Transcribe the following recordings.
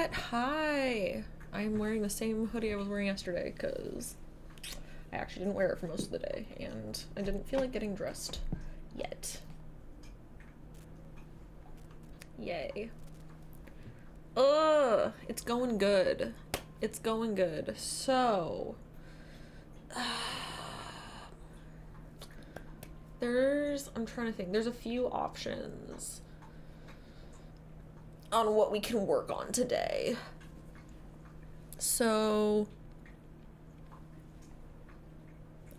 What? Hi. I'm wearing the same hoodie I was wearing yesterday because I actually didn't wear it for most of the day and I didn't feel like getting dressed yet. Yay. Ugh, it's going good. It's going good. So, I'm trying to think. There's a few options on what we can work on today. So,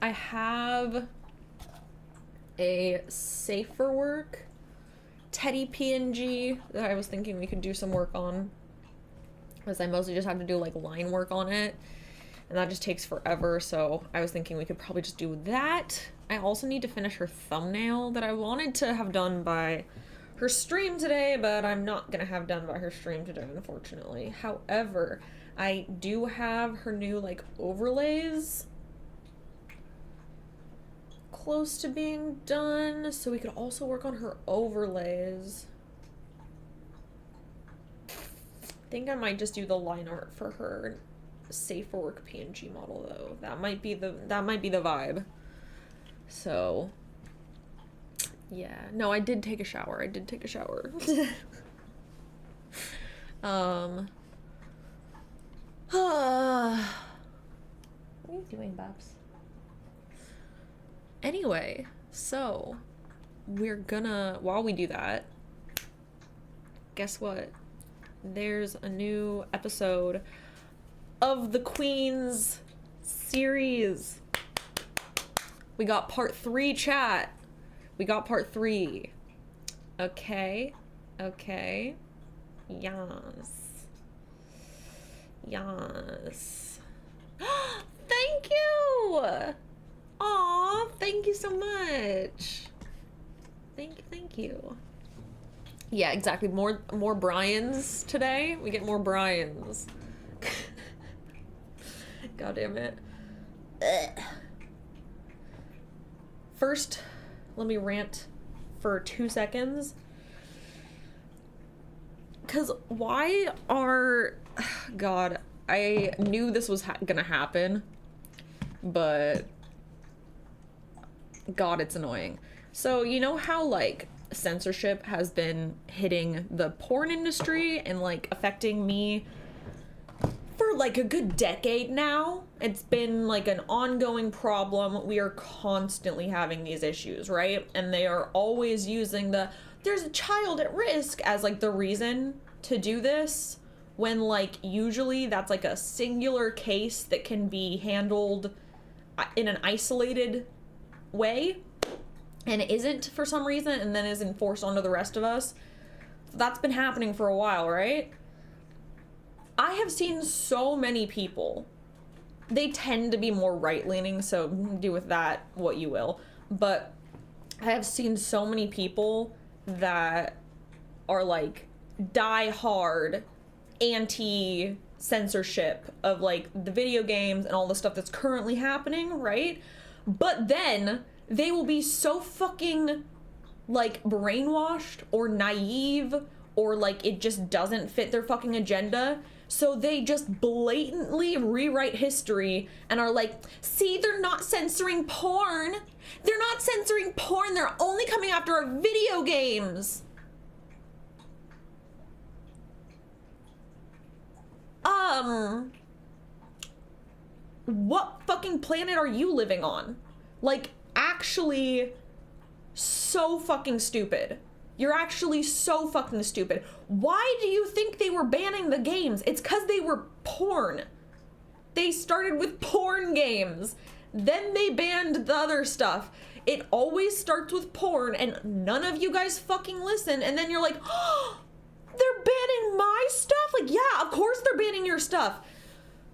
I have a safe for work teddy PNG that I was thinking we could do some work on, because I mostly just have to do like line work on it and that just takes forever, so I was thinking we could probably just do that. I also need to finish her thumbnail that I wanted to have done by her stream today, but I'm not gonna have done by her stream today, unfortunately. However, I do have her new like overlays close to being done, so we could also work on her overlays. I think I might just do the line art for her safe for work PNG model though. That might be the vibe. So yeah, no, I did take a shower. What are you doing, Babs? Anyway, so we're gonna, while we do that, guess what? There's a new episode of the Queen's series. We got part 3, chat. We got part 3. Okay. Yes. Thank you! Aw, thank you so much. Thank you. Yeah, exactly. More Brians today. We get more Brians. God damn it. Ugh. First, let me rant for 2 seconds. Cause why are... God, I knew this was gonna happen, but... God, it's annoying. So, you know how, like, censorship has been hitting the porn industry and, like, affecting me for, like, a good decade now? It's been, like, an ongoing problem. We are constantly having these issues, right? And they are always using there's a child at risk as, like, the reason to do this, when, like, usually that's, like, a singular case that can be handled in an isolated way, and it isn't for some reason, and then is enforced onto the rest of us. That's been happening for a while, right? I have seen so many people, they tend to be more right-leaning, so do with that what you will, but I have seen so many people that are like die-hard anti-censorship of like the video games and all the stuff that's currently happening, right? But then they will be so fucking like brainwashed or naive, or like it just doesn't fit their fucking agenda, so they just blatantly rewrite history and are like, see, they're not censoring porn. They're not censoring porn. They're only coming after our video games. What fucking planet are you living on? Like, actually so fucking stupid. You're actually so fucking stupid. Why do you think they were banning the games? It's because they were porn. They started with porn games. Then they banned the other stuff. It always starts with porn, and none of you guys fucking listen, and then you're like, oh, they're banning my stuff? Like, yeah, of course they're banning your stuff.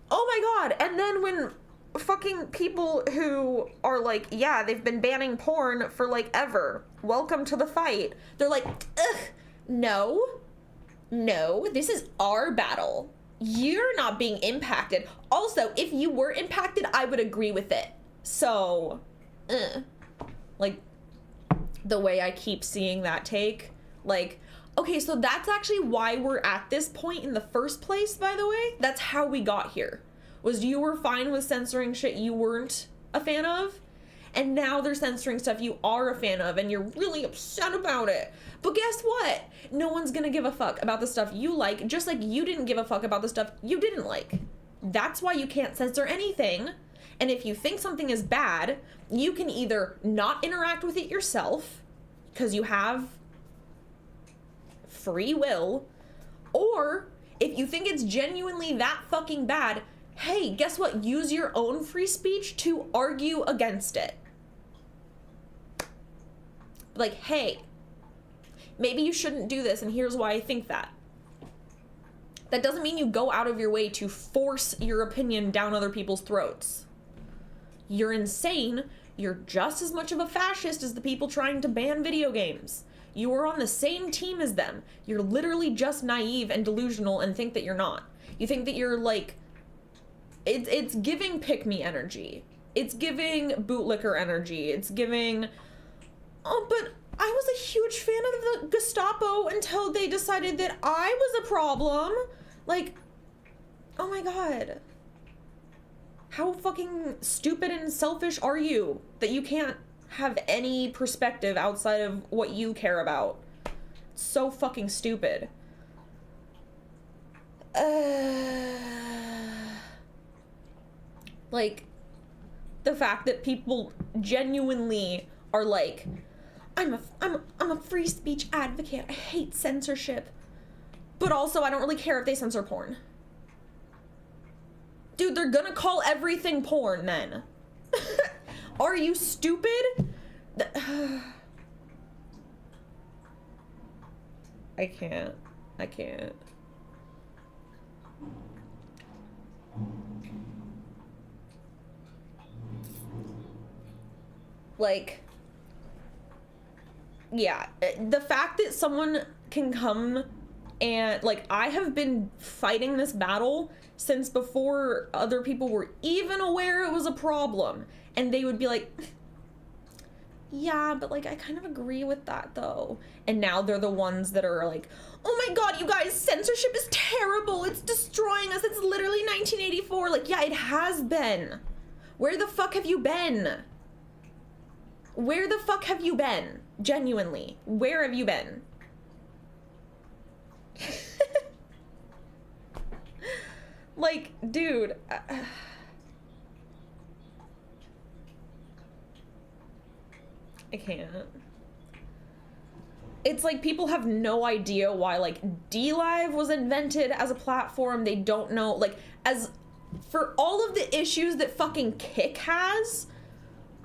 Oh my god. And then when fucking people who are like, yeah, they've been banning porn for like ever, welcome to the fight, they're like, ugh, no, this is our battle. You're not being impacted. Also, if you were impacted, I would agree with it. So, like, the way I keep seeing that take, like, Okay, so that's actually why we're at this point in the first place, by the way. That's how we got here. Was you were fine with censoring shit you weren't a fan of, and now they're censoring stuff you are a fan of, and you're really upset about it. But guess what? No one's gonna give a fuck about the stuff you like, just like you didn't give a fuck about the stuff you didn't like. That's why you can't censor anything. And if you think something is bad, you can either not interact with it yourself, because you have free will, or if you think it's genuinely that fucking bad, hey, guess what? Use your own free speech to argue against it. Like, hey, maybe you shouldn't do this, and here's why I think that. That doesn't mean you go out of your way to force your opinion down other people's throats. You're insane. You're just as much of a fascist as the people trying to ban video games. You are on the same team as them. You're literally just naive and delusional and think that you're not. You think that you're like, it's giving pick-me energy. It's giving bootlicker energy. It's giving, oh, but I was a huge fan of the Gestapo until they decided that I was a problem. Like, oh my God. How fucking stupid and selfish are you that you can't have any perspective outside of what you care about? It's so fucking stupid. Like, the fact that people genuinely are like, I'm a free speech advocate. I hate censorship. But also, I don't really care if they censor porn. Dude, they're gonna call everything porn then. Are you stupid? I can't. Like, yeah, the fact that someone can come and, like, I have been fighting this battle since before other people were even aware it was a problem. And they would be like, yeah, but like, I kind of agree with that though. And now they're the ones that are like, oh my God, you guys, censorship is terrible. It's destroying us. It's literally 1984. Like, yeah, it has been. Where the fuck have you been? Where the fuck have you been? Genuinely, where have you been? Like, dude. I can't. It's like people have no idea why, like, DLive was invented as a platform. They don't know, like, as for all of the issues that fucking Kick has,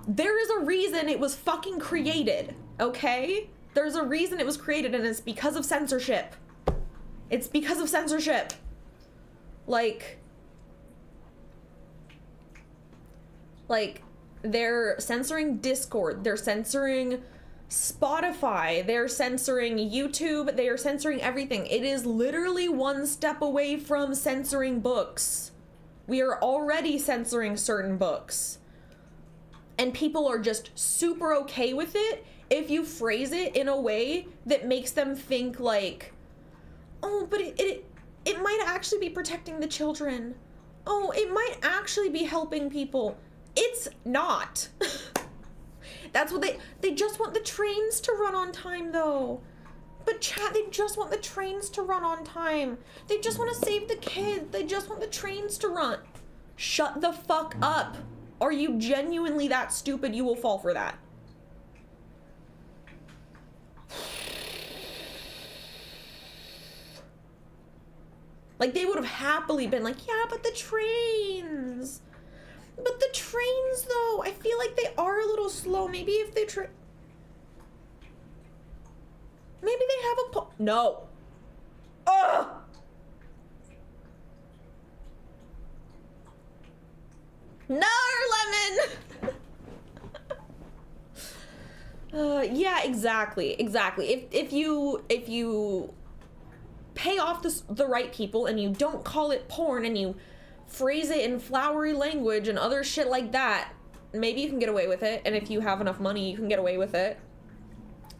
there is a reason it was fucking created, okay? There's a reason it was created, and it's because of censorship. It's because of censorship. Like, they're censoring Discord, they're censoring Spotify, they're censoring YouTube, they are censoring everything. It is literally one step away from censoring books. We are already censoring certain books. And people are just super okay with it if you phrase it in a way that makes them think like, oh, but it might actually be protecting the children. Oh, it might actually be helping people. It's not. That's what they just want the trains to run on time though. But chat, they just want the trains to run on time. They just want to save the kids. They just want the trains to run. Shut the fuck up. Are you genuinely that stupid you will fall for that? Like, they would have happily been like, yeah, but the trains. But the trains, though, I feel like they are a little slow. Maybe if they maybe they have a no. Ugh! No, Lemon! Yeah, exactly. If you pay off the right people and you don't call it porn and you phrase it in flowery language and other shit like that, maybe you can get away with it. And if you have enough money, you can get away with it.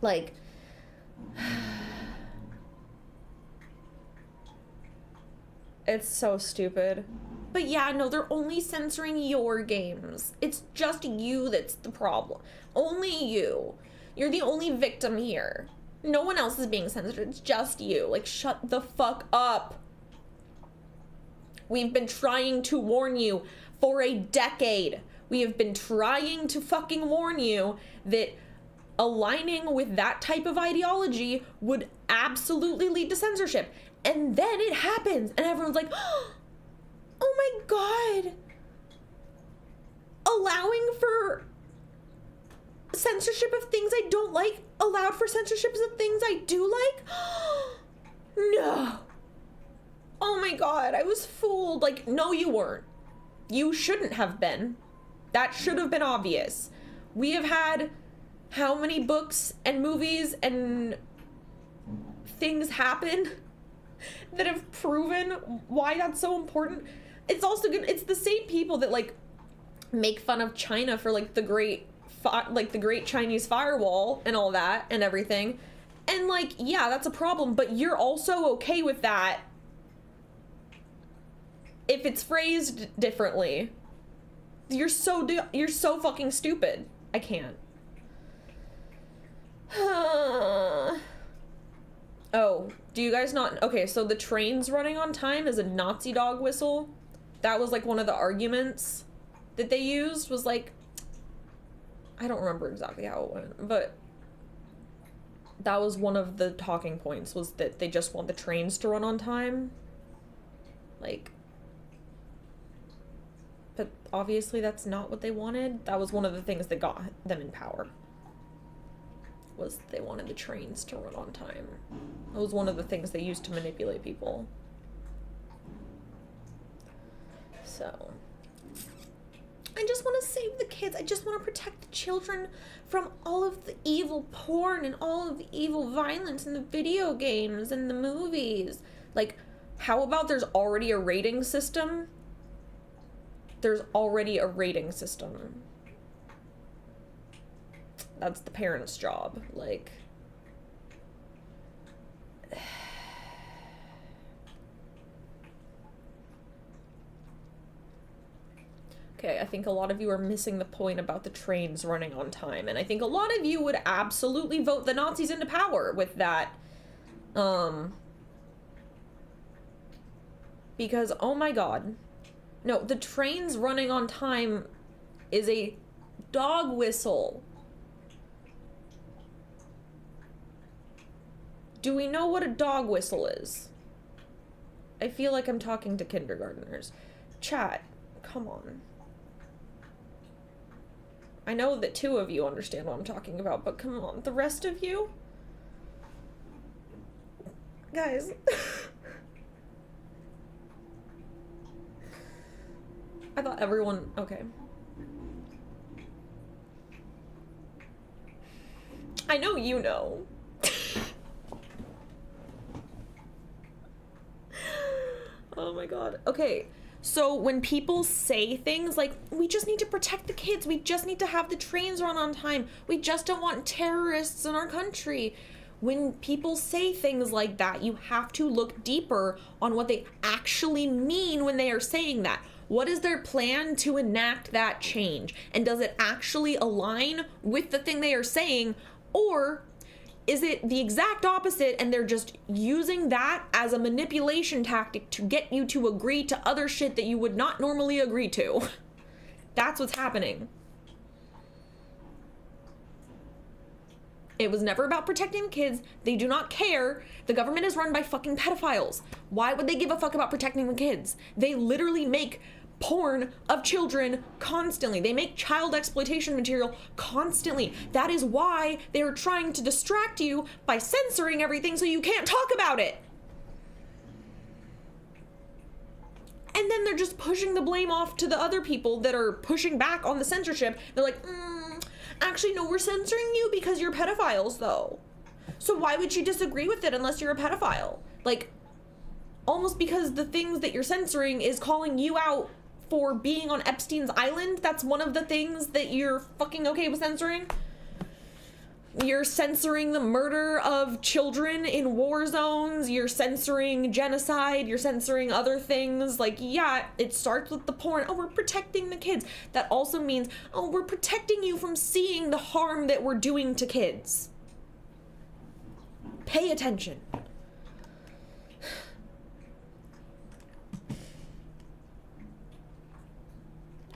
Like, It's so stupid. But yeah, no, they're only censoring your games. It's just you that's the problem. Only you. You're the only victim here. No one else is being censored. It's just you. Like, shut the fuck up. We've been trying to warn you for a decade. We have been trying to fucking warn you that aligning with that type of ideology would absolutely lead to censorship. And then it happens, and everyone's like, oh my god. Allowing for censorship of things I don't like, allowed for censorship of things I do like? No. Oh my god, I was fooled. Like, no, you weren't. You shouldn't have been. That should have been obvious. We have had how many books and movies and things happen that have proven why that's so important. It's also good. It's the same people that like make fun of China for like the great Chinese firewall and all that and everything. And like, yeah, that's a problem, but you're also okay with that if it's phrased differently. You're so fucking stupid. I can't. Oh, do you guys not? Okay, so the trains running on time is a Nazi dog whistle. That was like one of the arguments that they used, was like, I don't remember exactly how it went, but that was one of the talking points, was that they just want the trains to run on time. Like, but obviously that's not what they wanted. That was one of the things that got them in power, was they wanted the trains to run on time. That was one of the things they used to manipulate people. So, I just want to save the kids. I just want to protect the children from all of the evil porn and all of the evil violence in the video games and the movies. Like, how about there's already a rating system? There's already a rating system. That's the parents' job. Like, okay, I think a lot of you are missing the point about the trains running on time, and I think a lot of you would absolutely vote the Nazis into power with that. Because, oh my god. No, the trains running on time is a dog whistle. Do we know what a dog whistle is? I feel like I'm talking to kindergartners. Chat, come on. I know that 2 of you understand what I'm talking about, but come on, the rest of you? Guys. I thought everyone, okay. I know you know. Oh my god. Okay, so when people say things like, we just need to protect the kids, we just need to have the trains run on time, we just don't want terrorists in our country. When people say things like that, you have to look deeper on what they actually mean when they are saying that. What is their plan to enact that change? And does it actually align with the thing they are saying? Or is it the exact opposite and they're just using that as a manipulation tactic to get you to agree to other shit that you would not normally agree to? That's what's happening. It was never about protecting kids. They do not care. The government is run by fucking pedophiles. Why would they give a fuck about protecting the kids? They literally make porn of children constantly. They make child exploitation material constantly. That is why they are trying to distract you by censoring everything so you can't talk about it. And then they're just pushing the blame off to the other people that are pushing back on the censorship. They're like, actually, no, we're censoring you because you're pedophiles, though. So why would you disagree with it unless you're a pedophile? Like, almost because the things that you're censoring is calling you out for being on Epstein's island. That's one of the things that you're fucking okay with censoring. You're censoring the murder of children in war zones. You're censoring genocide. You're censoring other things. Like, yeah, it starts with the porn. Oh, we're protecting the kids. That also means, oh, we're protecting you from seeing the harm that we're doing to kids. Pay attention.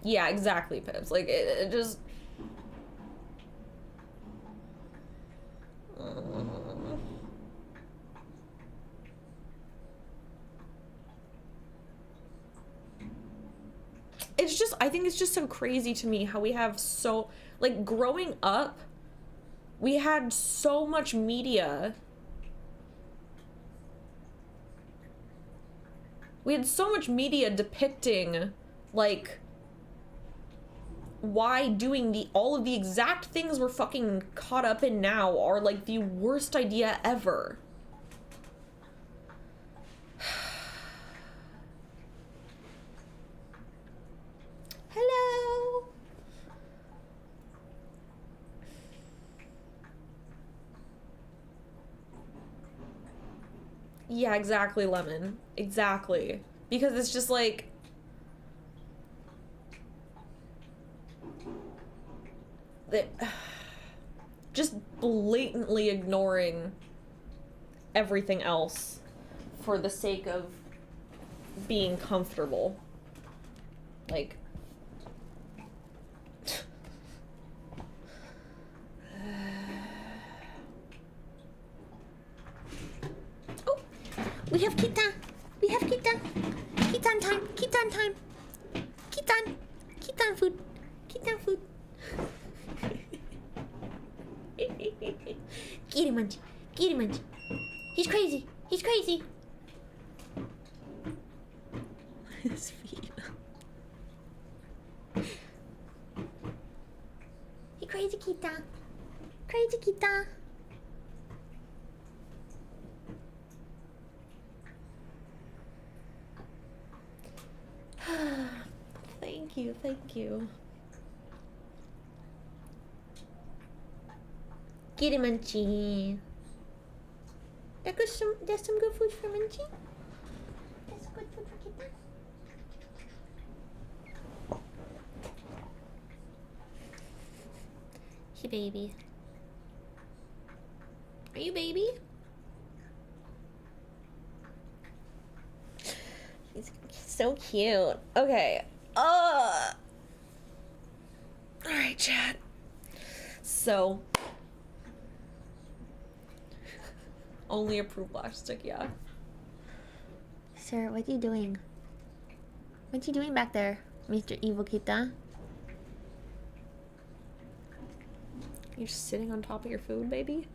Yeah, exactly, Pips. Like, it just... It's just, I think it's just so crazy to me how we have so, like, growing up, we had so much media. We had so much media depicting, like, why doing all of the exact things we're fucking caught up in now are, like, the worst idea ever. Hello. Yeah, exactly, Lemon. Exactly. Because it's just like... just blatantly ignoring everything else for the sake of being comfortable. Like... Oh, we have Kita. We have Kita. Kitan time. Kitan time. Kitan. Kitan food. Kitan food. Get him, munch. Get him, munch. He's crazy. He's crazy. His feet. He crazy, Kita. Crazy, Kita. Thank you, thank you. Get him, Munchie. There's some good food for Munchie. There's good food for Kita. Hey, baby. Are you baby? He's so cute. Okay. Alright, chat. So... only approved lash stick, yeah. Sir, what are you doing? What you doing back there, Mr. Evil Kita? You're just sitting on top of your food, baby?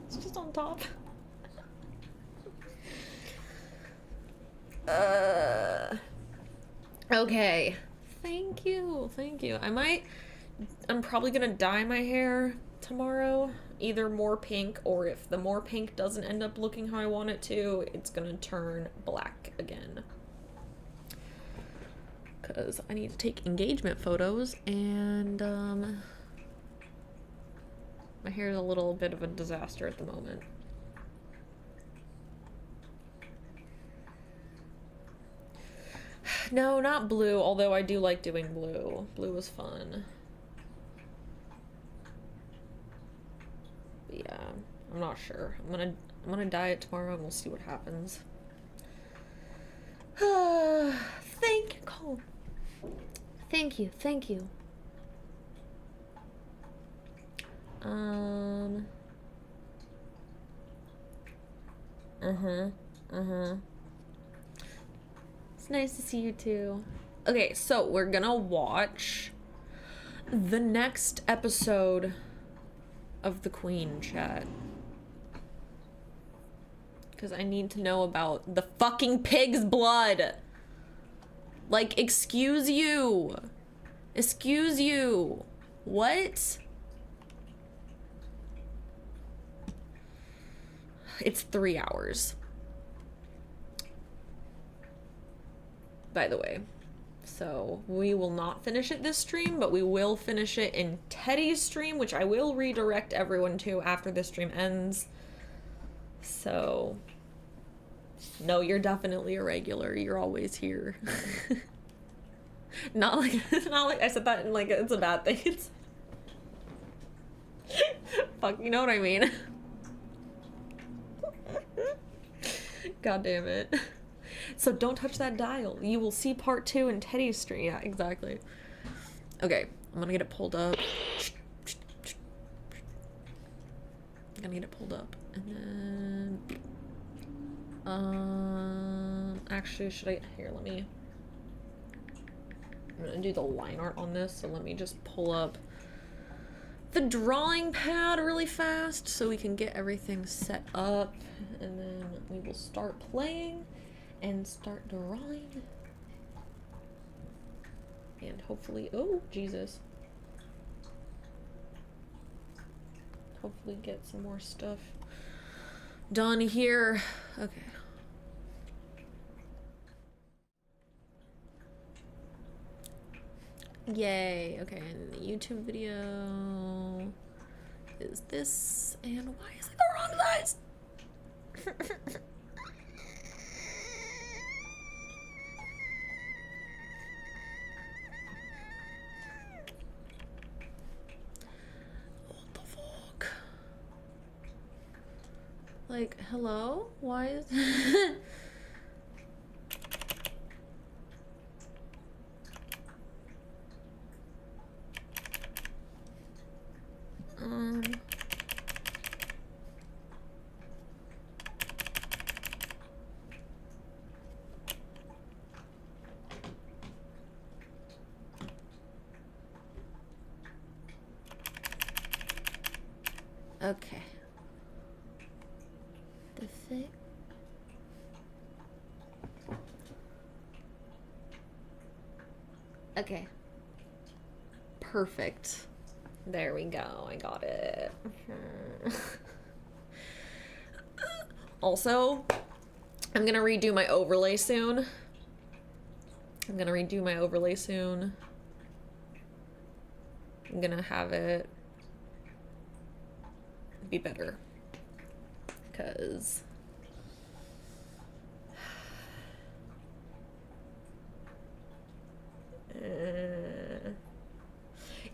It's just on top. Okay. Thank you, thank you. I'm probably gonna dye my hair tomorrow. Either more pink, or if the more pink doesn't end up looking how I want it to, it's gonna turn black again. Because I need to take engagement photos, and my hair is a little bit of a disaster at the moment. No, not blue, although I do like doing blue. Blue is fun. But yeah, I'm not sure. I'm gonna dye it tomorrow and we'll see what happens. Thank you, Cole. Thank you, thank you. It's nice to see you too. Okay, so we're gonna watch the next episode of The Queen, chat. Because I need to know about the fucking pig's blood. Like, excuse you. Excuse you. What? It's 3 hours. By the way. So we will not finish it this stream, but we will finish it in Teddy's stream, which I will redirect everyone to after this stream ends. So, no, you're definitely a regular. You're always here. Not like I said that in like it's a bad thing. It's fuck, you know what I mean? God damn it. So don't touch that dial. You will see part 2 in Teddy's stream. Yeah, exactly. Okay, I'm gonna get it pulled up. I'm gonna get it pulled up. And then... actually, should I... Here, let me... I'm gonna do the line art on this, so let me just pull up the drawing pad really fast so we can get everything set up, and then we will start playing and start drawing. And hopefully, oh, Jesus. Hopefully get some more stuff done here. Okay. Yay. Okay, and the YouTube video is this, and why is it the wrong size? What the fuck? Like, hello? Why is okay. The thing. Okay. Perfect. There we go. I got it. Also, I'm gonna redo my overlay soon. I'm gonna have it be better, because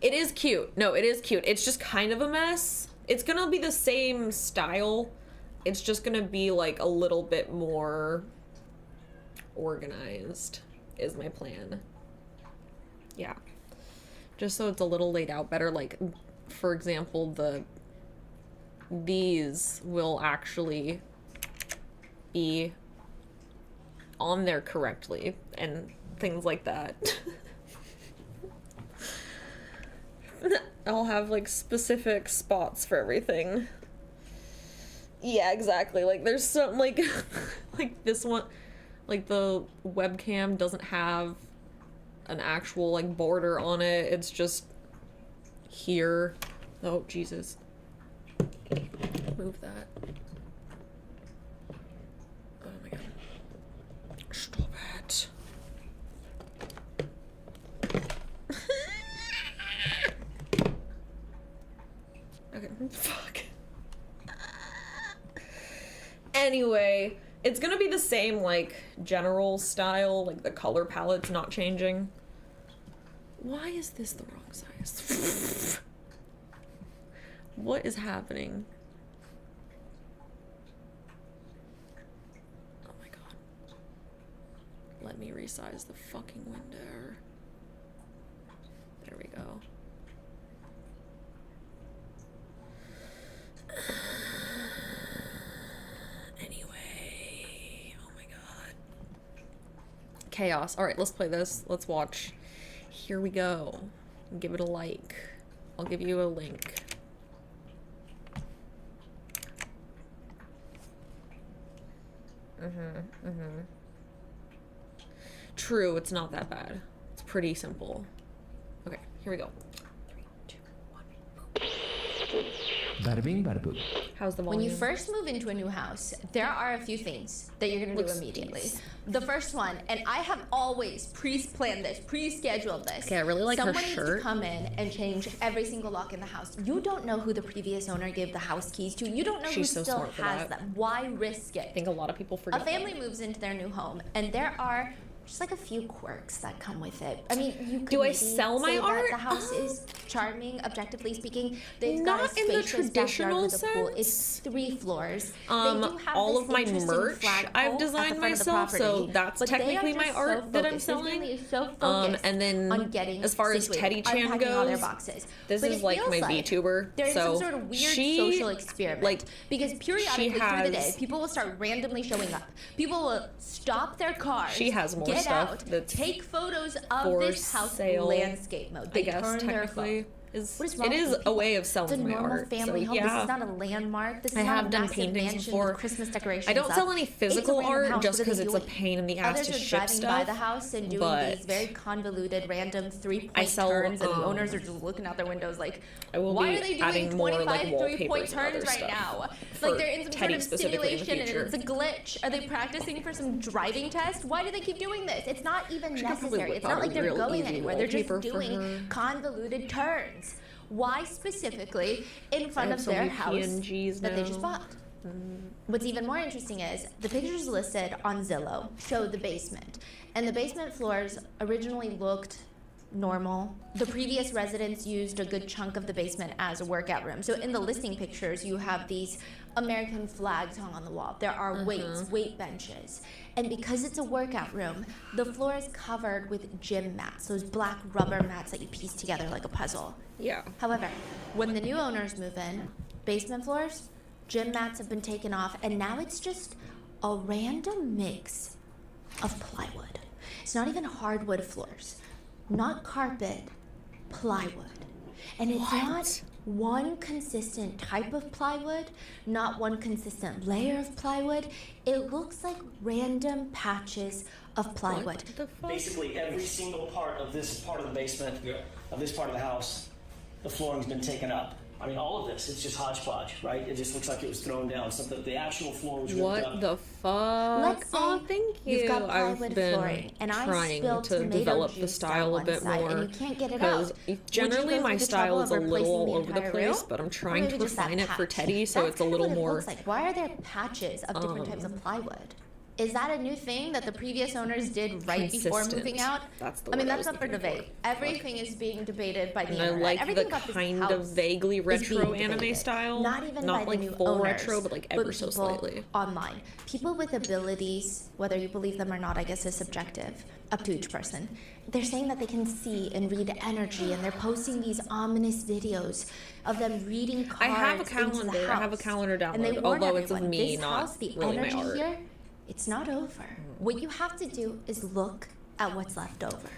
it is cute. No, it is cute. It's just kind of a mess. It's gonna be the same style. It's just gonna be like a little bit more organized is my plan. Yeah. Just so it's a little laid out better. Like, for example, these will actually be on there correctly and things like that. I'll have like specific spots for everything. Yeah, exactly. Like there's some like like this one, like the webcam doesn't have an actual like border on it. It's just here. Oh, Jesus. Move that. Oh my God. Stop it. Okay, fuck. Anyway, it's gonna be the same, like, general style, like the color palette's not changing. Why is this the wrong size? What is happening? Oh my God. Let me resize the fucking window. There we go. Anyway, oh my God. Chaos. All right, let's play this. Let's watch. Here we go. Give it a like. I'll give you a link. True, it's not that bad. It's pretty simple. Okay, here we go. 3, 2, 1. Bada bing, bada boom. How's the When you volume? first move into a new house, there are a few things that you're going to do immediately. The first one, and I have always pre-planned this, pre-scheduled this. Okay, I really like her Someone needs shirt. to come in and change every single lock in the house. You don't know who the previous owner gave the house keys to. You don't know She's who so still smart for has that. them. Why risk it? I think a lot of people forget A family moves into their new home, and there are just like a few quirks that come with it. I mean, you could Do I maybe sell my say that art? the house is charming, objectively speaking. They've Not got a in the spacious traditional backyard with a pool. sense. It's 3 floors. Um, They do have all this of my interesting merch flagpole I've at the designed front of the myself, so property, that's but they are technically my just art so that I'm focused. This selling. family is so focused And then on getting as far as situated, Teddy Chan unpacking all their goes, boxes. this But is it like feels my VTuber. They're in So some sort of weird she, social experiment. like, because periodically through the has- day, people will start randomly showing up. People will stop their cars. She has more get stuff out, that's take photos of for this house sale, landscape mode. They I guess turn their technically. phone. Is, What is wrong it with is you a people? way of It's a selling my normal art. family so, home. yeah. This is not a landmark. This is I not have a done massive paintings mansion before. with Christmas decorations I don't sell up. any It's a physical random art house. just What are they because it's a doing? pain in the ass Others to are ship driving by stuff. the house and doing but these very convoluted, random 3-point I sell, turns, and the owners are just looking out their windows like, I will why be are they doing adding more, 25 like, 3-point wallpapers and other turns right stuff now? for Like they're in some Teddy sort of specifically in the simulation and future. it's a glitch. Are they practicing for some driving test? Why do they keep doing this? It's not even She could probably necessary. whip It's not out like a they're real going easy anywhere. They're just wallpaper for doing her. convoluted turns. Why specifically in front have of so their many house PNGs that they just now. bought? What's even more interesting is the pictures listed on Zillow show the basement, and the basement floors originally looked normal. The previous residents used a good chunk of the basement as a workout room. So in the listing pictures, you have these American flags hung on the wall. There are weight benches. And because it's a workout room, the floor is covered with gym mats, those black rubber mats that you piece together like a puzzle. Yeah. However, when the new owners move in, basement floors, gym mats have been taken off, and now it's just a random mix of plywood. It's not even hardwood floors, not carpet, plywood. And it's not one consistent type of plywood, not one consistent layer of plywood. It looks like random patches of plywood. What the fuck? Basically, every single part of this part of the basement, of this part of the house, the flooring's been taken up. I mean, all of this, it's just hodgepodge, right? It just looks like it was thrown down. So the actual floor was ripped What up. the fuck? Let's say oh, thank you. you've got I've plywood been flooring, and I trying spilled to tomato develop the juice style down a one bit side, more. and you can't get it Because out. Would generally you go my through the style trouble is a of replacing little the all over the entire place, room? but I'm Or trying maybe to just that refine it for patch? Teddy, so That's it's a kind of little what it more. looks like. Why are there patches of different types of plywood? Is that a new thing that the previous owners did right before Consistent. moving out? That's the I mean, word I that's was up for looking for. debate. Everything is being debated by the And I internet. like Everything the about this kind house of vaguely is retro being anime debated. style. Not even Not by like the new full owners, retro, but like ever but so people slightly. online. People with abilities, whether you believe them or not, I guess is subjective, up to each person. They're saying that they can see and read energy, and they're posting these ominous videos of them reading cards I have a into the calendar. I have a house. calendar And they download, warn although it's of everyone, me, this not house, the really my energy art. here, it's not over. What you have to do is look at what's left over.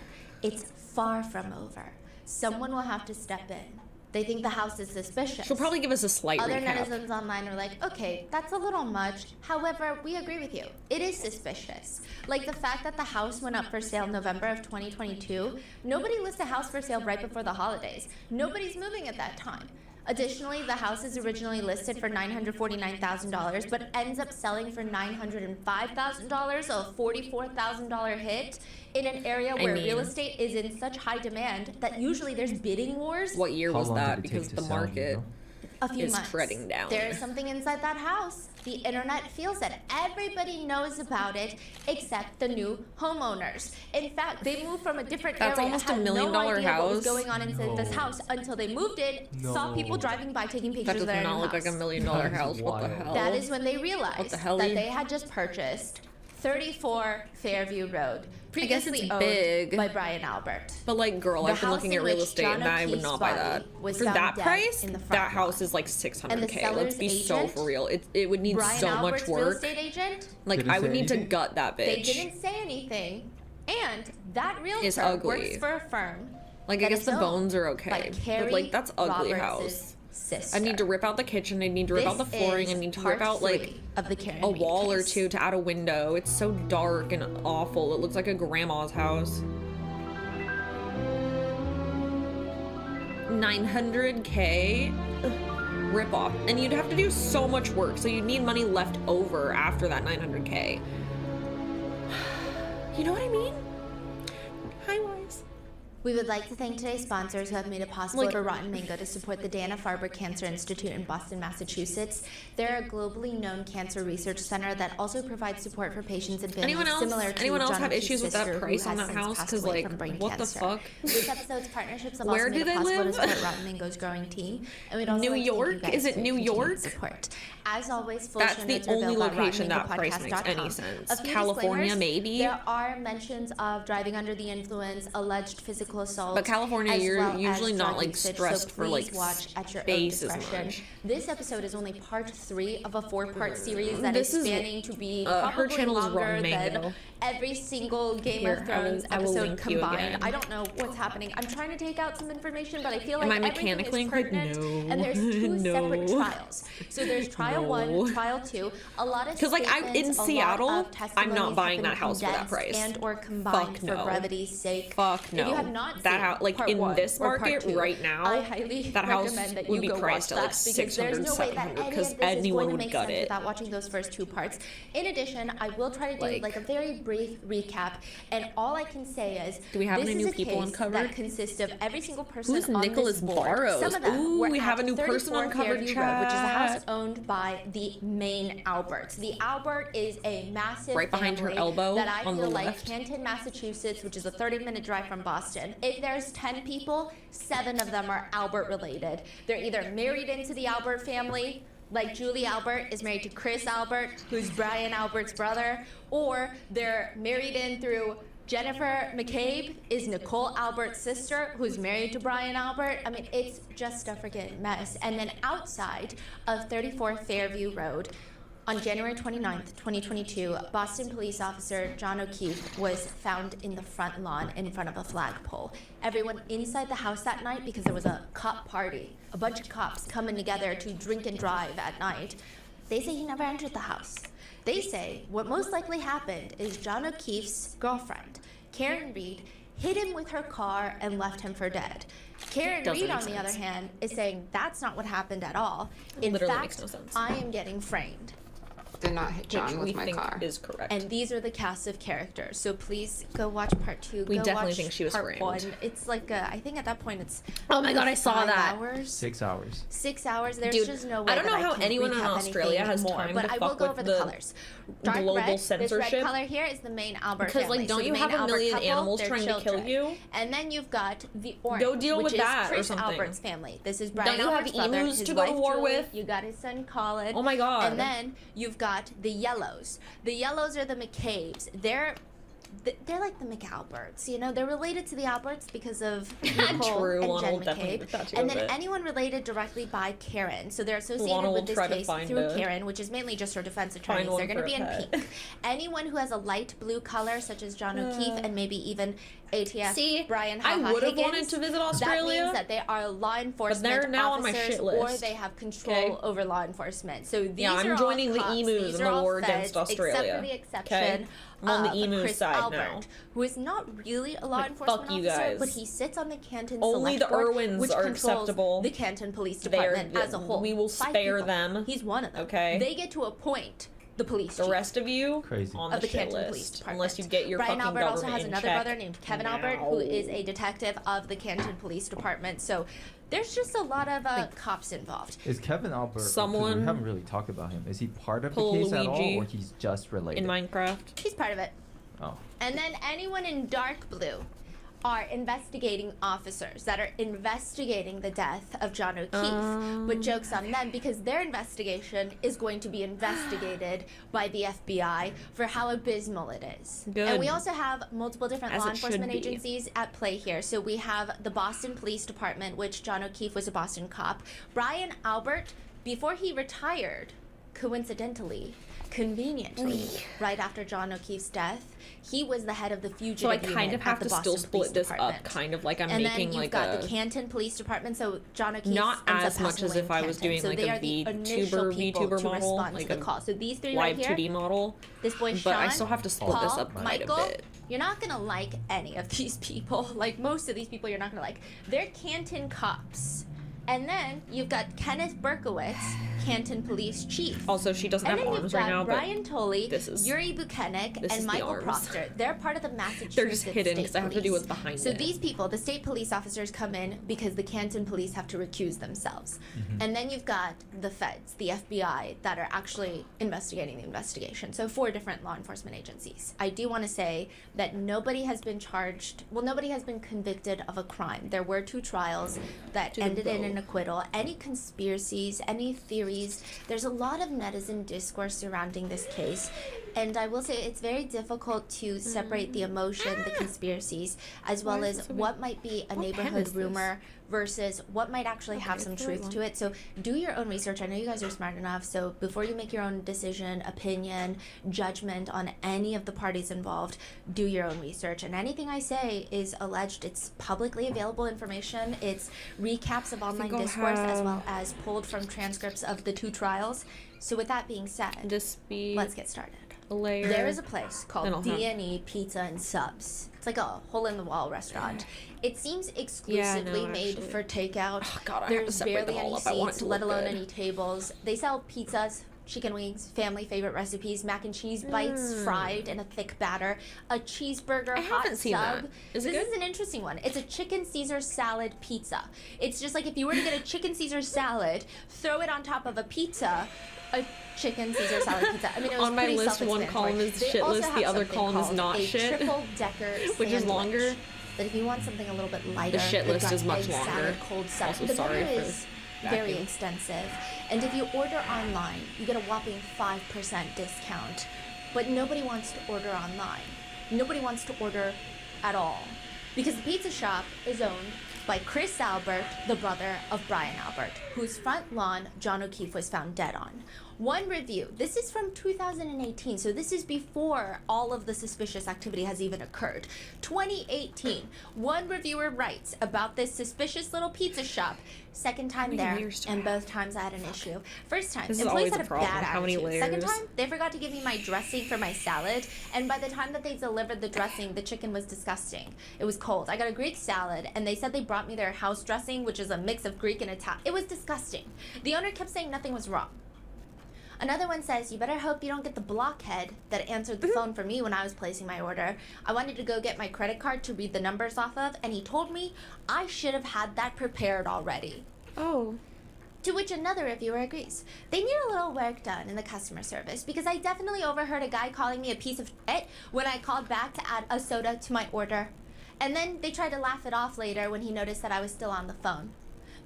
It's far from over. Someone will have to step in. They think the house is suspicious. She'll probably give us a slight Other recap. netizens online are like, okay, that's a little much. However, we agree with you. It is suspicious. Like the fact that the house went up for sale November of 2022. Nobody lists a house for sale right before the holidays. Nobody's moving at that time. Additionally, the house is originally listed for $949,000, but ends up selling for $905,000, a $44,000 hit in an area where real mean- estate is in such high demand that usually there's bidding wars. What year How was long did that? it take Because to the sell, you market. know? A few is months. shredding down. There is something inside that house. The internet feels it. Everybody knows about it except the new homeowners. In fact, they moved from a different That's area, almost a had $1 million no idea what was house. going on inside this No. house until they moved in, saw people No. driving by taking That pictures does of their not new look like house. $1 million That is house. What the wild. hell? That is when they realized the hell, that you- they had just purchased 34 Fairview Road, guess it's previously owned big. by Brian Albert. But like, girl, The I've been house looking in at real which estate John and I would O'Keefe's not buy body that. was For found that dead price, in the front that house lawn. is like And the 600K. Let's seller's be so agent, for real. It would need Brian so Albert's much real work. estate agent, Like, Did it I say would need to anything? gut that they bitch. didn't say anything, and that It's realtor ugly. works for a firm. Like, I that guess is the owned bones are by okay. But Carrie like, that's ugly Roberts' house. Sister. I need to rip out the kitchen. I need to rip out the This flooring. I is need to rip part out like 3 of the Karen a Reed wall or case. two to add a window. It's so dark and awful. It looks like a grandma's house. 900K. ripoff, and you'd have to do so much work, so you'd need money left over after that $900K. You know what I mean? Hi, Wise. We would like to thank today's sponsors who have made it possible for Rotten Mango to support the Dana-Farber Cancer Institute in Boston, Massachusetts. They're a globally known cancer research center that also provides support for patients and families similar to anyone else John have O'Keefe's issues with sister, that price who on has that since house? passed Because, away like, from brain what cancer. the fuck? This episode's partnerships have Where also made do it they possible to live? support Rotten Mango's growing team. And we'd also New like to thank you York? guys Is it for New your continued York? Support. As always, full That's show the notes are only available at location that price makes rottenmangopodcast.com. any sense. A few California, disclaimers. maybe? There are mentions of driving under the influence, alleged physical assault. But California, as you're well as usually not, drug like, usage, stressed so for, like, please watch at your own space as discretion. much. This episode is only part 3 of a 4-part series that This is is- spanning to be her probably channel is longer Raw Mango. than every single Game Here, of Thrones I will episode link you combined. again. I don't know what's happening. I'm trying to take out some information, but I feel like Am I everything mechanically is inclined? pertinent, No. and there's 2 separate No. trials. So there's trial 1, trial 2. A lot of 'Cause, like, I'm in statements, a lot Seattle, of I'm not testimonies buying have that been house for that condensed price. and or combined Fuck no. for brevity's sake. Fuck no. If you have not That seen house, like, part in 1 this or part market 2, right now, I highly that house recommend that would you be go priced watch at, like, that, because there's no way that 600, any 700, of 'cause this is anyone going to would make gut sense it. without watching those first 2 parts. In addition, I will try to do like a very brief recap, and all I can say is Do we have this any is new a people case uncovered? that consists of every single person Who's on Nicholas this board. Barrows? Some of them Ooh, were we have at a new person 34 uncovered, Fairview Road, which is a house chat. owned by the main Alberts. The Albert is a massive Right behind her family elbow that I on feel the like left. Canton, Massachusetts, which is a 30-minute drive from Boston. If there's 10 people, 7 of them are Albert related. They're either married into the Albert family, like Julie Albert is married to Chris Albert, who's Brian Albert's brother, or they're married in through Jennifer McCabe is Nicole Albert's sister, who's married to Brian Albert. I mean, it's just a freaking mess. And then outside of 34 Fairview Road, on January 29th, 2022, Boston police officer John O'Keefe was found in the front lawn in front of a flagpole. Everyone inside the house that night, because there was a cop party, a bunch of cops coming together to drink and drive at night, they say he never entered the house. They say what most likely happened is John O'Keefe's girlfriend, Karen Reed, hit him with her car and left him for dead. Karen Doesn't Reed, make on the sense. other hand, is saying that's not what happened at all. In Literally fact, makes no sense. I am getting framed. Did not hit John Which with we my think car. is correct. And these are the cast of characters. So please go watch part 2. We go definitely watch think she was part framed. 1. It's like I think at that point it's. Oh my God, I saw 5 that. Hours. 6 hours. 6 hours. There's Dude, just no way. I don't know that how can anyone in recap Australia anything has more, time but to I will fuck go with over the the colors. Dark global red, This censorship. red color here is the main Albert Because, family. like, don't so you the have main a Albert million couple, animals their trying to kill children. you? And then you've got the orange, Go deal which with is that or Chris something. Albert's family. This is Brian Don't you have Albert's brother, emus his to go to wife war Julie, with? You got his son Colin. Oh my God. And then you've got the yellows. The yellows are the McCabe's. They're like the McAlberts, you know. They're related to the Alberts because of Nicole True, and Lana Jen will definitely McCabe, tattoo and of then it. anyone related directly by Karen. So they're associated Lana will with this try to case find through a- Karen, which is mainly just her defense Find attorneys. one They're going to for be a in pet. pink. Anyone who has a light blue color, such as John O'Keefe and maybe even ATF See, Brian I Haha would have Higgins, wanted to visit that Australia. means that they are law enforcement they're now on my officers, shit or list. they have control Okay. over law enforcement. So these Yeah, I'm are joining all the cops. emus These in are the all war feds, against Australia. except for the exception Okay? I'm on the of emu Chris side Albert, now. who is not really a law Like, enforcement fuck you officer, guys. but he sits on the Canton Only Select the Board, Irwins which are controls acceptable. the Canton Police They are- Department as a whole. we will 5 spare people. them. He's one of them. Okay. They get to appoint the police The chief rest of you Crazy. on of the the shit Canton Police list, Department. unless you get your Brian fucking Albert government also has in another check brother named Kevin Albert, now. who is a detective of the Canton Police Department. So there's just a lot of cops involved. Is Kevin Albert? 'cause Someone- we haven't really talked about him. Is he part of the Pull case at all, Luigi or he's just related? in Minecraft. He's part of it. Oh, And then anyone in dark blue are investigating officers that are investigating the death of John O'Keefe. But joke's on them, because their investigation is going to be investigated by the FBI for how abysmal it is. Good. And we also have multiple different As law it should enforcement be. agencies at play here. So we have the Boston Police Department, which John O'Keefe was a Boston cop. Brian Albert, before he retired, coincidentally, conveniently, right after John O'Keefe's death, he was the head of the fugitive So I unit kind of at have the to still Boston Police split this Department. up, kind of like I'm And then making you've like got a the Canton Police Department. So John O'Keefe not ends as up much passing as away if in I was Canton. doing so like they a are the initial VTuber people to model, respond like to the a call. So these three live right here, 2D model. this boy But Sean, I still have to split Paul, this up quite Michael, a bit. you're not gonna like any of these people. Like most of these people, you're not gonna like. They're Canton cops. And then you've got Kenneth Berkowitz, Canton Police Chief. Also, she doesn't And have then arms you've right got now, Brian Tolley, this is- Yuri Buchanek, this is and the Michael arms. Proctor. They're part of the Massachusetts They're just hidden State because I have to do Police. what's behind So it. these people, the state police officers, come in because the Canton police have to recuse themselves. And then you've got the feds, the FBI, that are actually investigating the investigation. So 4 different law enforcement agencies. I do want to say that nobody has been charged, well, nobody has been convicted of a crime. There were 2 trials that ended in an acquittal. Any conspiracies, any theories, there's a lot of netizen discourse surrounding this case. And I will say it's very difficult to separate the emotion, the conspiracies, as well as what might be a neighborhood rumor versus what might actually have some truth to it. So do your own research. I know you guys are smart enough. So before you make your own decision, opinion, judgment on any of the parties involved, do your own research. And anything I say is alleged. It's publicly available information. It's recaps of online discourse as well as pulled from transcripts of the 2 trials. So with that being said, let's get started. Layer. There is a place called D&E Pizza and Subs. It's like a hole-in-the-wall restaurant. It seems exclusively made for takeout. Oh, God, There's barely any seats, let alone any tables. They sell pizzas, chicken wings, family favorite recipes, mac and cheese bites fried in a thick batter, a cheeseburger hot sub. Is it This good? is an interesting one. It's a chicken Caesar salad pizza. It's just like if you were to get a chicken Caesar salad, throw it on top of a pizza, a chicken Caesar salad pizza. I mean, it was On my pretty list, one column is They shit also list, have the other something column is called not a shit, triple-decker which is sandwich. longer. But if you want something a little bit lighter, The shit they've list got is much egg longer. salad, cold salad. Also, The sorry menu for is very vacuum. extensive. And if you order online, you get a whopping 5% discount. But nobody wants to order online. Nobody wants to order at all. Because the pizza shop is owned by Chris Albert, the brother of Brian Albert, whose front lawn John O'Keefe was found dead on. One review, this is from 2018, so this is before all of the suspicious activity has even occurred. 2018, one reviewer writes about this suspicious little pizza shop. Second time there, and both times I had an issue. First time, This is employees always had a a problem. bad How many attitude. Second layers? time, they forgot to give me my dressing for my salad, and by the time that they delivered the dressing, the chicken was disgusting. It was cold. I got a Greek salad, and they said they brought me their house dressing, which is a mix of Greek and Italian. It was disgusting. The owner kept saying nothing was wrong. Another one says, you better hope you don't get the blockhead that answered the phone for me when I was placing my order. I wanted to go get my credit card to read the numbers off of, and he told me I should have had that prepared already. Oh. To which another reviewer agrees. They need a little work done in the customer service because I definitely overheard a guy calling me a piece of shit when I called back to add a soda to my order. And then they tried to laugh it off later when he noticed that I was still on the phone.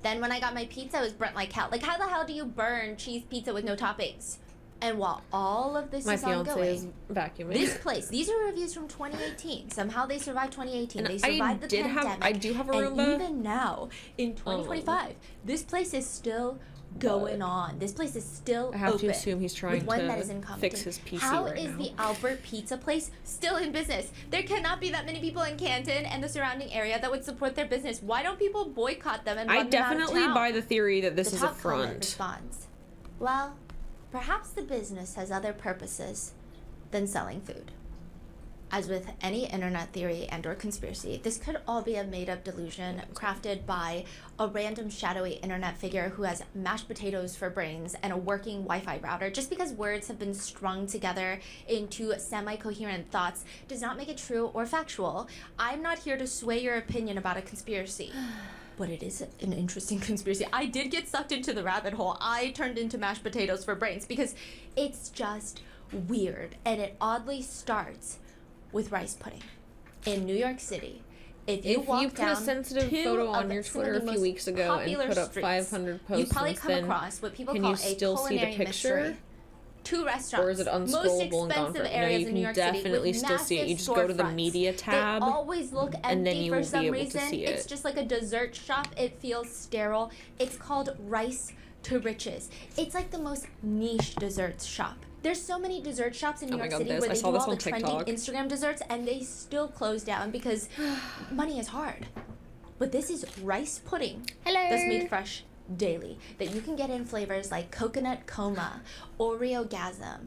Then when I got my pizza, it was burnt like hell. Like, how the hell do you burn cheese pizza with no toppings? And while all of this My is fiance ongoing, is vacuuming. this place, these are reviews from 2018. Somehow they survived 2018. And They survived the pandemic. I do have a And Roomba. even now, in 2025, this place is still going on. This place is still I have open to assume he's trying with one to that is incompetent. fix his PC How right is now. the Albert Pizza place still in business? There cannot be that many people in Canton and the surrounding area that would support their business. Why don't people boycott them and I run them out of definitely town? buy the theory that this The is a top comment front. responds, well, perhaps the business has other purposes than selling food. As with any internet theory and or conspiracy, this could all be a made-up delusion crafted by a random shadowy internet figure who has mashed potatoes for brains and a working Wi-Fi router. Just because words have been strung together into semi-coherent thoughts does not make it true or factual. I'm not here to sway your opinion about a conspiracy. But it is an interesting conspiracy. I did get sucked into the rabbit hole. I turned into mashed potatoes for brains because it's just weird. And it oddly starts with rice pudding. In New York City, if you walk put down a sensitive two photo of on your some of Twitter the a few most weeks ago and popular put up streets, 500 posts you probably since come then, across what people can call you a still see the culinary picture? mystery. Two restaurants, Or is it most unscrollable and gone expensive forever? No, areas you in New can York City definitely with still see it. You massive just go to the storefronts. media tab, They always look empty and then you for will be some able to reason. see It's it. just like a dessert shop. It feels sterile. It's called Rice to Riches. It's like the most niche desserts shop. There's so many dessert shops in New Oh my York God, City this- where I they saw do this all the on trending TikTok. Instagram desserts, and they still close down because money is hard. But this is rice pudding. Hello. That's made fresh daily that you can get in flavors like coconut coma, Oreo-gasm,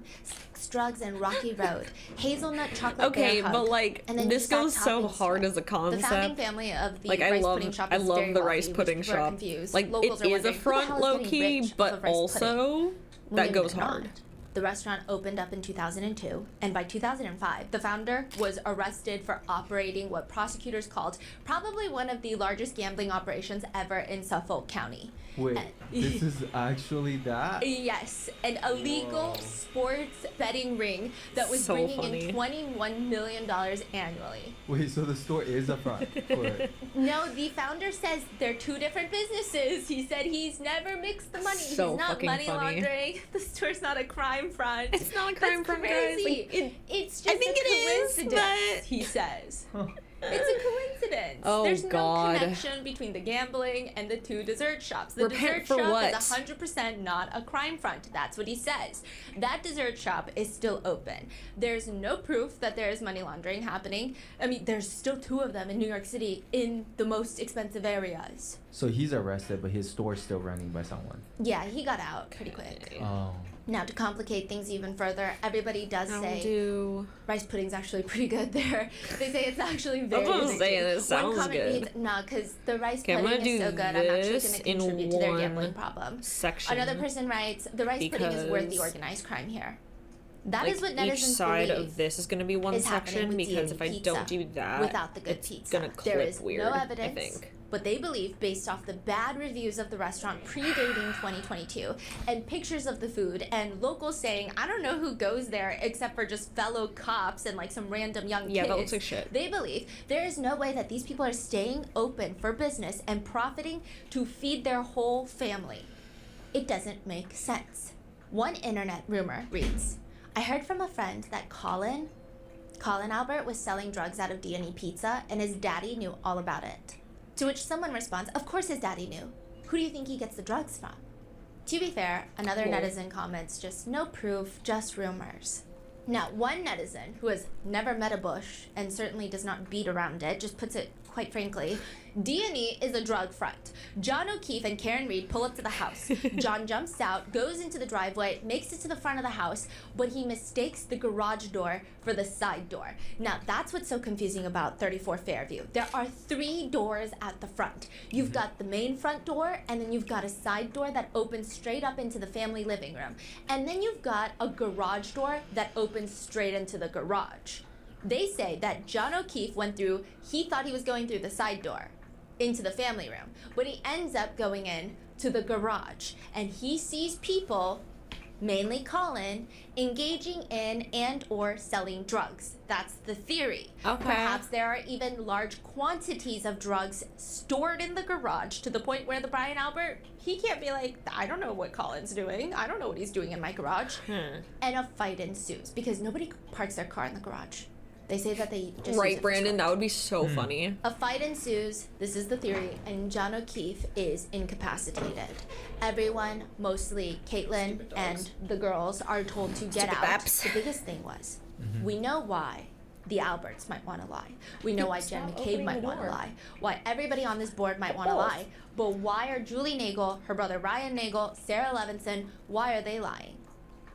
Strugs and Rocky Road, hazelnut chocolate Okay, bear hug, but like and then this you stack goes so toppings to hard it. as a The founding concept. family of the Like rice pudding shop I is love very the wealthy, rice which pudding people are shop. confused. Like Locals it are is a wondering, who the front hell is low getting key, rich off but of rice pudding? also that Believe it goes or not, hard. the restaurant opened up in 2002, and by 2005, the founder was arrested for operating what prosecutors called probably one of the largest gambling operations ever in Suffolk County. Wait, this is actually that? Yes, an illegal sports betting ring that was So bringing funny. in $21 million annually. Wait, so the store is a front for it. No, the founder says they're two different businesses. He said he's never mixed the money. So he's not fucking money funny. laundering. The store's not a crime front. It's not a crime That's front, guys. crazy. Like, It's just I think a it is, coincidence, but- he says. It's a coincidence. Oh, There's God. no connection between the gambling and the two dessert shops. The Repent dessert for shop what? is 100% not a crime front. That's what he says. That dessert shop is still open. There's no proof that there is money laundering happening. I mean, there's still two of them in New York City in the most expensive areas. So he's arrested, but his store's still running by someone. Yeah, he got out pretty quick. Oh. Now, to complicate things even further, everybody does I'll say do. rice pudding's actually pretty good there. They say it's actually very That's what I'm addictive. saying, it One sounds comment good. reads, nah, because the rice Okay, I'm pudding gonna is do so good, I'm actually going this to in contribute to their one gambling problem. section. Another person writes, the rice pudding is worth the because, organized crime here. That Like is what each netizens side believe of this is going to be one is happening section with because D&E if I pizza don't do that, without the good it's pizza. gonna clip There is weird. no I evidence, think. but they believe, based off the bad reviews of the restaurant predating 2022 and pictures of the food and locals saying, I don't know who goes there except for just fellow cops and like some random young Yeah, kids. that looks like shit. They believe there is no way that these people are staying open for business and profiting to feed their whole family. It doesn't make sense. One internet rumor reads, I heard from a friend that Colin Albert was selling drugs out of D&E Pizza and his daddy knew all about it. To which someone responds, of course his daddy knew. Who do you think he gets the drugs from? To be fair, another Cool. netizen comments, just no proof, just rumors. Now, one netizen who has never met a bush and certainly does not beat around it, just puts it quite frankly, D&E is a drug front. John O'Keefe and Karen Reed pull up to the house. John jumps out, goes into the driveway, makes it to the front of the house, but he mistakes the garage door for the side door. Now, that's what's so confusing about 34 Fairview. There are 3 doors at the front. You've got the main front door, and then you've got a side door that opens straight up into the family living room. And then you've got a garage door that opens straight into the garage. They say that John O'Keefe he thought he was going through the side door into the family room, but he ends up going in to the garage, and he sees people, mainly Colin, engaging in and or selling drugs. That's the theory. Okay. Perhaps there are even large quantities of drugs stored in the garage to the point where the Brian Albert, he can't be like, I don't know what Colin's doing. I don't know what he's doing in my garage. And a fight ensues because nobody parks their car in the garage. They say that they just use Right, it for Brandon, storage. that would be so funny. A fight ensues, this is the theory, and John O'Keefe is incapacitated. Everyone, mostly Caitlin and the girls, are told to get Stupid out. baps. The biggest thing was, we know why the Alberts might want to lie. We know why Jen Stop McCabe opening might the want to door. lie. Why everybody on this board might want to Both. lie. But why are Julie Nagel, her brother Ryan Nagel, Sarah Levinson, why are they lying?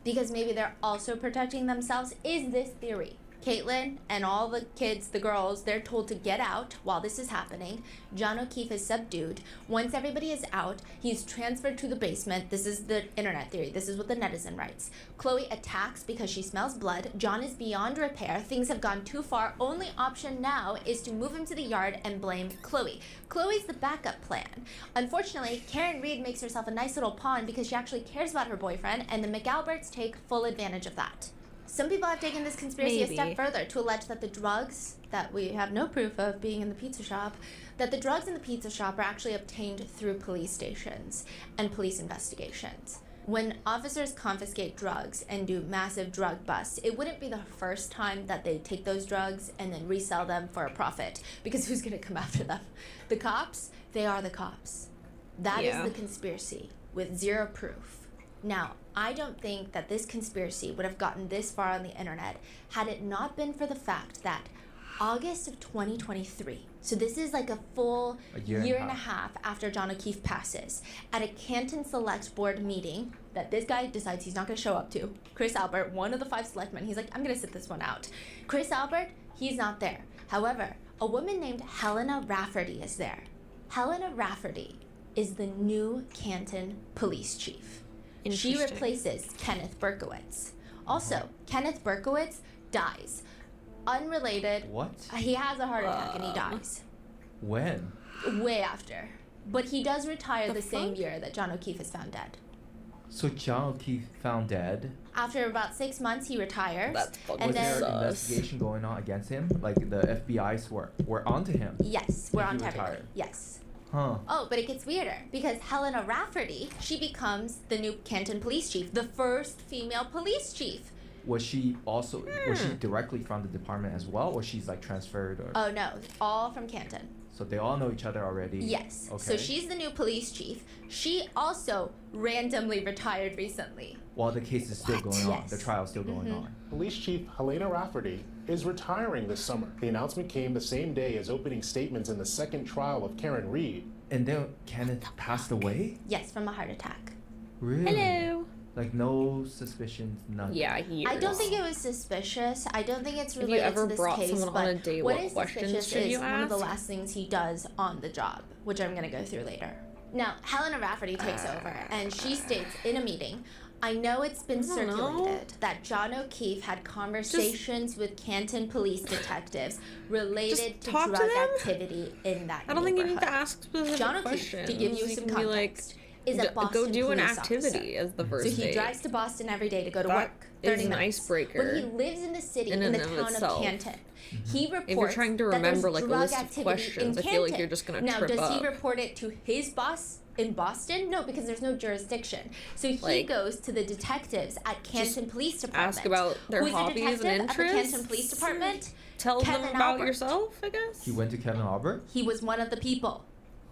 Because maybe they're also protecting themselves, is this theory. Caitlin and all the kids, the girls, they're told to get out while this is happening. John O'Keefe is subdued. Once everybody is out, he's transferred to the basement. This is the internet theory. This is what the netizen writes. Chloe attacks because she smells blood. John is beyond repair. Things have gone too far. Only option now is to move him to the yard and blame Chloe. Chloe's the backup plan. Unfortunately, Karen Reed makes herself a nice little pawn because she actually cares about her boyfriend, and the McAlberts take full advantage of that. Some people have taken this conspiracy a step Maybe. further to allege that the drugs that we have no proof of being in the pizza shop, that the drugs in the pizza shop are actually obtained through police stations and police investigations. When officers confiscate drugs and do massive drug busts, it wouldn't be the first time that they take those drugs and then resell them for a profit, because who's going to come after them? The cops? They are the cops. That is Yeah. the conspiracy with zero proof. Now, I don't think that this conspiracy would have gotten this far on the internet had it not been for the fact that August of 2023. So this is like a full A year and a half after John O'Keefe passes. At a Canton Select Board meeting that this guy decides he's not going to show up to, Chris Albert, one of the 5 selectmen, he's like, I'm going to sit this one out. Chris Albert, he's not there. However, a woman named Helena Rafferty is there. Helena Rafferty is the new Canton police chief. She Interesting. replaces Kenneth Berkowitz. Also, Kenneth Berkowitz dies. Unrelated. What? He has a heart attack and he dies. When? Way after. But he does retire the same fuck? year that John O'Keefe is found dead. So John O'Keefe found dead. After about 6 months, he retires. That's fucking and Was there then, an investigation going on against him? Like the FBI's were onto him. yes, we're He on to everything. retired. Yes. Huh. Oh, but it gets weirder because Helena Rafferty, she becomes the new Canton police chief, the first female police chief. Was she directly from the department as well, or she's like transferred, or Oh no, all from Canton. so they all know each other already? Yes. Okay. So she's the new police chief. She also randomly retired recently. While the case is still What? going on, Yes. the trial is still going on. Police Chief Helena Rafferty is retiring this summer. The announcement came the same day as opening statements in the second trial of Karen Reed. And then Kenneth passed away? Yes, from a heart attack. Really? Hello. Like no suspicions, nothing. Yeah, years. I don't think it was suspicious. I don't think it's Have related you ever to this brought case. someone but on a date, what what is questions suspicious should is you one of the ask? last things he does on the job, which I'm going to go through later. Now, Helena Rafferty takes over, and she states in a meeting, I know it's been I don't know. circulated that John O'Keefe had conversations with Canton police detectives related to talk to drug them? activity in that I don't think you need to neighborhood. ask specific John O'Keefe, questions. to give you some can be like, context, is a Boston go do an police activity officer. as the So first he date. drives to Boston every day to go to That work. is 30 an minutes. icebreaker But he lives in the city, in in the and of town itself. of Canton. He reports If you're trying to that there's remember like a drug list of activity questions, in I feel like Canton. you're just gonna now, trip does up. he report it to his boss in Boston? No, because there's no jurisdiction. So he Like, goes to the detectives at Canton Police Department. ask about their Who's the hobbies and detective at the Canton interests? Police Department? Tell Kevin them about Albert. yourself, I guess. He went to Kevin Albert? He was one of the people.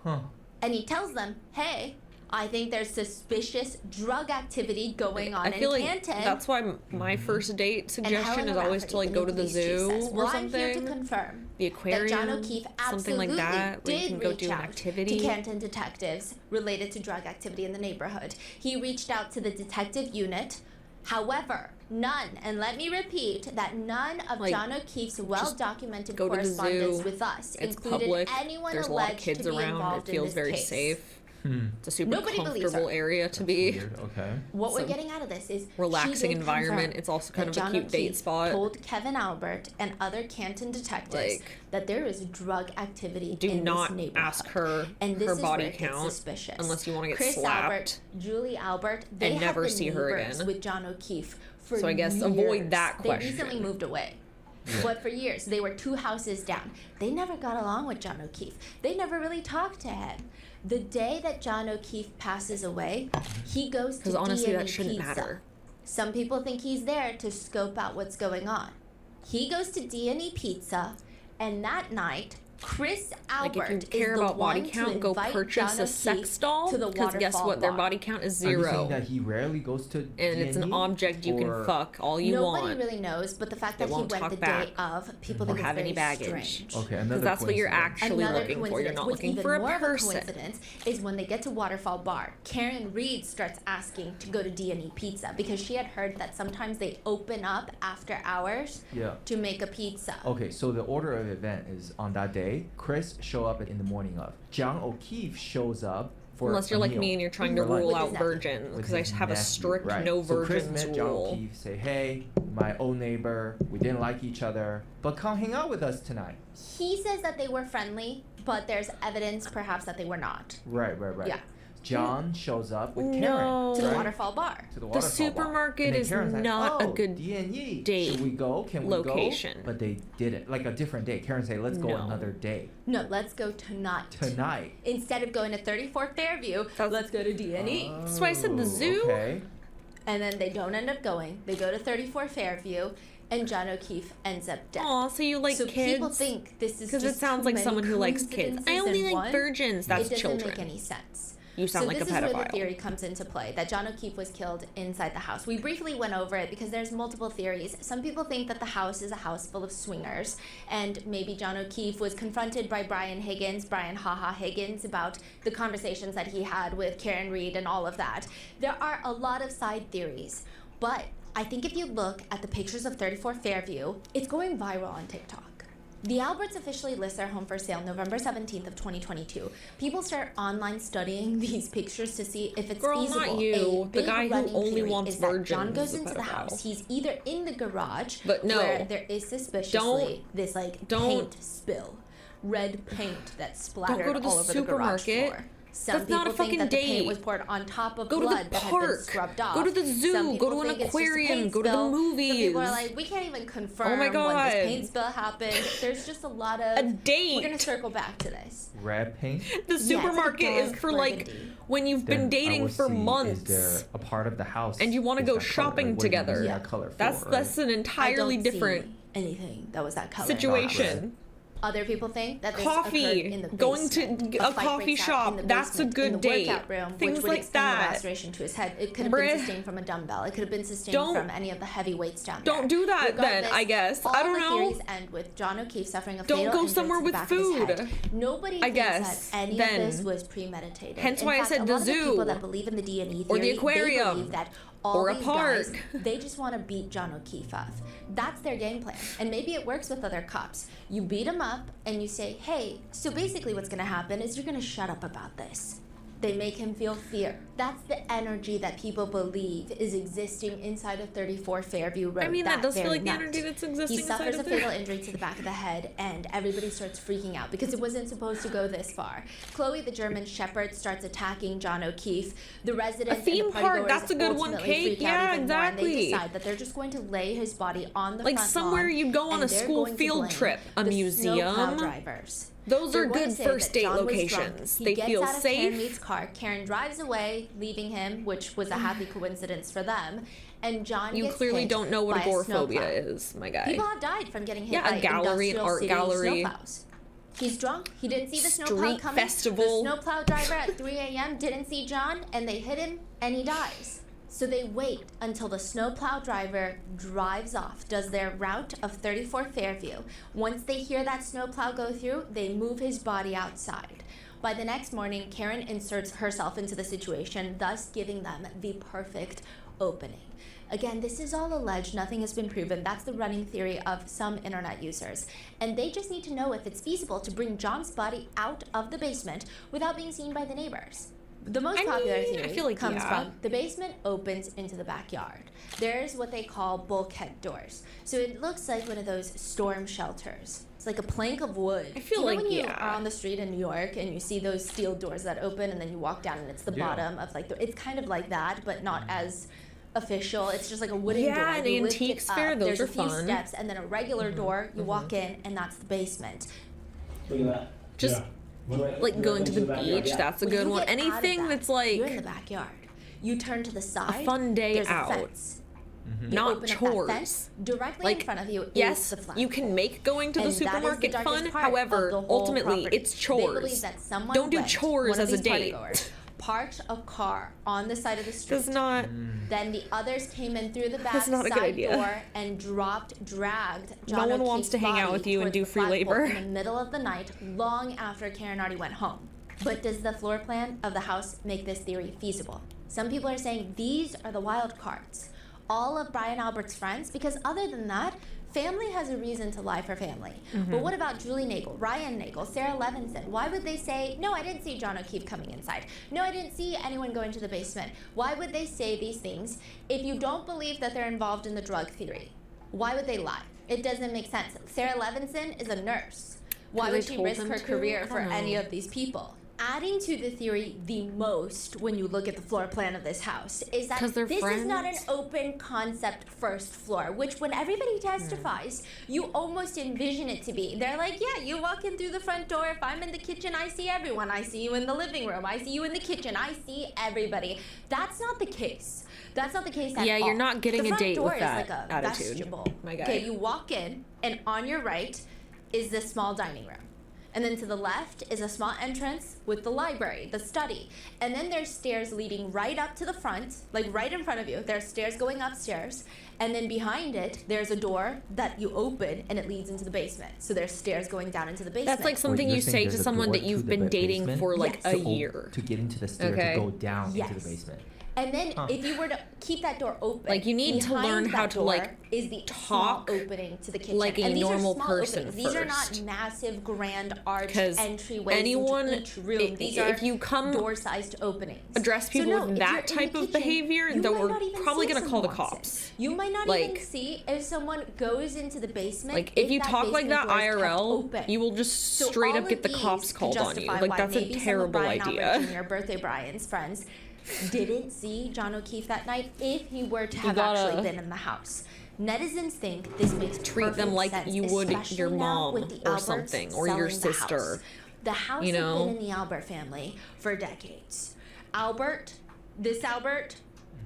Huh. And he tells them, hey, I think there's suspicious drug activity going on I feel in like Canton. that's why my first date And suggestion Helena is always Rafferty, to like the go new to the police chief, zoo says, or well, I'm here to something. confirm The that aquarium, John O'Keefe something like absolutely that, where you did can go reach do an out activity. to Canton detectives related to drug activity in the neighborhood. He reached out to the detective unit. However, none, and let me repeat that none of Like, John O'Keefe's well-documented go to the correspondence zoo. with us It's included public. anyone There's a alleged lot of kids to be around. It involved in feels this very case. safe. Hmm. It's a super Nobody believes comfortable her. area to be. Weird. Okay. What we're Some getting out of this is relaxing she did environment. confirm It's also kind that of a John cute date O'Keefe spot. Told Kevin Albert and other Canton detectives Like, that there is drug activity Do in not this neighborhood. ask her and this her is body where it gets count suspicious. unless you want to get Chris slapped. Albert, Julie Albert, they and have never been see her neighbors again. with John O'Keefe for So I guess years. avoid that They recently question. moved away. Yeah. But for years, they were 2 houses down. They never got along with John O'Keefe. They never really talked to him. The day that John O'Keefe passes away, he goes to Because honestly, D&E that shouldn't Pizza. matter. Some people think he's there to scope out what's going on. He goes to D&E Pizza, and that night, Chris Like, Albert if you care is the about body one count, to go invite purchase John a sex O'Keefe doll. to the Because guess waterfall what? Their bar. body count is Are you saying 0. that he rarely goes to And it's an D&E? object you can Or- fuck all you Nobody want. really knows, but the fact They that he won't went talk the back day of, people or think it's have any very baggage. strange. Okay, Because another that's what you're coincidence. actually Another looking for. You're coincidence. not What's looking even for a more person. of a coincidence is when they get to Waterfall Bar, Karen Reed starts asking to go to D&E Pizza because she had heard that sometimes they open up after hours Yeah. to make a pizza. Okay, so the order of event is on that day, Chris show up in the morning of. John O'Keefe shows up for Unless a you're like meal. me and you're trying to For lunch. rule With out his nephew. virgins. With Because I his have a nephew, strict right. no So Chris virgins met John rule. O'Keefe, say, hey, my old neighbor, we didn't like each other, but come hang out with us tonight. He says that they were friendly, but there's evidence perhaps that they were not. Right. Yeah. John shows up with Karen. No. To the right? Waterfall Bar. To the The waterfall bar. supermarket And then is Karen's like, not a "Oh, good D&E. date Should we go? Can we location." go? But they didn't. Like a different day. Karen say, let's go No. another day. No, let's go tonight. Tonight. Instead of going to 34th Fairview, That's- let's go to D&E. That's why I said the zoo. Okay. And then they don't end up going. They go to 34 Fairview, and John O'Keefe ends up dead. Aw, so you like so kids? people think this is Because it just sounds too like many someone who likes kids. coincidences I only in like one. virgins. That's it doesn't children. make any sense. You sound like a So this is where the pedophile. theory comes into play, that John O'Keefe was killed inside the house. We briefly went over it because there's multiple theories. Some people think that the house is a house full of swingers, and maybe John O'Keefe was confronted by Brian Haha Higgins, about the conversations that he had with Karen Reed and all of that. There are a lot of side theories, but I think if you look at the pictures of 34 Fairview, it's going viral on TikTok. The Alberts officially list their home for sale November 17th of 2022. People start online studying these pictures to see if it's Girl, feasible. not you. A The big guy who running only theory wants is that virgins John goes is a into the pedophile. house. He's either in the garage, But no. where there is suspiciously this like don't- paint spill, red paint that splattered go to the all over the garage supermarket. floor. Some That's not people a think fucking that the date. paint was poured on top of Go to blood the that had been park. scrubbed off. Go to the zoo. Some Go people to an think it's just a aquarium. paint Go to the spill. Some people are movies. like, we can't even confirm Oh my when God. this paint spill happened. There's just a lot of... A date. We're going to circle back to this. Red paint. The like a supermarket is dark for like burgundy. when you've been Then I dating would for see, months. Is there a part of the house And you wanna is go that color? shopping Like, what do you together. use Yeah. that color for, That's an I entirely don't different see anything that was that color. situation. Other people think that this occurred Coffee, in the going to basement. a fight coffee breaks out shop, in the that's a basement, good in the date. workout room, Things which would like extend that. the laceration to his head. It could have Bruh. been sustained from a dumbbell. It could have been sustained Don't- from any of the heavy weights down there. Don't do that then, Regardless, I guess. all I don't the know. theories end with John O'Keefe suffering a Don't fatal go injury somewhere to the with back of his food. head. Nobody I thinks guess, that any then. of this was premeditated. Hence In why I fact, said a the lot of the people zoo. that believe in the D&E Or the theory, aquarium. they believe that all Or a these park. guys, they just want to beat John O'Keefe up. That's their game plan. And maybe it works with other cops. You beat him up and you say, hey, so basically what's going to happen is you're going to shut up about this. They make him feel fear. That's the energy that people believe is existing inside of 34 Fairview Road. I mean, that does feel very like the night. energy that's existing He inside suffers a of there. fatal injury to the back of the head, and everybody starts freaking out because it wasn't supposed to go this far. Chloe, the German Shepherd, starts attacking John O'Keefe. The residents theme and the park, partygoers that's a good one, ultimately Kate. freak out Yeah, even more, and they exactly. decide that they're just going to lay his body on the Like front somewhere lawn, you'd go on and a they're school going to field blame trip, a the museum. snowplow drivers. Those They're are going good to say first that date John was drunk. locations. He They gets feel out of Karen safe. Reed's car. Karen drives away, leaving him, which was a happy coincidence for them. And John You gets clearly hit don't know what by a agoraphobia snowplow. is, my guy. People have died from getting hit Yeah, a by gallery, industrial art city gallery. snowplows. He's drunk. He didn't see the snowplow Street coming. festival. The snowplow driver at 3 a.m. didn't see John, and they hit him, and he dies. So they wait until the snowplow driver drives off, does their route of 34 Fairview. Once they hear that snowplow go through, they move his body outside. By the next morning, Karen inserts herself into the situation, thus giving them the perfect opening. Again, this is all alleged, nothing has been proven. That's the running theory of some internet users. And they just need to know if it's feasible to bring John's body out of the basement without being seen by the neighbors. The most popular theory I feel like, comes yeah. from the basement opens into the backyard. There's what they call bulkhead doors. So it looks like one of those storm shelters. It's like a plank of wood. I feel You know like, when you yeah. are on the street in New York and you see those steel doors that open and then you walk down and it's the Yeah. bottom of like it's kind of like that, but not as official. It's just like a wooden door. Yeah, an You lift antique it sphere, up. those There's are a few fun. steps and then a regular door. You walk in and that's the basement. Look at that. Just like going to the beach, Yeah. that's a When good you one. get out of Anything that, that's you're in the like backyard. You turn to the side. fun day there's out. A fence. You not open up that chores. fence, directly Like, in front of you yes, is the flat. you can make going to the And that is the supermarket darkest fun. part of However, the whole ultimately, property. it's They chores. believe that someone Don't do went, chores one of as a these date. partygoers, parked a car on the side of the street. Does not. Then the others came in through the back That's not a good side idea. door and dragged No John one wants O'Keefe's to hang out body with you and towards do the free flagpole labor. in the middle of the night, long after Karen already went home. But does the floor plan of the house make this theory feasible? Some people are saying these are the wild cards. All of Brian Albert's friends, because other than that, family has a reason to lie for family. But what about Julie Nagel, Ryan Nagel, Sarah Levinson? Why would they say, no, I didn't see John O'Keefe coming inside. No, I didn't see anyone going to the basement. Why would they say these things if you don't believe that they're involved in the drug theory? Why would they lie? It doesn't make sense. Sarah Levinson is a nurse. Why Because would they she told risk them her to? career I for don't any know. of these people? Adding to the theory the most when you look at the floor plan of this house is that 'Cause they're this is not an friends? open concept first floor, which when everybody testifies, you almost envision it to be. They're like, yeah, you walk in through the front door. If I'm in the kitchen, I see everyone. I see you in the living room. I see you in the kitchen. I see everybody. That's not the case. That's not the case at Yeah, all. you're not getting the a front date door with that is like a attitude, vestibule. my guy. Okay, you walk in, and on your right is the small dining room. And then to the left is a small entrance with the library, the study. And then there's stairs leading right up to the front, like right in front of you. There's stairs going upstairs. And then behind it, there's a door that you open and it leads into the basement. So there's stairs going down into the basement. That's like something Wait, you you're saying say to there's a someone door that you've to the been dating basement? for like Yes. a year. To get into the stair Okay. to go down into Yes. the basement. And then if you were to keep that door open, Like, you need to behind learn how that to, door like, is the talk small opening to the kitchen. like a and these normal are small person openings. These are not first. massive grand arched Because entryways anyone, into each room. These if are you come door-sized openings. address So people no, with if that you're in type the of kitchen, behavior, you then might we're not even probably see gonna if call the someone wants cops. it. You might not Like- even see if someone goes into the basement. Like, if you that talk like basement that door is kept IRL, open. you will just So straight all up get of the these cops could called on you. justify Like, why that's a maybe some of terrible Brian Albert idea. Jr., birthday Brian's friends, didn't see John O'Keefe that night if he were to You have gotta actually been in the house. Netizens think this makes treat them perfect like sense, you would especially your now mom with the or Alberts something, or your selling the sister. house. The house You know? has been in the Albert family for decades. Albert, this Albert,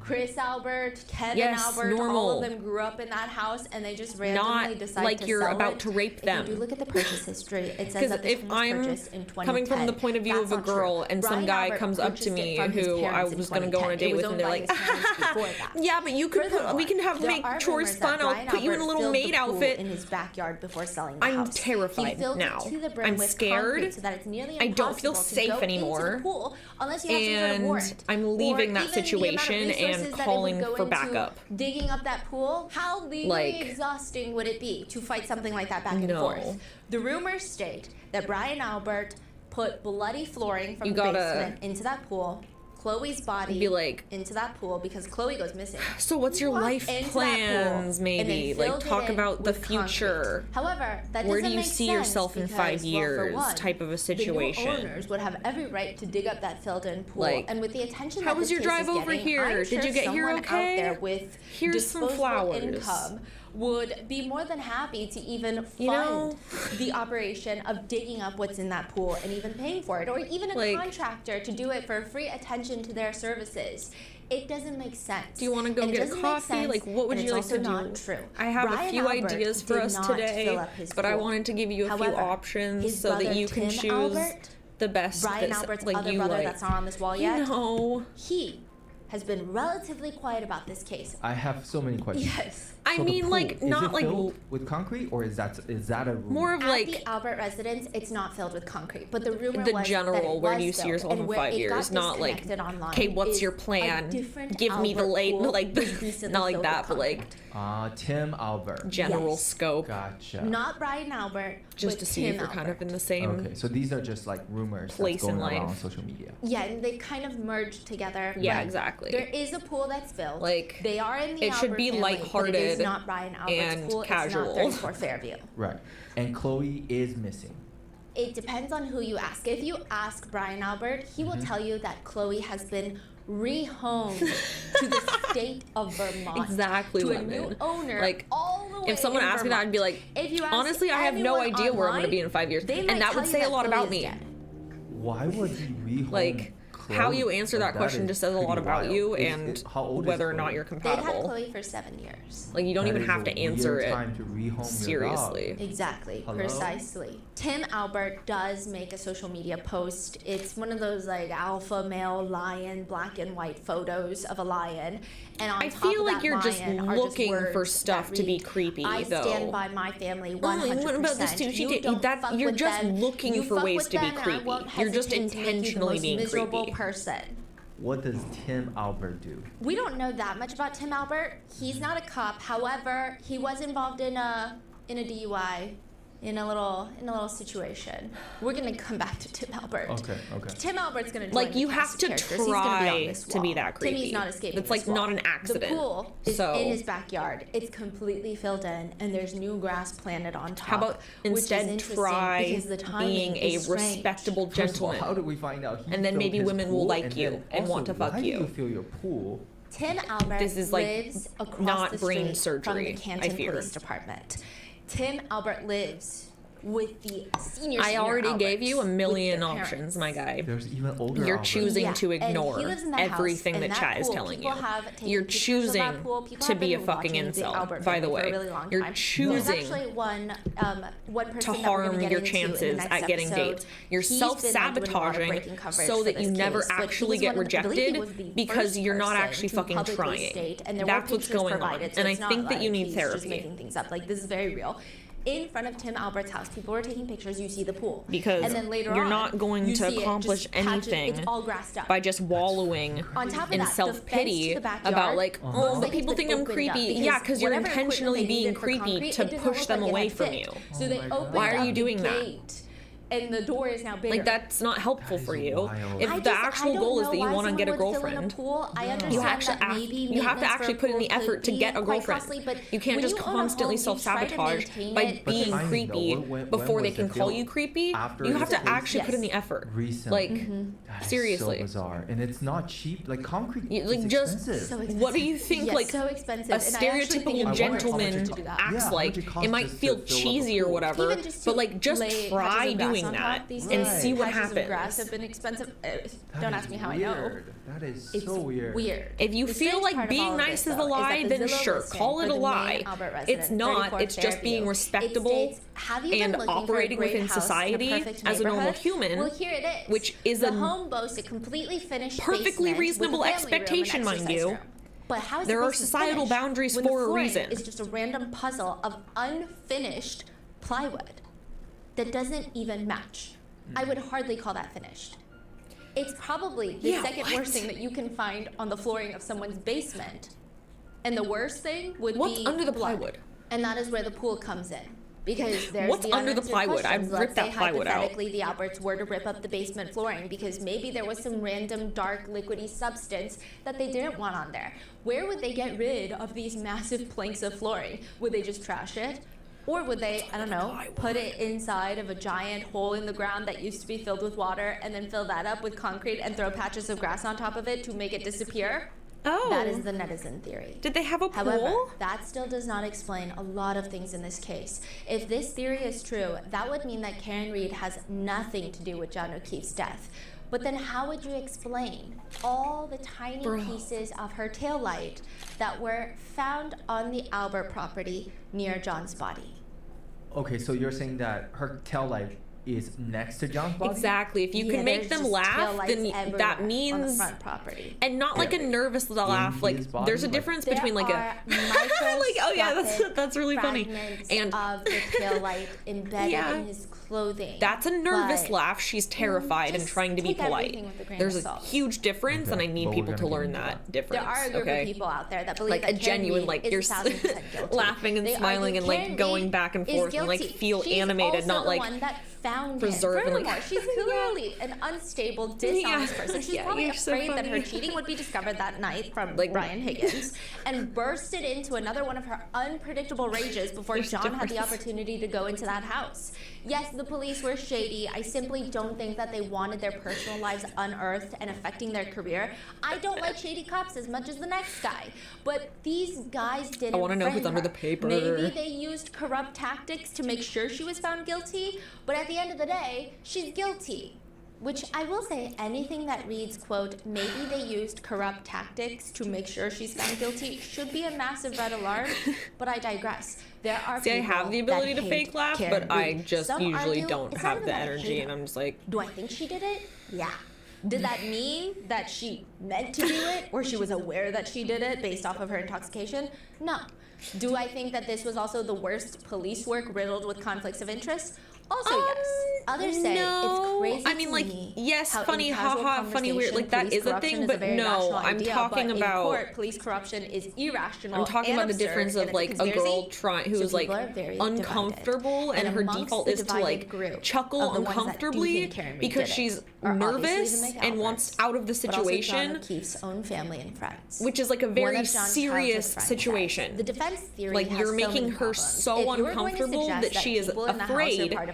Chris Albert, Kevin Yes, Albert, all normal. of them grew up in that house and they just randomly Not decide like to you're sell about it. to rape them. If you do look at the purchase history, it says Because that this if home was I'm purchased in 2010. coming from the point of view That's of a not true. girl and some Brian guy Albert comes up to purchased me it from his who I parents in was gonna go on a 2010. date It was with and owned they're by like, his parents before that. yeah, but you could put, Furthermore, we can have there make are chores rumors that fun. I'll Brian put you in a Albert little filled maid the pool outfit. in his backyard before selling the I'm house. terrified He filled now. it to the brim I'm with scared. concrete so that it's nearly I don't feel impossible to safe go anymore. into the pool unless you have some sort of And warrant. I'm leaving Or that even the amount of situation and resources that it would calling go for into backup. Digging up that pool, how legally Like- exhausting would it be to fight something like that back and No. forth? The rumors state that Brian Albert put bloody flooring from You the gotta basement into that pool, Chloe's body be like- into that pool because Chloe goes missing. So what's your life Into that pool, plans, and maybe? then Like, filled it talk in about the with concrete. future. However, that Where do doesn't you make see sense yourself in because, 5 well, for years one, type of a the situation. new owners would have every right to dig up that filled-in pool, Like, and with the attention how that was this your case drive is over getting, here? I'm Did sure you get here someone okay? out there with Here's some disposable flowers. income would be more than happy to even fund You know? the operation of digging up what's in that pool and even paying for it, or even a Like- contractor to do it for free attention to their services. It doesn't make sense. Do you wanna go And it get a doesn't make coffee? sense, Like, what would and you it's like to also do? not true. I have a Brian few Albert ideas for did us not today, fill up his but I pool. wanted to give you a few However, options his so that brother, you can Tim choose Albert, the best. Brian that's, Albert's like, other you brother like. that's not on this wall You yet, know. he has been relatively quiet about this case. I have so many questions. Yes. I So the mean, pool, like, is not it like filled with concrete, or is that a room? more of At like the Albert residence, it's not filled with concrete, but the rumor the was that general it where was do you see filled, yourself and in where 5 it years, got not like, disconnected online okay, what's is your a plan? different Give me the Albert late, pool like, was recently not like filled that, with but like concrete. Tim Albert. general Yes. scope, Gotcha. Not Brian Albert, just but to see Tim if we're kind of Albert. in the same. Okay, so these are just like rumors Place that's in going around life. on social media. Yeah, and they kind of merged together. Yeah, Right. exactly. There is a pool that's filled. Like, they are in the it should Albert be family, but it lighthearted is not Brian Albert's and pool. casual. It's not 34 Fairview. Right. And Chloe is missing. It depends on who you ask. If you ask Brian Albert, he Mm-hmm. will tell you that Chloe has been rehomed to the state of Vermont. Exactly, to a women. new owner. Like, all the way if someone in asked me that, I'd be Vermont. like, If you ask honestly, I have no anyone idea where I'm going to online, be in 5 years, they might and that tell would you say a that lot Chloe about is me. dead. Why would he rehome? Like, Chloe? how you answer Like, that question is just says a lot pretty about wild. you Is and it- how old is whether or not Chloe? you're They've had compatible. Chloe for 7 years. Like, you don't That even is have a to answer weird it time to rehome seriously. Your dog. Exactly, Hello? precisely. Tim Albert does make a social media post. It's one of those like alpha male lion, black and white photos of a lion. And on I top feel of like that you're just lion are looking words for that stuff to be read, creepy, I though. stand by my family Oh, 100%. what about this sushi You date? don't That- fuck you're with just them. looking You for fuck ways with to be them, and I creepy. won't You're just hesitate to make you the intentionally most being miserable creepy. person. What does Tim Albert do? We don't know that much about Tim Albert. He's not a cop. However, he was involved in a DUI, in a little situation. We're gonna come back to Tim Albert. Okay. Tim Albert's gonna join Like, the you cast have of to characters. He's gonna be on try this to be wall. that creepy. Timmy's not escaping. It's, like, this wall. not an accident. The pool is So- in his backyard. It's completely filled in, and there's new grass planted on top. How about which is instead interesting try because the timing being a is strange. respectable First of all, gentleman? how do we find out? He And then filled maybe his women will pool? like you then and want also, to fuck why do you. you fill your pool? Tim Albert This is, like, lives across not the brain street from surgery, the I Canton fear. Police Department. Tim Albert lives with the senior I already gave you a Alberts, million with their options, parents. my guy. There's even older. You're Alberts. choosing to And he ignore lives in that everything house, that and Chad is pool, telling you. people have taken You're pictures of choosing that pool. People to have be a been fucking watching the incel, Albert by the family for way. a really long You're time. choosing There's actually one person to that we're gonna harm get your into in the chances next at getting episode. dates. You're He's been, like, doing a lot of self-sabotaging breaking coverage so for that you this never case, but he actually was get one of the- I believe he rejected was the because first you're not person actually to fucking publicly trying. state, and there That's were what's pictures going on. provided, so And I it's not think that you like need he's just therapy. making things up. Like, this is very real. In front of Tim Albert's house, people were taking pictures. You see the pool, Because and then later you're on, not going you to see it accomplish just patches- anything It's all grassed up. by just wallowing On top of in that, the self-pity fence to the backyard about like, looks oh, like the it's people been think I'm opened up creepy. because Yeah, because you're whatever equipment intentionally they being needed for creepy concrete, to it did not push look them like it away had from fit. you. So they my God. opened Why are up you doing the that? gate, and the door is now bigger. Like, that's not helpful That is for you. wild. If I the just- actual I don't goal is know that you why want to someone get a would fill in girlfriend, pool. I you understand actually that maybe you have to maintenance for actually a put in the pool effort could to be get a quite girlfriend. costly, but You can't when just you own a constantly home, you try to self-sabotage maintain by it. But being timing, though, creepy when before they was can the call guilt? you creepy. After You have the to case? actually put in the Yes. effort. Recently. Like, That is seriously. so bizarre, and it's not cheap. Like concrete, Like, is just expensive. So expensive. what do you think Yes, like so expensive. a And I actually think stereotypical it's more expensive gentleman to do that. acts Yeah, how like? much it costs It might just to feel fill up a cheesy or pool. whatever, Even just but to like just lay try patches of grass doing on that top these and days. see what Patches of grass happens. have been expensive. That Don't is ask me how I know. weird. That is It's so weird. If you The feel strange like part of being all of nice this, is a though, lie, that then the Zillow sure, listing call for it a the main lie. Albert It's resident, not. 34 It's just being Fairview. respectable It states, "Have you been and looking for a operating great within house in a society perfect as a normal neighborhood? human, Well, here it is. which is the a home boasts a completely finished perfectly basement with a reasonable family room and expectation, mind exercise you. room. But how is There the are basement societal finished boundaries when the for a flooring reason. is just a random puzzle of unfinished plywood that doesn't even match? I would hardly call that finished. It's probably the Yeah, second what? worst thing that you can find on the flooring of someone's basement. And the worst thing would What's be under the blood. plywood? And that is where the pool comes in. Because there's What's the under the unanswered plywood? I've questions. Let's ripped that say plywood out. hypothetically the Alberts were to rip up the basement flooring because maybe there was some random dark liquidy substance that they didn't want on there. Where would they get rid of these massive planks of flooring? Would they just trash it? Or would they, I don't know, put it inside of a giant hole in the ground that used to be filled with water and then fill that up with concrete and throw patches of grass on top of it to make it disappear? Oh. That is the netizen theory. Did they have a pool? However, that still does not explain a lot of things in this case. If this theory is true, that would mean that Karen Reed has nothing to do with John O'Keefe's death. But then how would you explain all the tiny pieces of her taillight that were found on the Albert property near John's body? Okay, so you're saying that her tail light is next to John's body? Exactly. If you Yeah, can make there's them just laugh, taillights then everywhere that on the means, front property. and not like a nervous laugh. Like his body, there's a like- difference There between like a are like, oh yeah, that's really funny. fragments And of the taillight embedded Yeah. in his clothing. that's a nervous But laugh. She's terrified and just trying to be take polite. everything with a grain There's of a salt. huge difference, and I Okay, need but we're people to gonna get learn into that that. difference. There are a group okay? of people out there that believe Like that a genuine, Karen like Reed you're is 1000% guilty. laughing and They smiling argue and like Karen going Reed back and is forth and like guilty. feel She's animated, also not the like one that found preserve him. and, like- Furthermore, she's clearly an unstable, dishonest person. She's Yeah, probably you're so afraid that her funny. cheating would be discovered that night from Like- Brian Higgins, and bursted into another one of her unpredictable rages before There's John had the difference. opportunity to go into that house. Yes, the police were shady. I simply don't think that they wanted their personal lives unearthed and affecting their career. I don't like shady cops as much as the next guy, but these guys didn't. I wanna know who's friend under her. the paper. Maybe they used corrupt tactics to make sure she was found guilty, but at the end of the day, she's guilty. Which I will say, anything that reads, quote, maybe they used corrupt tactics to make sure she's found guilty should be a massive red alarm, but I digress. There are See, I people have the that ability to hate fake laugh, Karen but I Reed. just Some usually argue don't it's not have even the that I hate energy, her. and I'm just like, Do I think she did it? Yeah. Did that mean that she meant to do it or she was aware that she did it based off of her intoxication? No. Do I think that this was also the worst police work riddled with conflicts of interest? Also, yes. Others say no. it's crazy. I mean, to like, me yes, how funny, in casual haha, funny, weird, like, that police is a corruption thing, is but very no, rational I'm idea, talking but about- in court, police corruption is irrational. I'm talking and about the absurd, difference and of it's like a conspiracy. girl trying who's So like people are very uncomfortable, divided. and her amongst default the is to divided like group chuckle of the ones that do uncomfortably think Karen Reed because did it she's are obviously the nervous McAlberts, and wants out of the but also John situation, O'Keefe's own family and friends. which is like a One very of John's serious childhood friends situation. said, the defense theory Like, has you're so making many her problems. so If you were going to uncomfortable suggest that she is people in the house are afraid part of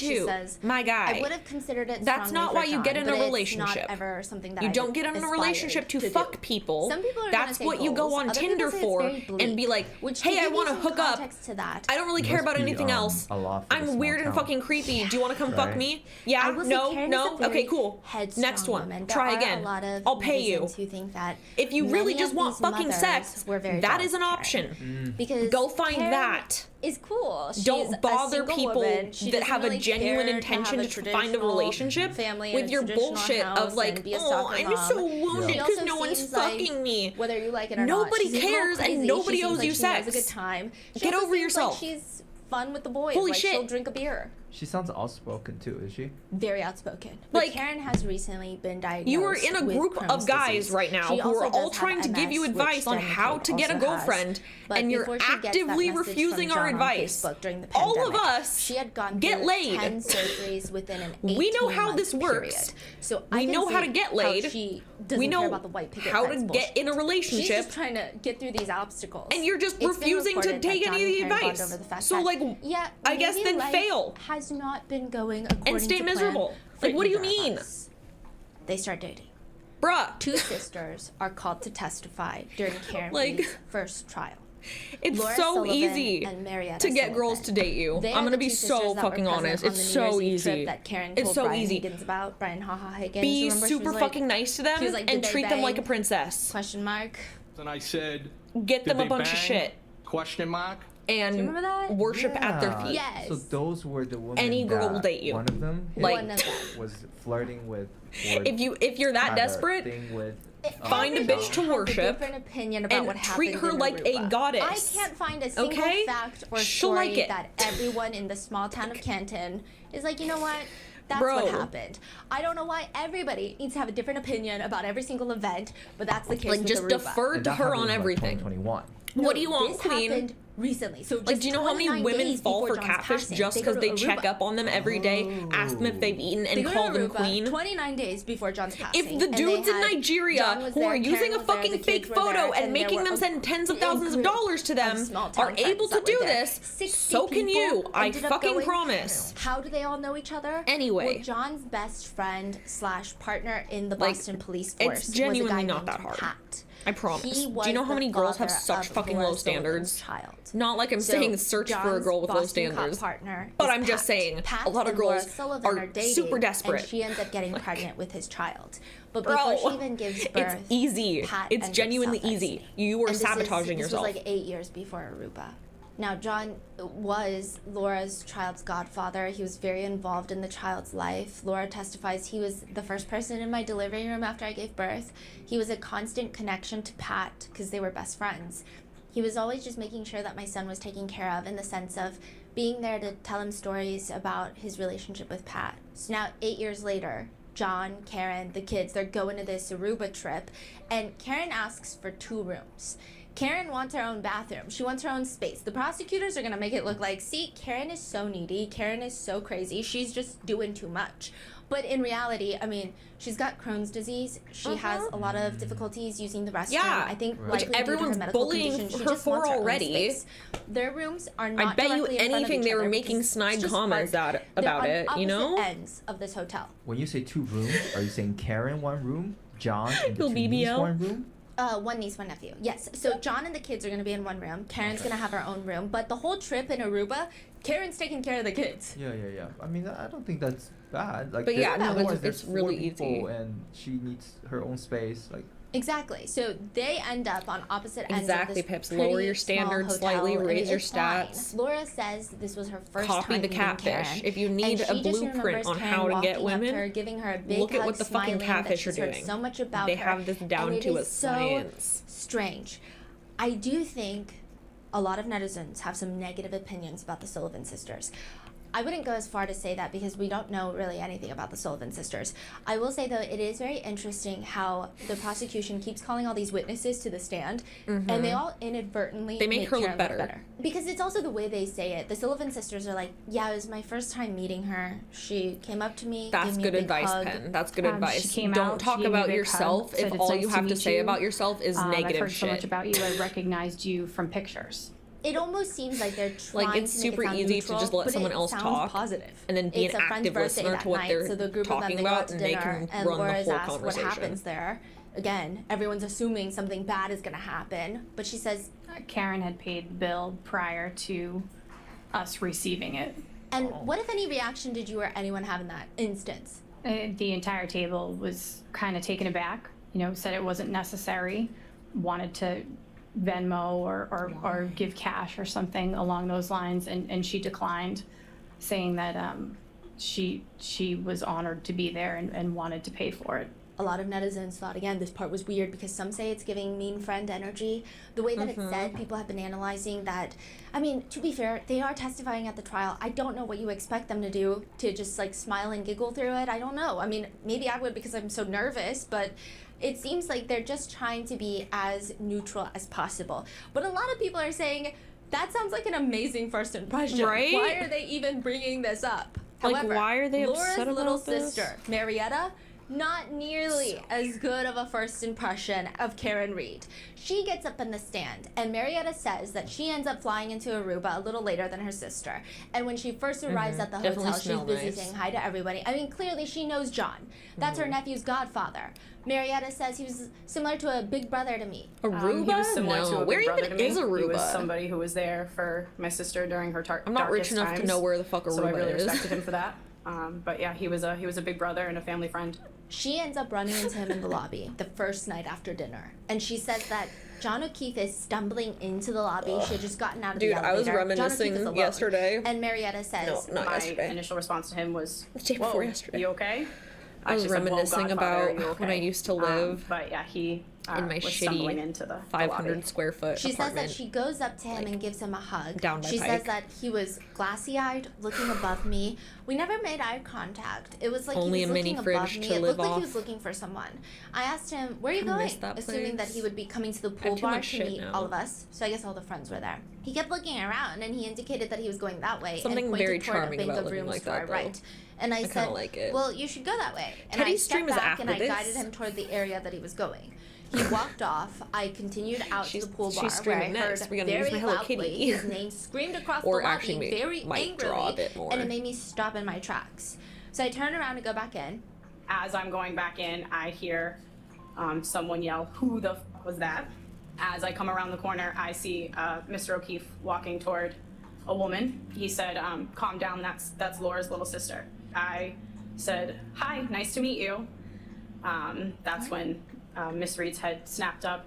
She too. says, My guy. I would have considered it. That's strongly not for why you John, get in a but it's relationship. Not ever something that You I don't get in a aspired relationship to fuck do. people. Some people are That's gonna say what you go goals. on Other Tinder people say it's for very bleak, and be like, which hey, to I give you want to some hook up. context to that, I don't really care Must about be, anything else. a lot for the I'm small weird and town. fucking creepy. Do you want to come fuck Right. me? Yeah, I will say no, Karen no. is a very Okay, cool. headstrong Next one. woman. There Try are again. A lot of I'll pay you. netizens who think that If you really many just of want these fucking mothers sex, were very that jealous is an of Karen. option. Because Go find Karen that. that. Is cool. She's Don't a bother single people woman. She that doesn't have really a genuine care intention have to find a traditional relationship family with and a your traditional bullshit house of like, and be a oh, soccer I'm mom. so wounded She because also no one's seems like, fucking me. whether you like it or Nobody not, she's a little cares and crazy. nobody She seems owes like you she has sex. a good time. She Get also over seems yourself. Like she's fun with the boys. Holy like shit. She'll drink a beer. She sounds outspoken too, is she? Very outspoken. Like, But Karen has recently been diagnosed. You are in a with group Crohn's of guys disease. right now She who are also all does trying have to give you MS, advice which on how Kate to get a also has. girlfriend, But and you're before she gets that actively message refusing from our John on advice. Facebook during the All of pandemic, us she had gone get through laid. 10 surgeries within an We know how 18-month this works. period. So We I can know how see to get how laid. she doesn't We know care about the white picket how to fence get bullshit. in a relationship. She's just trying to get through these obstacles. And you're just It's been refusing to reported take that any of the John and Karen bond advice. over the fact So, that, like, yeah, I guess maybe then life fail. has not been going according And stay to plan miserable. for Like, what do you either of mean? us. They start dating. Bruh. Two sisters are called to testify during Karen Like- Reed's first trial. It's Laura so Sullivan easy and Marietta to get Sullivan. girls to date you. They I'm are gonna the be two so sisters that were fucking present honest. on It's the New so Year's Eve easy. trip that Karen It's told so Brian easy. Higgins about. Brian Haha Higgins. Be Remember, she was super like- fucking nice to them she was like, and "Did they treat them like a bang?" princess. Question mark. And I said, Get "Did them a they bunch of bang?" shit Question mark. and remember that? worship at their Yeah. feet. Yes. So those were the women Any girl that will date you. One of them Like- One of them. was flirting with. If you're that had a desperate, thing with, find a bitch to Have a worship different opinion about and what treat happened her in like a Aruba. goddess. I can't find a single Okay? fact or She'll story like it. that everyone in the small town of Canton is like, you know what? That's Bro. what happened. I don't know why everybody needs to have a different opinion about every single event, but that's the case Like, with just Aruba. defer and to that her happened on in, like, everything. 2021. What do you want, this queen? happened recently. So Like, just do you know how many 29 women days fall for before John's catfish passing, just they go because to they check Aruba. up on them every day, ask them if they've eaten, They and go call to them Aruba queen? 29 days before John's passing. If the and dudes they in had- Nigeria John was who are there, using Karen a was there, fucking the fake kids were photo there, and there making were them a send tens of big thousands of group dollars to them of small-town are able friends to that do were there. this, 60 so can you. people I ended up fucking going. promise. How do they all know each other? Anyway. Well, John's best friend / partner in the Like, Boston police it's force genuinely was a guy not named that hard. Pat. I promise. He Do was you know how the many girls have father such of fucking Laura low Sullivan's standards? child. Not like I'm So, saying search for a John's girl with low Boston cop standards. partner But is I'm just Pat. saying, Pat a lot of and Laura girls Sullivan are dating, super desperate. and she ends up getting pregnant with his child. But Bro, before she even gives birth, it's easy. Pat It's ends up genuinely self-isolating. easy. You are And sabotaging this yourself. was like 8 years before Aruba. Now, John was Laura's child's godfather. He was very involved in the child's life. Laura testifies he was the first person in my delivery room after I gave birth. He was a constant connection to Pat because they were best friends. He was always just making sure that my son was taken care of in the sense of being there to tell him stories about his relationship with Pat. So now, 8 years later, John, Karen, the kids, they're going to this Aruba trip, and Karen asks for 2 rooms. Karen wants her own bathroom. She wants her own space. The prosecutors are going to make it look like, see, Karen is so needy. Karen is so crazy. She's just doing too much. But in reality, I mean, she's got Crohn's disease. She has a lot of difficulties using the restroom. Yeah, I think Right. which likely due to everyone's her medical bullying condition, she her just for wants her own already. space. Their rooms are not I bet you directly in front of anything each they were other making because snide it's just comments hard. about They're on it, you opposite know? ends of this hotel. When you say 2 rooms, are you saying Karen 1 room, John and the You'll 2 niece BBL? 1 room? One niece, one nephew. Yes. So John and the kids are going to be in one room. Karen's going to have her own room. But the whole trip in Aruba, Karen's taking care of the kids. Yeah. I mean, I don't think that's bad. Like, But yeah, there- no, otherwise it's there's 4 really people easy. and she needs her own space. Like, Exactly. So they end up on opposite ends Exactly, of this Pips. Lower pretty your small standards hotel, slightly, and raise your it's fine. stats. Laura says this was her first Copy time the meeting catfish. Karen, If you need and a she just blueprint remembers on Karen how to get walking up to women, her, giving her a big look at hug, what the fucking smiling that catfish are she's heard doing. so much about They her, have this down and it to a is so science. strange. I do think a lot of netizens have some negative opinions about the Sullivan sisters. I wouldn't go as far to say that because we don't know really anything about the Sullivan sisters. I will say, though, it is very interesting how the prosecution keeps calling all these witnesses to the stand, and they all inadvertently They make her look Karen better. Because it's also the way they say it. The Sullivan sisters are like, yeah, it was my first time meeting her. She came up to me, That's gave me good a big advice, hug. Pen. That's good She advice. came Don't out, talk she gave me a about big yourself hug, if said, "It's all nice you to have to meet say you. about yourself is I've negative heard so much shit. about you. I recognized you from pictures. It almost seems like they're trying Like, it's to make super it sound easy to neutral, just let but someone it else sounds talk positive. and then be It's an a friend's active birthday listener that to what night, they're so the group talking of them, they go about, out to and they dinner, can and run the Laura's whole asked what conversation. happens there. Again, everyone's assuming something bad is going to happen, but she says, Karen had paid the bill prior to us receiving it. and what, if any, reaction did you or anyone have in that instance? The entire table was kind of taken aback, said it wasn't necessary, wanted to Venmo or give cash or something along those lines, and she declined, saying that she was honored to be there and wanted to pay for it. A lot of netizens thought, again, this part was weird because some say it's giving mean friend energy. The way that it's said, people have been analyzing that. I mean, to be fair, they are testifying at the trial. I don't know what you expect them to do, to just like smile and giggle through it. I don't know. I mean, maybe I would because I'm so nervous, but it seems like they're just trying to be as neutral as possible. But a lot of people are saying, that sounds like an amazing first impression. Right? Why are they even bringing this up? Like, However, why are they Laura's upset little about this? sister, Marietta, not nearly as good of a first impression of Karen Reed. She gets up in the stand, and Marietta says that she ends up flying into Aruba a little later than her sister. And when she first arrives at the Definitely hotel, she's smell busy nice. saying hi to everybody. I mean, clearly she knows John. That's her nephew's godfather. Marietta says he was similar to a big brother to me. Aruba? He was similar no. to a big Where brother even to me. is Aruba? He was somebody who was there for my sister during her I'm not rich darkest enough to times. know where the fuck Aruba So I really is. respected him for that. But yeah, he was a big brother and a family friend. She ends up running into him in the lobby the first night after dinner. And she says that John O'Keefe is stumbling into the lobby. She had just gotten out of Dude, the I was elevator. reminiscing John O'Keefe is alone. yesterday. And Marietta says, No, not My yesterday. initial response to him was, The day before "Whoa, yesterday. you okay?" I was just said, "Whoa, reminiscing Godfather, about you okay?" when I used to live But yeah, he in my was stumbling shitty into the 500 lobby. square foot she says apartment. that she goes up to him and gives him a hug. down by She says Pike. that he was glassy-eyed, looking above me. We never made eye contact. It was like Only he was a mini looking above fridge me. to It live looked like he was off. looking for someone. I asked him, "Where are you I going?" miss that Assuming that place. he would be coming to the I pool have too bar much to shit meet now. all of us. So I guess all the friends were there. He kept looking around and he indicated that he was going that way Something and pointed very toward a charming bank about of living rooms like to that, our though. right. And I kinda said, like it. "Well, you should go that way." And Teddy's I stream stepped is back and after I this? guided him toward the area that he was going. He walked off. I continued out to the pool bar she's where I streaming next. heard We're gonna use very my Hello loudly Kitty. his name screamed across Or the lobby actually very might draw a angrily, bit more. and it made me stop in my tracks. So I turned around to go back in. As I'm going back in, I hear someone yell, "Who the f was that?" As I come around the corner, I see Mr. O'Keefe walking toward a woman. He said, "Calm down, that's Laura's little sister." I said, "Hi, nice to meet you." That's when Miss Reed's head snapped up,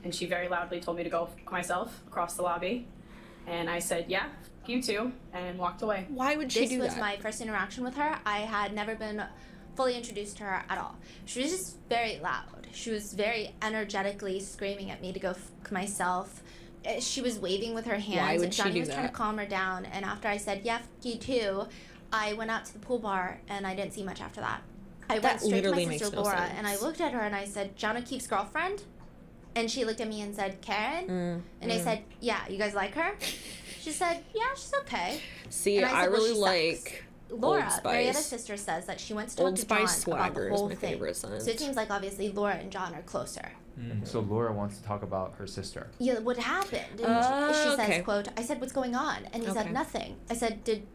and she very loudly told me to go myself across the lobby. And I said, "Yeah, f you too," and walked away. Why would she This do was that? my first interaction with her. I had never been fully introduced to her at all. She was just very loud. She was very energetically screaming at me to go f myself. She was waving with her hands. Why would and she Johnny do was trying that? to calm her down. And after I said, "Yeah, f you too," I went out to the pool bar and I didn't see much after that. I went straight to literally my makes sister no Laura sense. and I looked at her and I said, "John O'Keefe's girlfriend?" And she looked at me and said, "Karen?" And I said, "Yeah, you guys like her?" She said, "Yeah, she's okay." See, And I said, "Well, really she sucks." like Laura, Old Marietta's Spice. sister, says that she went to talk Old to Spice John about Swagger the is whole my thing. favorite scent. So it seems like obviously Laura and John are closer. So Laura wants to talk about her sister. Yeah, what happened? And she okay. says, quote, I said, "What's going on?" And he Okay. said, "Nothing." I said, "Did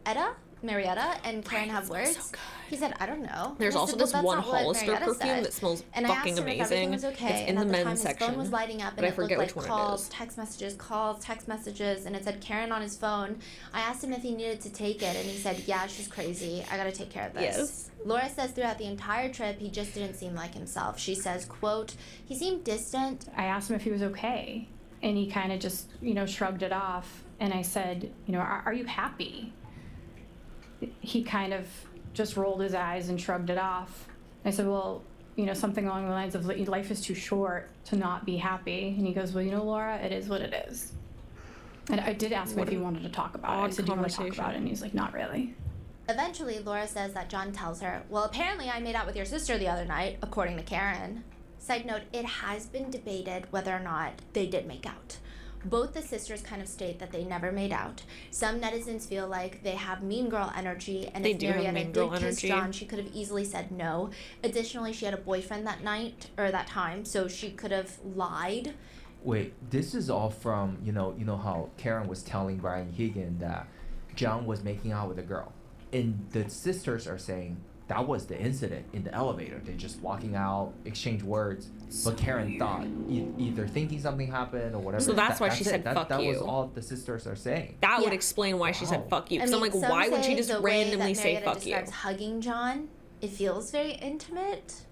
Marietta and Karen have words?" so good. He said, "I don't know." There's And I also said, this "Well, one that's not what Hollister Marietta perfume said." that smells And I asked fucking him if everything amazing. was okay. It's in and the at the time, men's his phone section, was lighting up, but and I it forget looked which like one it calls, is. text messages, and it said Karen on his phone. I asked him if he needed to take it, and he said, "Yeah, she's crazy. I gotta take care of this." Yes. Laura says throughout the entire trip, he just didn't seem like himself. She says, quote, "He seemed distant." I asked him if he was okay, and he kind of just, shrugged it off. And I said, are you happy? He kind of just rolled his eyes and shrugged it off. I said, well, something along the lines of life is too short to not be happy. And he goes, well, Laura, it is what it is. And I did ask him if he wanted to talk about it. I odd said, do you want to talk conversation. about it? And he's like, not really. Eventually, Laura says that John tells her, "Well, apparently I made out with your sister the other night," according to Karen. Side note, it has been debated whether or not they did make out. Both the sisters kind of state that they never made out. Some netizens feel like they have mean girl energy, and They if do have Marietta mean did girl kiss energy. John, she could have easily said no. Additionally, she had a boyfriend that night, or that time, so she could have lied. Wait, this is all from, you know how Karen was telling Brian Higgin that John was making out with a girl. And the sisters are saying that was the incident in the elevator. They're just walking out, exchange words. But Karen thought either thinking something happened or whatever. So that's why she said, That "Fuck was you." all the sisters are saying. That would Yeah. explain why she said Wow. "fuck you." I Because I'm mean, like, some why would she say just the way randomly that say Marietta "fuck you"? describes hugging John, it feels very intimate.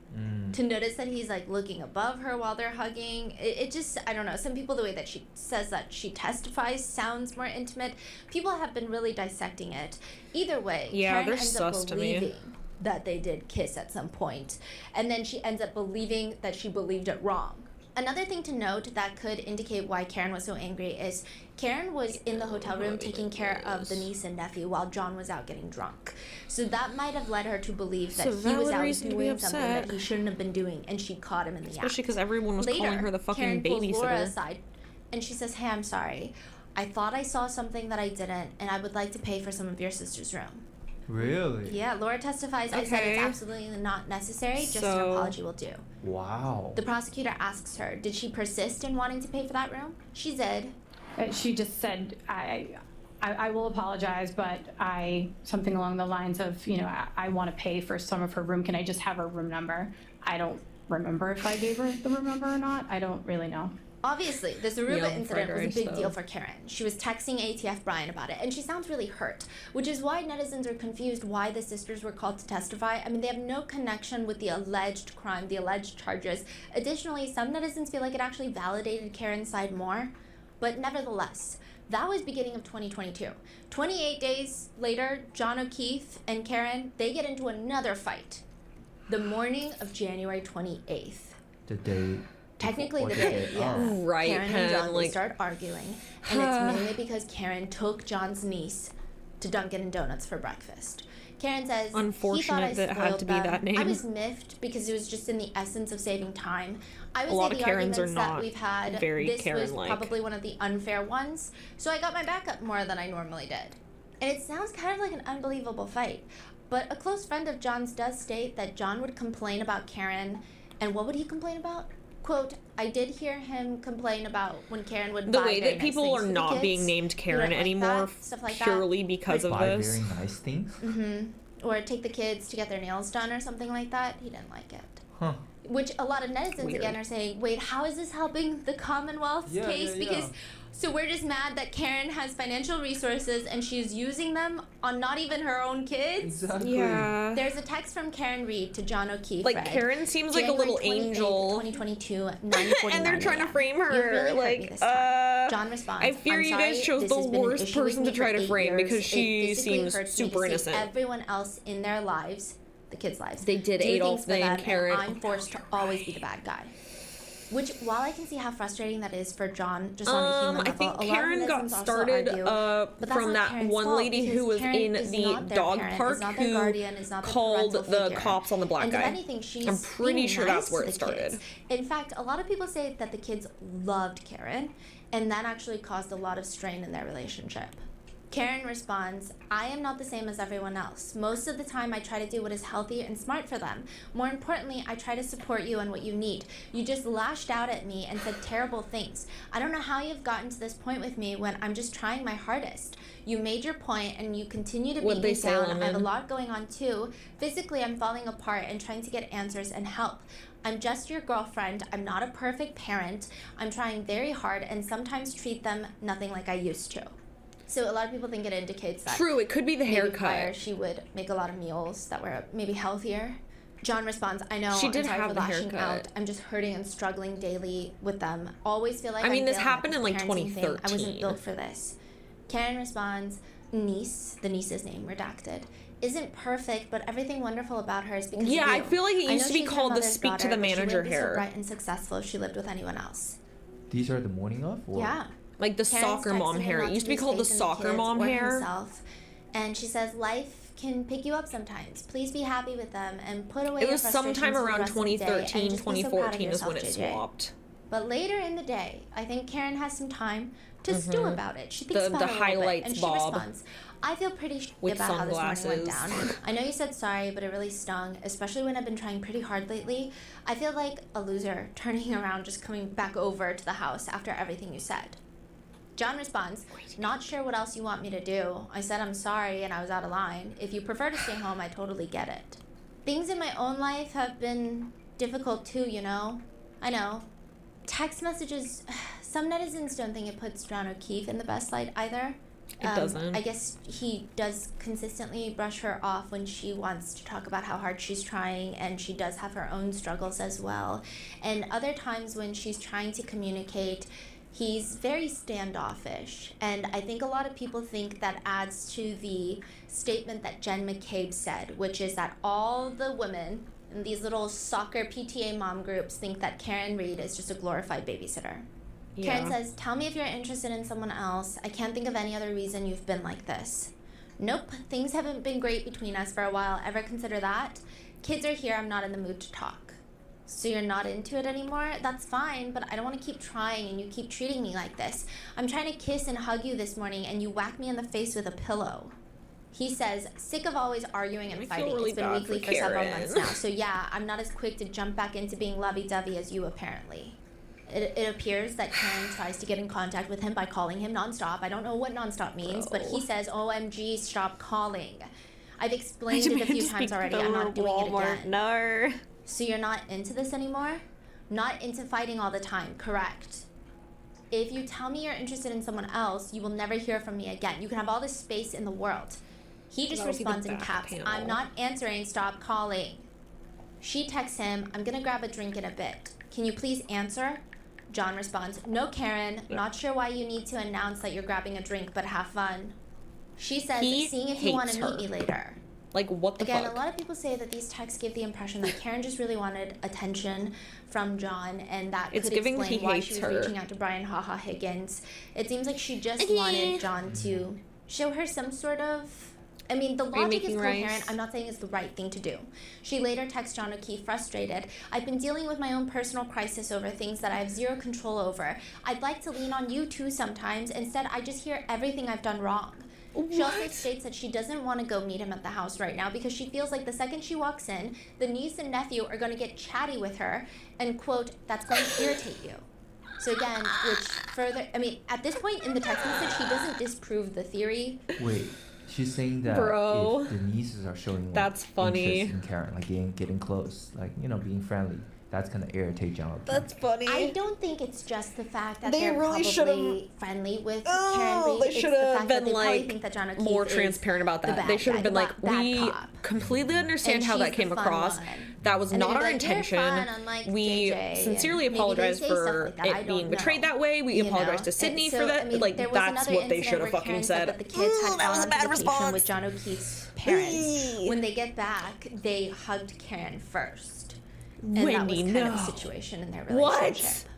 To notice that he's like looking above her while they're hugging, it just, I don't know. Some people, the way that she says that she testifies sounds more intimate. People have been really dissecting it. Either way, Yeah, Karen they're ends up sus to me. believing that they did kiss at some point, and then she ends up believing that she believed it wrong. Another thing to note that could indicate why Karen was so angry is Karen was in the hotel room taking care of the niece and nephew while John was out getting drunk. So that might have led her to believe that So he was valid out reason to be doing something that upset. he shouldn't have been doing, and she caught him in the act. Especially because everyone was Later, calling her the fucking Karen pulls Laura babysitter. aside, and she says, "Hey, I'm sorry. I thought I saw something that I didn't, and I would like to pay for some of your sister's room." Really? Yeah, Laura testifies. I said Okay. it's absolutely not necessary. Just an So- apology will do. Wow. The prosecutor asks her, did she persist in wanting to pay for that room? She did. She just said, I will apologize, but something along the lines of, I want to pay for some of her room. Can I just have her room number? I don't remember if I gave her the room number or not. I don't really know. Obviously, this Aruba Young incident fried was a rice, big though. deal for Karen. She was texting ATF Brian about it, and she sounds really hurt, which is why netizens are confused why the sisters were called to testify. I mean, they have no connection with the alleged crime, the alleged charges. Additionally, some netizens feel like it actually validated Karen's side more, but nevertheless, that was beginning of 2022. 28 days later, John O'Keefe and Karen, they get into another fight. The morning of January 28th. The day. Technically before the day, yeah. Oh. Right, Karen and Pen, John, they like- start arguing, and it's mainly because Karen took John's niece to Dunkin' Donuts for breakfast. Karen says, he thought I Unfortunate that it had spoiled to be them. that name. I was miffed because it was just in the essence of saving time. I would A lot say of the Karens are arguments that not we've had, very this was Karen-like. probably one of the unfair ones, so I got my back up more than I normally did. And it sounds kind of like an unbelievable fight, but a close friend of John's does state that John would complain about Karen, and what would he complain about? Quote, I did hear him complain about when Karen would The buy way very that nice people things are for the not kids. being named You Karen don't like anymore that, stuff like that. purely because of Buy this. very nice things. Or take the kids to get their nails done or something like that. He didn't like it. Huh. Which a lot of netizens Weird. again are saying, wait, how is this helping the Commonwealth's Yeah, case? yeah, yeah. Because so we're just mad that Karen has financial resources and she's using them on not even her own kids. Exactly. Yeah. There's a text from Karen Reed to John O'Keefe. Like, read, Karen seems like a January little 28th, angel. 2022, 9:49 And they're trying to a.m. frame You her. really hurt me Like, this time. John responds, I fear "I'm you guys sorry, chose this the has been an worst issue with person me to try for to 8 frame years. because It she physically seems hurts me super to see innocent." everyone else in their lives, the kids' lives, They did do Adolf things for name them, and Karen. I'm forced to always be the bad guy. Which, while I can see how frustrating that is for John, just on a human I level, think a lot of Karen got netizens also started argue, but that's from not that Karen's one fault, lady who because was Karen in is the not their dog parent, park is not their who guardian, is not their called parental the figure. cops on the black And guy. if anything, she's I'm pretty being sure nice that's where to it the started. kids. In fact, a lot of people say that the kids loved Karen, and that actually caused a lot of strain in their relationship. Karen responds, I am not the same as everyone else. Most of the time, I try to do what is healthy and smart for them. More importantly, I try to support you in what you need. You just lashed out at me and said terrible things. I don't know how you've gotten to this point with me when I'm just trying my hardest. You made your point and you continue to What'd beat they me say, down. I have a Lemon? lot going on too. Physically, I'm falling apart and trying to get answers and help. I'm just your girlfriend. I'm not a perfect parent. I'm trying very hard and sometimes treat them nothing like I used to. So a lot of people think it indicates that True, it could be the maybe prior haircut. she would make a lot of meals that were maybe healthier. John responds, I know, She did I'm sorry have for the lashing haircut. out. I'm just hurting and struggling daily with them. Always feel like I mean, I'm this failing at happened this in, like, parenting thing. I wasn't 2013. built for this. Karen responds, niece, the niece's name redacted, isn't perfect, but everything wonderful about her is because Yeah, of I you. feel like it I used know to be she's your called the mother's speak to daughter, the but she manager wouldn't be so hair. bright and successful if she lived with anyone else. These are the morning of? Or? Yeah. Like the Karen's soccer texting mom him hair. not It to used to be lose called the faith in soccer kids mom or hair. himself. And she says life can pick you up sometimes. Please be happy with them and put away It your was frustrations sometime for the around rest of the day and 2013, just be so proud of 2014 is when it yourself, JJ. swapped. But later in the day, I think Karen has some time to stew about it. She thinks The- about the it a little bit, highlights and she Bob. responds, I feel pretty shitty With about how this morning went sunglasses. down. I know you said sorry, but it really stung, especially when I've been trying pretty hard lately. I feel like a loser turning around just coming back over to the house after everything you said. John responds, not sure what else you want me to do. I said I'm sorry and I was out of line. If you prefer to stay home, I totally get it. Things in my own life have been difficult too, you know? I know. Text messages, some netizens don't think it puts John O'Keefe in the best light either. It doesn't. I guess he does consistently brush her off when she wants to talk about how hard she's trying, and she does have her own struggles as well. And other times when she's trying to communicate, he's very standoffish. And I think a lot of people think that adds to the statement that Jen McCabe said, which is that all the women in these little soccer PTA mom groups think that Karen Reed is just a glorified babysitter. Yeah. Karen says, tell me if you're interested in someone else. I can't think of any other reason you've been like this. Nope, things haven't been great between us for a while. Ever consider that? Kids are here, I'm not in the mood to talk. So you're not into it anymore? That's fine, but I don't want to keep trying and you keep treating me like this. I'm trying to kiss and hug you this morning and you whack me in the face with a pillow. He says, sick of always arguing and fighting. really It's been bad weekly for for several Karen. months now. So yeah, I'm not as quick to jump back into being lovey-dovey as you apparently. It appears that Karen tries to get in contact with him by calling him nonstop. I don't know what nonstop means, but he says, OMG, stop calling. I've explained it a few times already. I'm not doing it again. No. So you're not into this anymore? Not into fighting all the time, correct? If you tell me you're interested in someone else, you will never hear from me again. You can have all the space in the world. He just That'll be the responds in back caps, panel. I'm not answering, stop calling. She texts him, I'm gonna grab a drink in a bit. Can you please answer? John responds, no Karen, not sure why you need to announce that you're grabbing a drink, but have fun. She says, He seeing if you want to hates meet her. me later. Like, what the Again, fuck? a lot of people say that these texts give the impression that Karen just really wanted attention from John, and that It's could giving explain he why hates she was her. reaching out to Brian Haha Higgins. It seems like she just wanted John to show her some sort of... I mean, the logic is making coherent. rice? I'm not saying it's the right thing to do. She later texts John O'Keefe frustrated. I've been dealing with my own personal crisis over things that I have zero control over. I'd like to lean on you too sometimes. Instead, I just hear everything I've done wrong. She also states that she doesn't want to go meet him at the house right now because she feels like the second she walks in, the niece and nephew are going to get chatty with her and, quote, that's going to irritate you. So again, which further, I mean, at this point in the text message, he doesn't disprove the theory. Wait, she's saying that Bro. if the nieces are showing like, That's funny. interest in Karen, like getting close, like being friendly, that's gonna irritate John O'Keefe. That's funny. I don't think it's just the fact that They they're really probably friendly with Oh, Karen Reed. they It's should the have fact that been they probably like think that John O'Keefe more is transparent about the that. bad They should guy, have been the like, bad we cop. completely understand And how she's that came the fun across. one. That was And then not they're our like, "You're intention. fun," unlike We JJ, sincerely and maybe they apologize say stuff for like that. I it don't being betrayed know. that way. We You apologize know? to Sydney And for so, that. I mean, Like, there was that's another what they incident should have where fucking Karen said. that the kids had that was a gone bad on vacation response. with John O'Keefe's parents. Eee. When they get back, they hugged Karen first. And Wendy, that was kind of no. a situation in their What? relationship.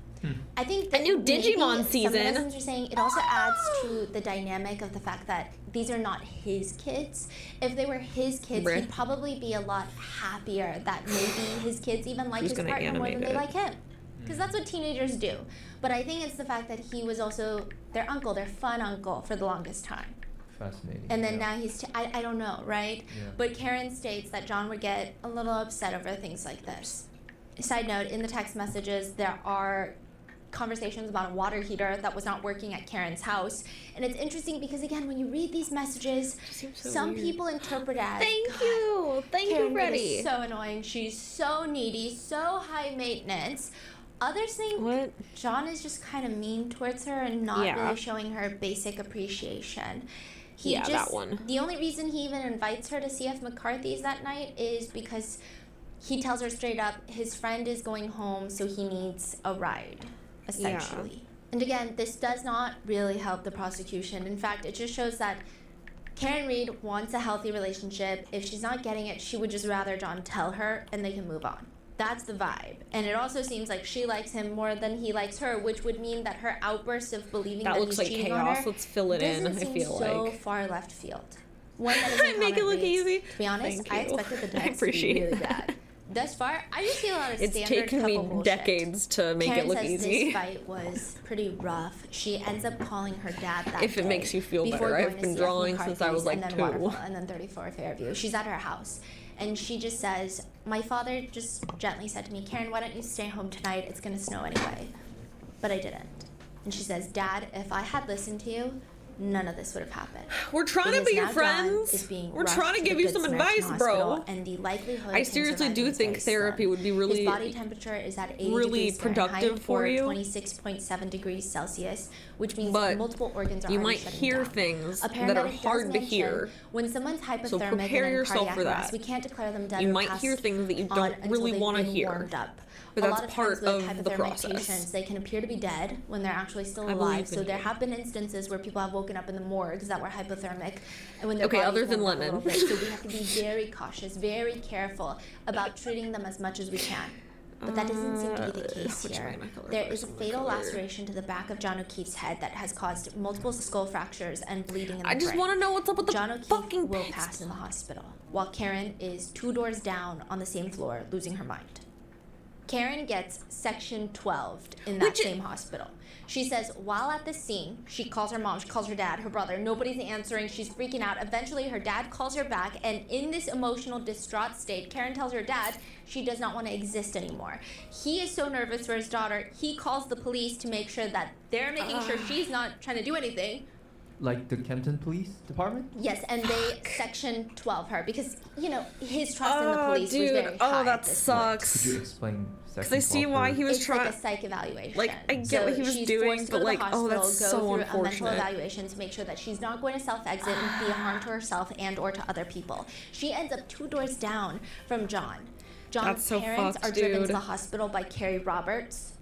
I think that new maybe Digimon some season. residents are saying it also adds to the dynamic of the fact that these are not his kids. If they were his kids, Right. he'd probably be a lot happier that maybe his kids even like Who's his gonna partner more than animate they it? like him. Because that's what teenagers do. But I think it's the fact that he was also their uncle, their fun uncle for the longest time. Fascinating. And then yeah. now he's, I don't know, right? Yeah. But Karen states that John would get a little upset over things like this. Side note, in the text messages, there are conversations about a water heater that was not working at Karen's house. And it's interesting because, again, when you read these messages, seems so some weird. people interpret as, Thank "God, you. Thank Karen you, Reed Freddie. is so annoying. She's so needy, so high maintenance." Others think What? John is just kind of mean towards her and not Yeah. really showing her basic appreciation. He Yeah, just, that one. The only reason he even invites her to CF McCarthy's that night is because he tells her straight up his friend is going home, so he needs a ride, essentially. And again, this does not really help the prosecution. In fact, it just shows that Karen Reed wants a healthy relationship. If she's not getting it, she would just rather John tell her and they can move on. That's the vibe. And it also seems like she likes him more than he likes her, which would mean that her outburst of believing That that looks he's like cheating on chaos. her Let's fill it in, doesn't I seem feel so like. far left field. One that is in Make it comment look reads, easy. To be honest, Thank I you. expected the I text to be appreciate really that. bad. Thus far, I just see a lot of It's standard taken me couple bullshit. decades to make Karen it look says easy. this fight was pretty rough. She ends up calling her dad that If it day makes you feel before better, going I've to been CF drawing since I was, McCarthy's like, and then 2. Waterfall and then 34 Fairview. She's at her house. And she just says, my father just gently said to me, Karen, why don't you stay home tonight? It's going to snow anyway. But I didn't. And she says, Dad, if I had listened to you, none of this would have happened. We're trying It to is be your now John friends. is being We're rushed trying to the give you Good some Samaritan advice, Hospital, bro. And the likelihood I of seriously surviving do is think very therapy slim. would be really, His body temperature is at 80 really degrees productive Fahrenheit for you. 26.7 degrees Celsius, which means But multiple organs are you already might shutting hear down. things A that are paramedic does hard to mention hear. when someone's hypothermic So prepare and in yourself cardiac for arrest, that. we can't declare them dead You or might pass hear things that you on don't until really they've wanna been hear. warmed up. But A that's lot of part times with of the hypothermic process. patients, they can appear to be dead when they're actually still I alive. believe So in there you. have been instances where people have woken up in the morgues that were hypothermic, and when their Okay, bodies other than warmed up a Lemon. little bit. So we have to be very cautious, very careful about treating them as much as we can. But that doesn't seem to be the case which here. one am I color There first? is a I'm fatal color. laceration to the back of John O'Keefe's head that has caused multiple skull fractures and bleeding in the I just brain. want to know what's up with the John O'Keefe fucking will pigs. pass in the hospital, while Karen is 2 doors down on the same floor, losing her mind. Karen gets section 12 in that same hospital. She says while at the scene, she calls her mom, she calls her dad, her brother. Nobody's answering. She's freaking out. Eventually, her dad calls her back, and in this emotional, distraught state, Karen tells her dad she does not want to exist anymore. He is so nervous for his daughter, he calls the police to make sure that they're making sure she's not trying to do anything. Like the Canton Police Department? Yes, and they section 12 her because, you know, his trust in the police was very high. Oh, at that this sucks. Could you explain section Because I see 12 why for- he was It's trying. like a psych evaluation. Like, I get what he was she's doing, forced to but, go to like, the oh, hospital, that's go so through a mental unfortunate. evaluation to make sure that she's not going to self-exit and be a harm to herself and or to other people. She ends up 2 doors down from John. John's That's so parents fucked, are driven to dude. the hospital by Carrie Roberts.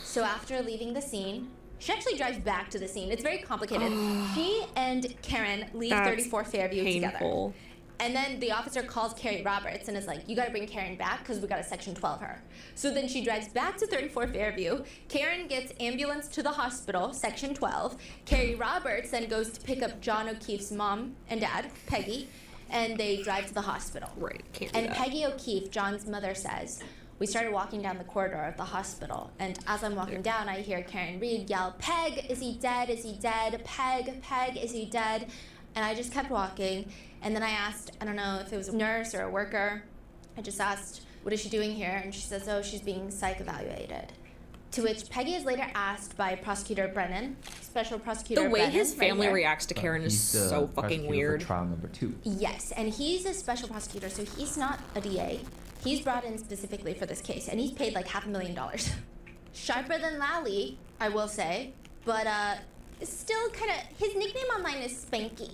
So after leaving the scene, she actually drives back to the scene. It's very complicated. She and Karen leave That's 34 Fairview together. painful. And then the officer calls Carrie Roberts and is like, you gotta bring Karen back because we gotta section 12 her. So then she drives back to 34 Fairview. Karen gets ambulance to the hospital, section 12. Carrie Roberts then goes to pick up John O'Keefe's mom and dad, Peggy, and they drive to the hospital. Right, can't do And that. Peggy O'Keefe, John's mother, says, we started walking down the corridor of the hospital, and as I'm walking down, I hear Karen Reed yell, Peg, is he dead? Is he dead? Peg, Peg, is he dead? And I just kept walking, and then I asked, I don't know if it was a nurse or a worker, I just asked, what is she doing here? And she says, oh, she's being psych evaluated. To which Peggy is later asked by Prosecutor Brennan, Special Prosecutor The way Brennan, his right family here. reacts to Karen is He's the so fucking prosecutor weird. For trial number 2. Yes, and he's a special prosecutor, so he's not a DA. He's brought in specifically for this case, and he's paid like $500,000. Sharper than Lally, I will say, but still kind of, his nickname online is Spanky,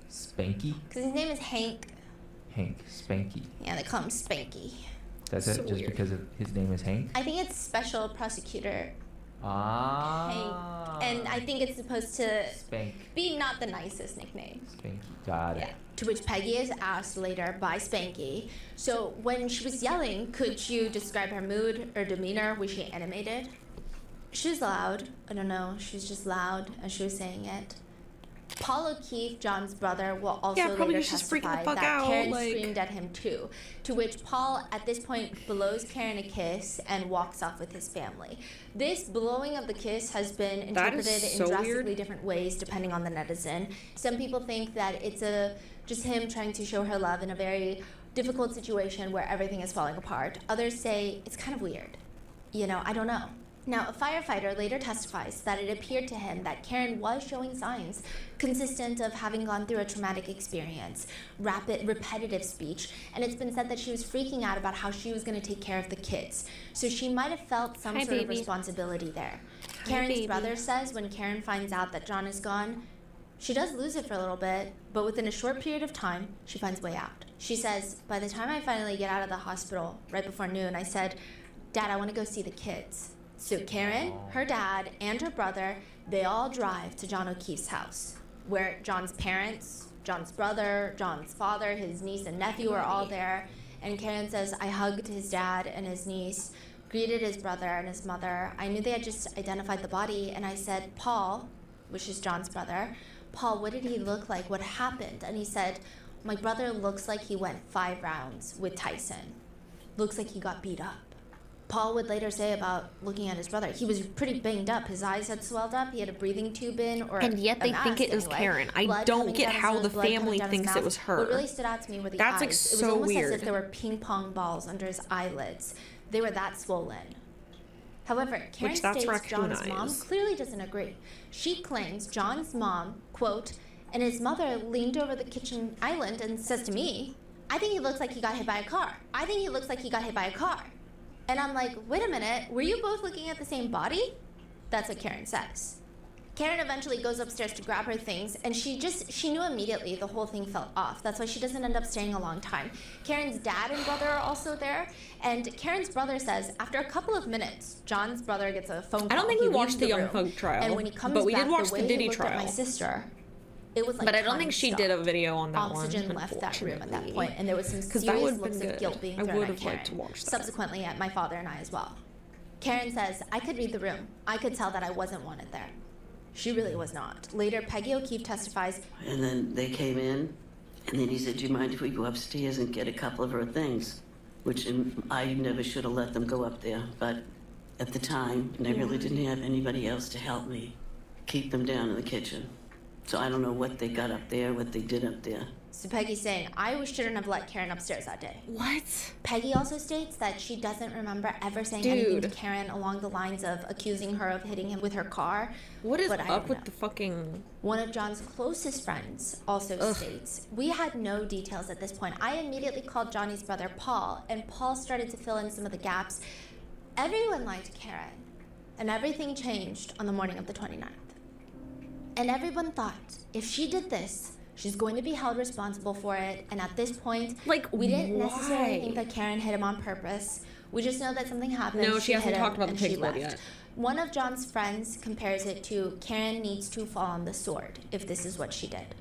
Spanky? because his name is Hank. Hank. Spanky. Yeah, they call him Spanky. That's So it? Just weird. because of his name is Hank? I think it's Special Prosecutor Ah. Hank, and I think it's supposed to Spank. be not the nicest nickname. Spanky. Got it. Yeah. To which Peggy is asked later by Spanky, so when she was yelling, could you describe her mood or demeanor? Was she animated? She was loud. I don't know. She was just loud as she was saying it. Paul O'Keefe, John's brother, will also Yeah, probably later was just freaking the testify fuck that out, Karen like- screamed at him too. To which Paul, at this point, blows Karen a kiss and walks off with his family. This blowing of the kiss has been That is interpreted so in drastically weird. different ways depending on the netizen. Some people think that it's just him trying to show her love in a very difficult situation where everything is falling apart. Others say it's kind of weird. You know, I don't know. Now, a firefighter later testifies that it appeared to him that Karen was showing signs consistent of having gone through a traumatic experience, rapid, repetitive speech, and it's been said that she was freaking out about how she was going to take care of the kids. So she might have felt some Hi, sort of baby. responsibility there. Hi, Karen's baby. brother says when Karen finds out that John is gone, she does lose it for a little bit, but within a short period of time, she finds a way out. She says, by the time I finally get out of the hospital, right before noon, I said, Dad, I want to go see the kids. So Karen, her dad, and her brother, they all drive to John O'Keefe's house, where John's parents, John's brother, John's father, his niece and nephew are all there. And Karen says, I hugged his dad and his niece, greeted his brother and his mother. I knew they had just identified the body, and I said, Paul, which is John's brother, Paul, what did he look like? What happened? And he said, my brother looks like he went 5 rounds with Tyson. Looks like he got beat up. Paul would later say about looking at his brother, he was pretty banged up. His eyes had swelled up. He had a breathing tube in, or And yet they a think mask it was anyway. Karen. I Blood don't coming get down his how nose, the blood coming family down his thinks it mouth. was her. What really stood out to me were the That's, eyes. like, It was so almost as weird. if there were ping pong balls under his eyelids. They were that swollen. However, Karen that's states John's raccoon mom eyes. clearly doesn't agree. She claims John's mom, quote, and his mother leaned over the kitchen island and says to me, I think he looks like he got hit by a car. I think he looks like he got hit by a car. And I'm like, wait a minute, were you both looking at the same body? That's what Karen says. Karen eventually goes upstairs to grab her things, and she knew immediately the whole thing felt off. That's why she doesn't end up staying a long time. Karen's dad and brother are also there, and Karen's brother says after a couple of minutes, John's brother gets a phone call. I don't think we He watched leaves the Young room, Thug trial, and when he comes but we back, did watch the way the Diddy he looked at trial. my sister, it was like But I don't time think she stopped. did a video on that Oxygen one. left that room at that unfortunately. point, and there was some 'Cause that serious would've looks been of good. guilt being I thrown would at have liked Karen, to watch that. subsequently at my father and I as well. Karen says, I could read the room. I could tell that I wasn't wanted there. She really was not. Later, Peggy O'Keefe testifies, And then they came in, and then he said, do you mind if we go upstairs and get a couple of her things? Which I never should have let them go up there, but at the time, and I really didn't have anybody else to help me keep them down in the kitchen. So I don't know what they got up there, what they did up there. so Peggy's saying, I shouldn't have let Karen upstairs that day. What? Peggy also states that she doesn't remember ever saying anything to Dude. Karen along the lines of accusing her of hitting him with her car. What is but I up don't with know. the fucking... One of John's closest friends also states, we had no details at this point. I immediately called Johnny's brother, Paul, and Paul started to fill in some of the gaps. Everyone liked Karen, and everything changed on the morning of the 29th. And everyone thought, if she did this, she's going to be held responsible for it. And at this point, Like, we didn't why? necessarily think that Karen hit him on purpose. We just know that something happened. No, she hasn't hit him, talked about the and she pig blood left. yet. One of John's friends compares it to Karen needs to fall on the sword if this is what she did.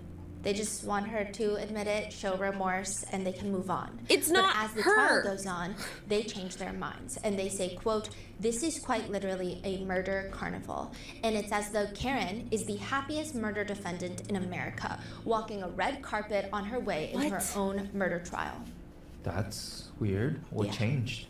They just want her to admit it, show remorse, and they can move on. It's But not as the her. trial goes on, they change their minds and they say, quote, this is quite literally a murder carnival. And it's as though Karen is the happiest murder defendant in America, walking a red carpet on her way into her What? own murder trial. That's weird. What Yeah. changed?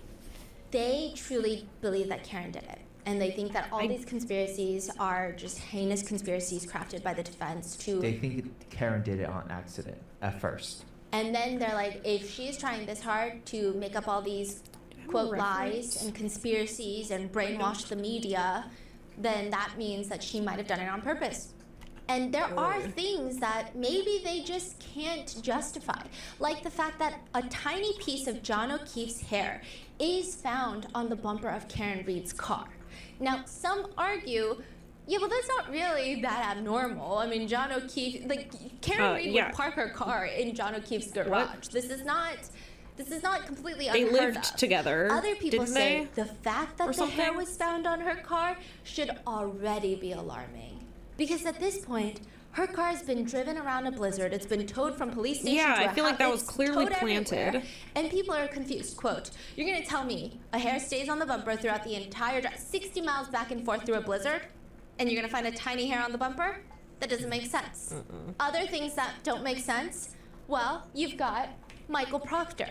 They truly believe that Karen did it. And they think that all these conspiracies are just heinous conspiracies crafted by the defense to... They think Karen did it on accident at first. And then they're like, if she's trying this hard to make up all these, quote, lies and conspiracies and brainwash the media, then that means that she might have done it on purpose. And there are things that maybe they just can't justify. Like the fact that a tiny piece of John O'Keefe's hair is found on the bumper of Karen Reed's car. Now, some argue, yeah, well, that's not really that abnormal. I mean, John O'Keefe, like, Karen Reed yeah. would park her car in John O'Keefe's garage. This is not completely They unheard lived of. together, Other people didn't say they? the fact that Or the hair something? was found on her car should already be alarming. Because at this point, her car has been driven around a blizzard. It's been towed from police station Yeah, to a I feel like that was house. It's clearly towed everywhere. planted. And people are confused. Quote, you're going to tell me a hair stays on the bumper throughout the entire drive, 60 miles back and forth through a blizzard, and you're going to find a tiny hair on the bumper? That doesn't make sense. Other things that don't make sense, well, you've got Michael Proctor.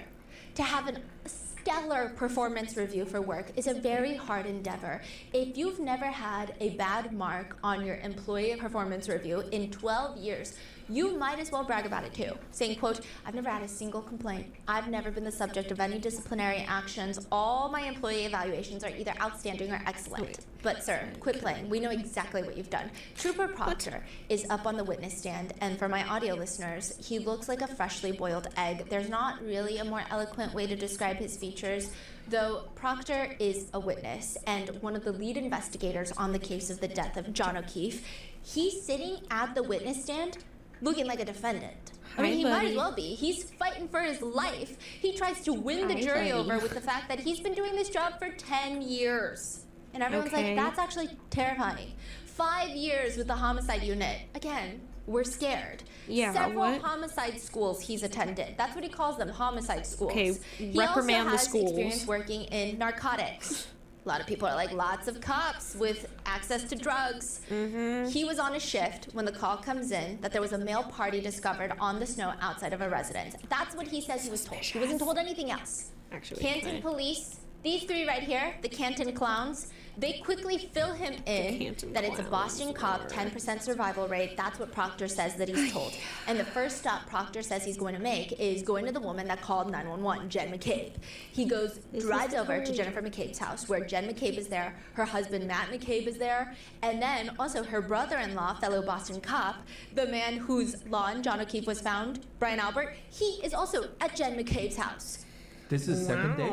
To have a stellar performance review for work is a very hard endeavor. If you've never had a bad mark on your employee performance review in 12 years, you might as well brag about it too, saying, quote, I've never had a single complaint. I've never been the subject of any disciplinary actions. All my employee evaluations are either outstanding or excellent. But sir, quit playing. We know exactly what you've done. Trooper Proctor is up on the witness stand, and for my audio listeners, he looks like a freshly boiled egg. There's not really a more eloquent way to describe his features, though Proctor is a witness and one of the lead investigators on the case of the death of John O'Keefe. He's sitting at the witness stand looking like a defendant. I mean, Hi, he might buddy. as well be. He's fighting for his life. He tries to win the Hi, jury buddy. over with the fact that he's been doing this job for 10 years. And everyone's Okay. like, that's actually terrifying. 5 years with the homicide unit. Again, we're scared. Yeah, Several what? homicide schools he's attended. That's what he calls them, homicide schools. Okay, he reprimand the also has schools. experience working in narcotics. A lot of people are like, lots of cops with access to drugs. He was on a shift when the call comes in that there was a male party discovered on the snow outside of a residence. That's what he says he was told. He wasn't told anything else. Actually, Canton okay. police These three right here, the Canton clowns, they quickly fill him in Canton that it's a clowns, Boston cop, 10% survival rate. That's what Proctor says that he's told. And the first stop Proctor says he's going to make is going to the woman that called 911, Jen McCabe. He drives over to Jennifer McCabe's house, where Jen McCabe is there, her husband Matt McCabe is there, and then also her brother-in-law, fellow Boston cop, the man whose lawn John O'Keefe was found, Brian Albert, he is also at Jen McCabe's house. This is second day?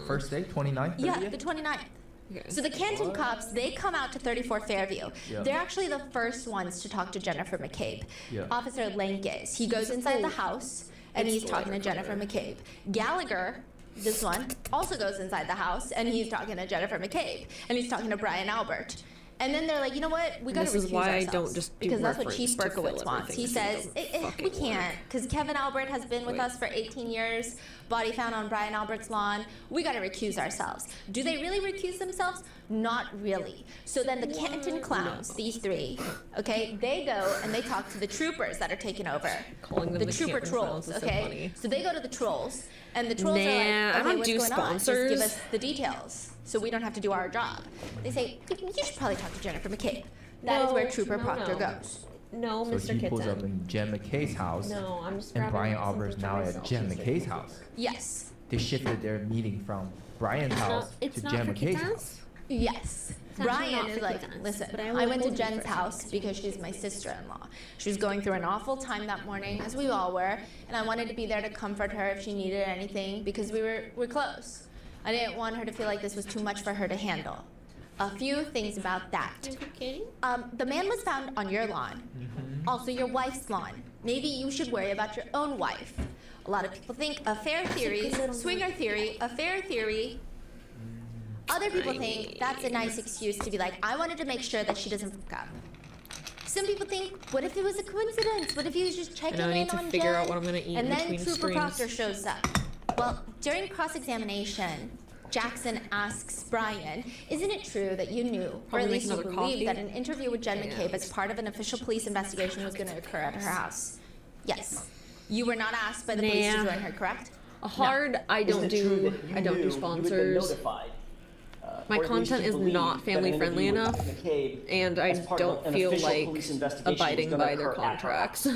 First day? 29th? Yeah, 30th? the 29th. Okay. So the Canton cops, they come out to 34 Fairview. Yeah. They're actually the first ones to talk to Jennifer McCabe. Yeah. Officer Lankes, he goes inside the house and he's talking to Jennifer McCabe. Gallagher, this one, also goes inside the house and he's talking to Jennifer McCabe. And he's talking to Brian Albert. And then they're like, you know what? We gotta This is recuse why I ourselves. don't just do because that's what reference Chief to fill Berkowitz wants. He everything, says, so don't we fucking can't, because Kevin Albert has been with us for 18 years, body found on Brian Albert's lawn. We gotta recuse ourselves. Do they really recuse themselves? Not really. So then the Canton clowns, these three, okay, they go and they talk to the troopers that are taking over. Calling them the the trooper Canton trolls, clowns is so okay? funny. So they go to the trolls, and the trolls are like, Nah, I okay, don't what's do going on? Just sponsors. give us the details, so we don't have to do our job. They say, you should probably talk to Jennifer McCabe. That is where Trooper Proctor goes. No, So Mr. he pulls up Kitten. in Jen McKay's house, No, I'm just and grabbing Brian something Albert's for now at myself. Jen McKay's house. Yes. They shifted their meeting from Brian's house to Jen McKay's house. Yes. actually Brian not is for like, Kittens, listen, but I I will went to hold you Jen's for a house second. because she's my sister-in-law. She was going through an awful time that morning, as we all were, and I wanted to be there to comfort her if she needed anything because we're close. I didn't want her to feel like this was too much for her to handle. A few things about that. The man was found on your lawn, also your wife's lawn. Maybe you should worry about your own wife. A lot of people think a fair theory, swinger theory, a fair theory. Other people think that's a nice excuse to be like, I wanted to make sure that she doesn't fuck up. Some people think, what if it was a coincidence? What if he was just checking I in need to on figure Jen? out what I'm gonna eat And in then between Trooper streams. Proctor shows up. Well, during cross-examination, Jackson asks Brian, isn't it true that you knew, or Probably at make least you another believed, coffee. that an interview with Jen McCabe as part of an official police investigation was going to occur at her house? Yes. You were not asked by the police to Nah. join her, correct? A hard, I don't do sponsors. My content is not family friendly enough, and I don't feel like abiding by their contracts.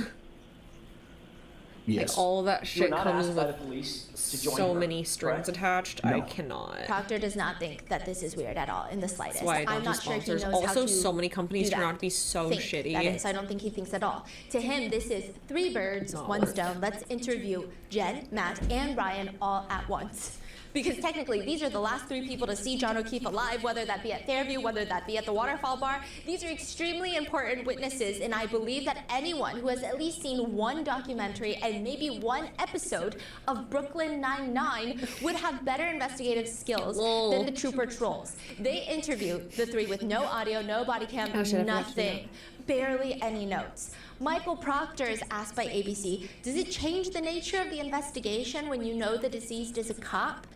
Yes. Like all that You were shit not comes asked by with the police to join so her, many strings correct? attached. No. I cannot. Proctor does not think that this is weird at all, in the slightest. That's why I don't I'm do not sure he sponsors. knows how Also, to so many companies do turn that. out to be so Think shitty. That is, I don't think he thinks at all. To him, this is three birds, Not one worth. stone. Let's interview Jen, Matt, and Ryan all at once. Because technically, these are the last three people to see John O'Keefe alive, whether that be at Fairview, whether that be at the Waterfall Bar. These are extremely important witnesses, and I believe that anyone who has at least seen one documentary and maybe one episode of Brooklyn Nine-Nine would have better investigative skills than the Trooper Trolls. They interview the three with no audio, no body cam, Oh, shit, I forgot to do nothing, barely any notes. Michael Proctor is asked by ABC, does it change the nature of the investigation when you know the deceased is a cop?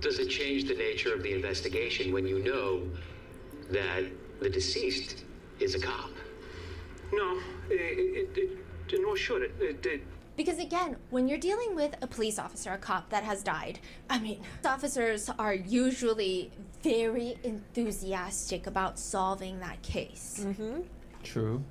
Does it change the nature of the investigation when you know that the deceased is a cop? No, nor should it. Because again, when you're dealing with a police officer, a cop that has died, I mean, officers are usually very enthusiastic about solving that case. True,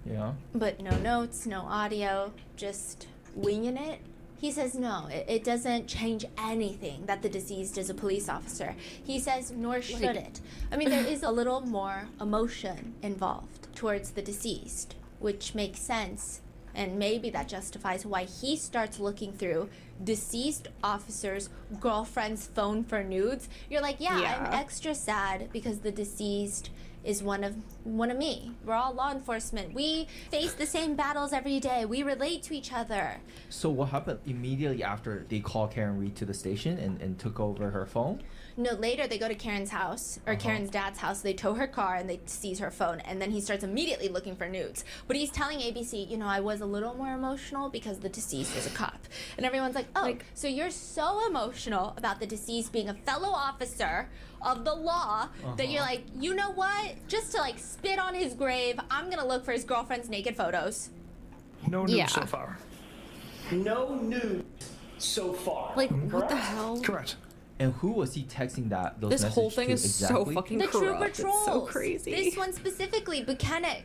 yeah. But no notes, no audio, just winging it. He says no, it doesn't change anything that the deceased is a police officer. He says, nor should it. I mean, there is a little more emotion involved towards the deceased, which makes sense. And maybe that justifies why he starts looking through deceased officers' girlfriend's phone for nudes. You're like, yeah, I'm extra sad because the deceased is one of me. We're all law enforcement. We face the same battles every day. We relate to each other. So what happened immediately after they called Karen Reed to the station and took over her phone? No, later they go to Karen's house, or Karen's dad's house. They tow her car and they seize her phone. And then he starts immediately looking for nudes. But he's telling ABC, you know, I was a little more emotional because the deceased is a cop. And everyone's like, oh, so you're so emotional about the deceased being a fellow officer of the law that you're like, you know what? Just to like spit on his grave, I'm gonna look for his girlfriend's naked photos. No news so far. No news so far. Like, what the hell? Correct. And who was he texting those This messages whole thing to is exactly? so fucking The corrupt. trooper It's trolls. so crazy. This one specifically, Buchanan.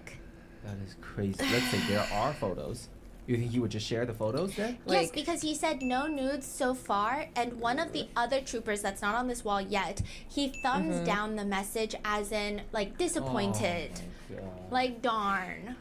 That is crazy. Let's say there are photos. You think he would just share the photos then? Yes, because he said no nudes so far, and one of the other troopers that's not on this wall yet, he thumbs down the message as in, like, disappointed. Oh my God. Like, darn.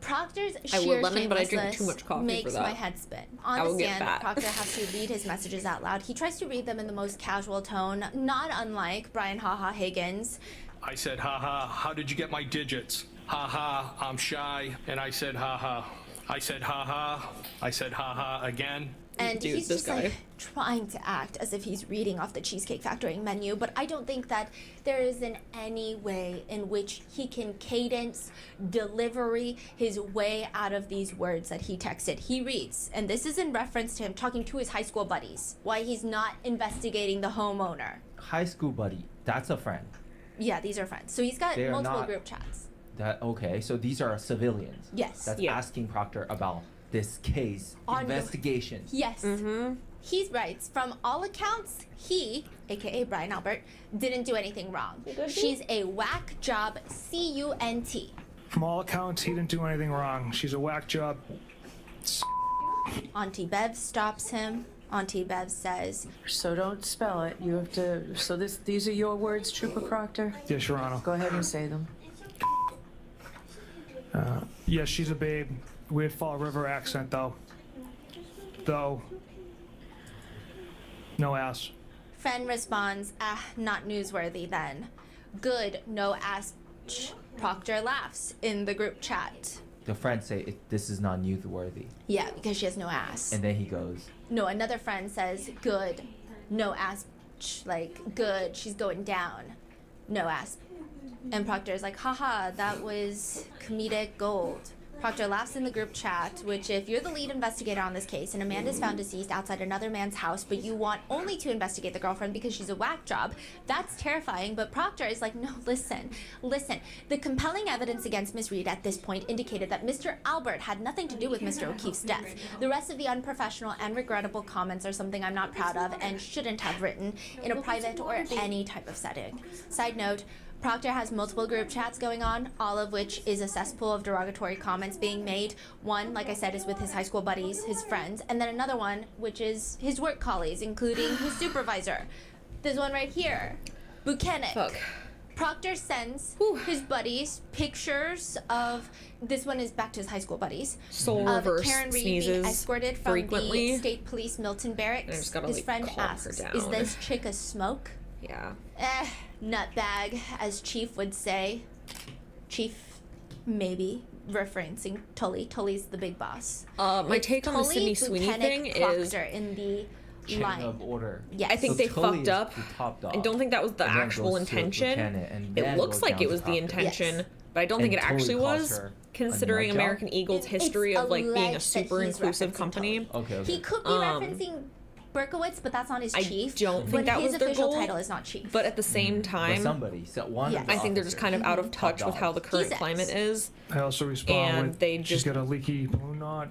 Proctor's I sheer would lemon, but I drink shamelessness too much coffee makes for that. my head spin. I On will the get stand, fat. Proctor has to read his messages out loud. He tries to read them in the most casual tone, not unlike Brian Haha Higgins. I said, haha, how did you get my digits? Haha, I'm shy. And I said, haha. I said, haha. I said, haha again. And Dude, he's this just guy. like trying to act as if he's reading off the Cheesecake Factory menu, but I don't think that there is in any way in which he can cadence, delivery his way out of these words that he texted. He reads, and this is in reference to him talking to his high school buddies, why he's not investigating the homeowner. High school buddy. That's a friend. Yeah, these are friends. So he's got They are multiple not- group chats. Okay, so these are civilians. Yes. That's Yeah. asking Proctor about this case On your- investigation. Yes. He writes, from all accounts, he, aka Brian Albert, didn't do anything wrong. She's a whack job, C-U-N-T. From all accounts, he didn't do anything wrong. She's a whack job. Auntie Bev stops him. Auntie Bev says, So don't spell it. You have to. So these are your words, Trooper Proctor. Yes, Your Honor. Go ahead and say them. Yes, she's a babe. Weird Fall River accent, though. No ass. friend responds, not newsworthy then. Good, no ass. Proctor laughs in the group chat. The friends say this is not newsworthy. Yeah, because she has no ass. And then he goes, No, another friend says, good, no ass, like, good, she's going down, no ass. And Proctor's like, haha, that was comedic gold. Proctor laughs in the group chat, which if you're the lead investigator on this case and Amanda's found deceased outside another man's house, but you want only to investigate the girlfriend because she's a whack job, that's terrifying. But Proctor is like, no, listen. The compelling evidence against Miss Reed at this point indicated that Mr. Albert had nothing to do with Mr. O'Keefe's death. The rest of the unprofessional and regrettable comments are something I'm not proud of and shouldn't have written in a private or any type of setting. Side note, Proctor has multiple group chats going on, all of which is a cesspool of derogatory comments being made. One, like I said, is with his high school buddies, his friends, and then another one, which is his work colleagues, including his supervisor. This one right here, Buchanan. Fuck. Proctor sends his buddies pictures of, this one is back to his high school buddies, Soul of reverse Karen Reed sneezes being escorted from frequently. the State Police Milton I Barracks. just gotta, His like, friend calm her asks, is down. this chick a smoke? Yeah. Nutbag, as Chief would say. Chief, maybe, referencing Tully. Tully's the big boss. My It's take on the Tully, Sydney Sweeney Buchanan, thing is Proctor in the chain line. of order. Yes. I think So they Tully fucked is up. the top dog. I don't think that was the And then actual goes to intention. Buchanan, and It then looks goes like down it to was the Proctor. intention, Yes. but I don't think And it Tully actually calls was, her a considering nut job? American Eagle's It's history of like being a alleged super that he's inclusive referencing company. Tully. Okay, okay. He could be referencing Berkowitz, but that's not his I chief. don't think but that his was their official goal, title is not chief. But at the same But time, somebody, so one Yes. of the I think they're just kind of out of top touch with how the dogs. current says- climate is, I also respond And with, they she's just- got a leaky balloon knot,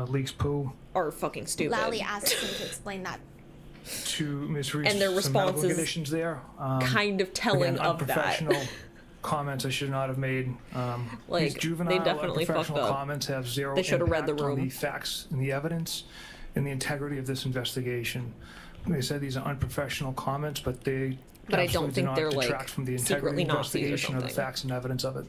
leaks poo are fucking stupid. Lally asks him to explain that. to Miss Reed's And their some response medical is conditions there. kind of telling Again, of that. unprofessional comments I should not have made. Like, these they juvenile definitely fucked unprofessional up. comments have zero They shoulda read the impact on room. the facts and the evidence and the integrity of this investigation. They said these are unprofessional comments, but they But I absolutely don't do think not they're, like, detract from the integrity secretly of the Nazis or investigation of the something. facts and evidence of it.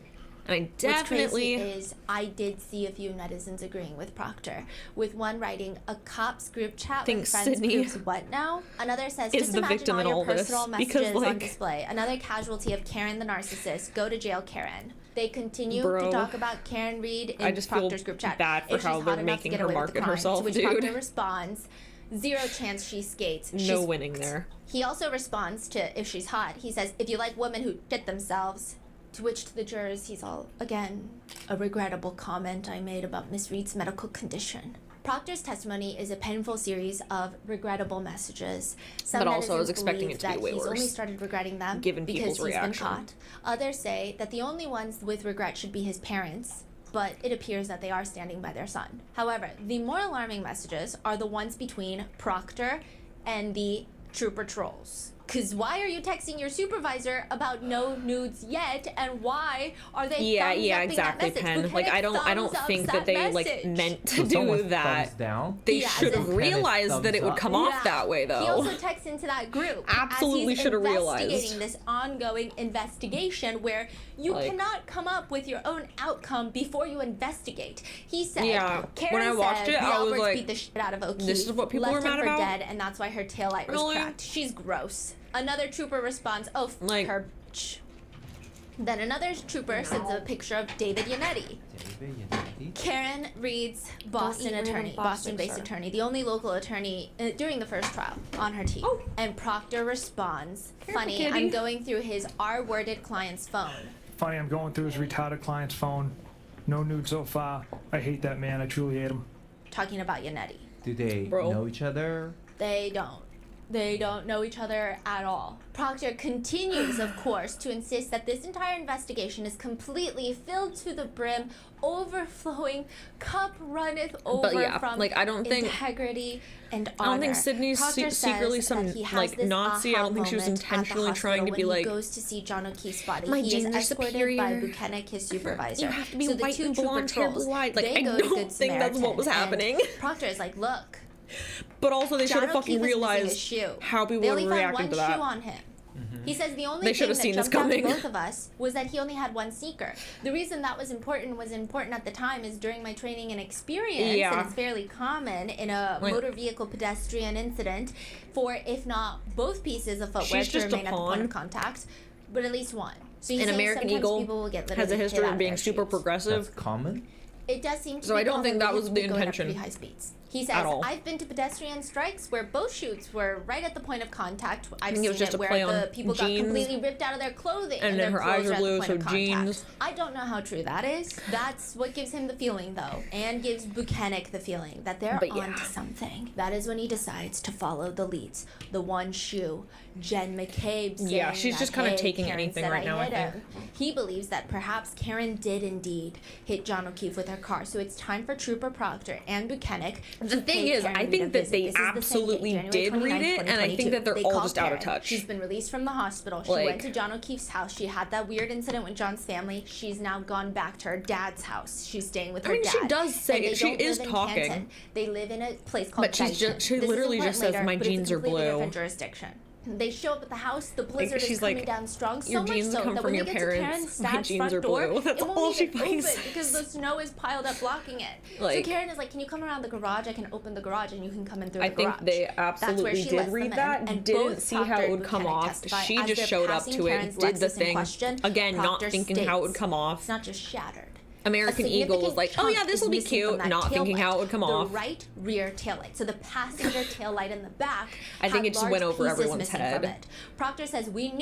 And I What's definitely crazy is I did see a few netizens agreeing with Proctor, with one writing a cops group chat Think with friends Sydney groups what now? Another says is just the imagine victim all in your all this, personal because, messages on like- display. Another casualty of Karen the narcissist. Go to jail, Karen. They continue Bro, to talk about Karen Reed in I just feel Proctor's group chat. bad for If she's how hot they're enough to making get her away with the market crime, herself, to which dude. Proctor responds, zero chance she skates. no She's winning there. He also responds to if she's hot. He says, if you like women who shit themselves. To which to the jurors, he's all, again, a regrettable comment I made about Miss Reed's medical condition. Proctor's testimony is a painful series of regrettable messages. Some But also I was netizens expecting believe it to be that way he's only worse, started regretting them given because people's he's reaction. been caught. Others say that the only ones with regret should be his parents, but it appears that they are standing by their son. However, the more alarming messages are the ones between Proctor and the Trooper trolls. Because why are you texting your supervisor about no nudes yet, and why are they exactly, that message? Pen. Like, I don't think that they like meant to do that. Thumbs down. They should have realized that it would come off that way, though. He also texts into that group. Absolutely should have realized. Investigating this ongoing investigation where you cannot come up with your own outcome before you investigate. He said, Karen when I watched said it, I was Alberts like, beat the shit out of O'Keefe, this is what people left were him mad for about? dead, and that's why her taillight was cracked. She's gross. Another trooper responds, oh, her bitch. Then another trooper sends a picture of David Yannetti. Karen Reed's Boston-based attorney, the only local attorney during the first trial on her team. And Proctor responds, funny, I'm going through his R-worded client's phone. Funny, I'm going through his retarded client's phone. No nude so far. I hate that man. I truly hate him. Talking about Yannetti. Do they know each other? They don't. They don't know each other at all. Proctor continues, of course, to insist that this entire investigation is completely filled to the brim, overflowing, cup runneth over from I don't think integrity and honor. I don't think Sydney's Proctor secretly says some that he has this Nazi. I don't think she was aha moment at the intentionally trying to hospital be when like, he goes to see John O'Keefe's body. my He is gender escorted superior. by Buchanan, his supervisor. You have to be so the white two and trooper blonde hair, trolls, blue-eyed. Like, they I go to don't Good think that's what was Samaritan, and happening. Proctor is like, look. But also they should have John fucking O'Keefe is missing realized his shoe. how people They would only react found to one that. shoe on him. He says the only They should thing have that seen this jumped out to coming. both of us was that he only had one sneaker. The reason that was important at the time is during my training and experience, and it's fairly common in a motor vehicle pedestrian incident for, if not both pieces of footwear to remain at the point of contact, but at least one. So An American Eagle has a history of being super progressive. That's common? It does seem to So be I don't think that common was because the we go at intention pretty high speeds. He says, I've been to pedestrian strikes where both shoots were right at the point of contact. I've seen it was just it a where play on the people got jeans. completely ripped out of their clothing And then their her eyes clothes are at blue, the point so of contact. jeans. I don't know how true that is. That's what gives him the feeling, though, and gives Buchanan the feeling that they're onto something. That is when he decides to follow the leads. The one shoe, Jen McCabe saying she's that, just kind of hey, taking Karen anything said right now, I hit think. him. He believes that perhaps Karen did indeed hit John O'Keefe with her car, so it's time for Trooper Proctor and Buchanan. The thing is, I think that they absolutely did read it, and I think that they're all just out of touch. She's been released from the hospital. She went to John O'Keefe's house. She had that weird incident with John's family. She's now gone back to her dad's house. She's staying with her dad. she does say And they she don't is live in talking. Canton. They live in a place called But she's Canton. just- she This is literally important just says, later, "My but it's a jeans are completely blue." different jurisdiction. They show up at the house. The blizzard she's is coming like, down strong. So "Your much jeans so come that from when your they get to parents. Karen's My dad's jeans front are door, blue." That's it won't all she even fucking open says. because the snow is piled up blocking it. Like- so Karen is like, "Can you come around the garage? I can open the garage and you can come in through I the think garage." they That's where absolutely she did lets read them that. in, and Didn't both see how it Proctor would and come Buchanan off. testify She as just they're showed up passing to it, Karen's did the Lexus in thing. question. Again, not Proctor thinking how it would states, come off. It's not just shattered. American A Eagle was significant like, oh yeah, chunk this will is be missing from cute, that not thinking taillight. how it would come off. The right rear taillight, so the passenger taillight in the back. I think had it just large went over pieces everyone's missing head. from it. Proctor says, we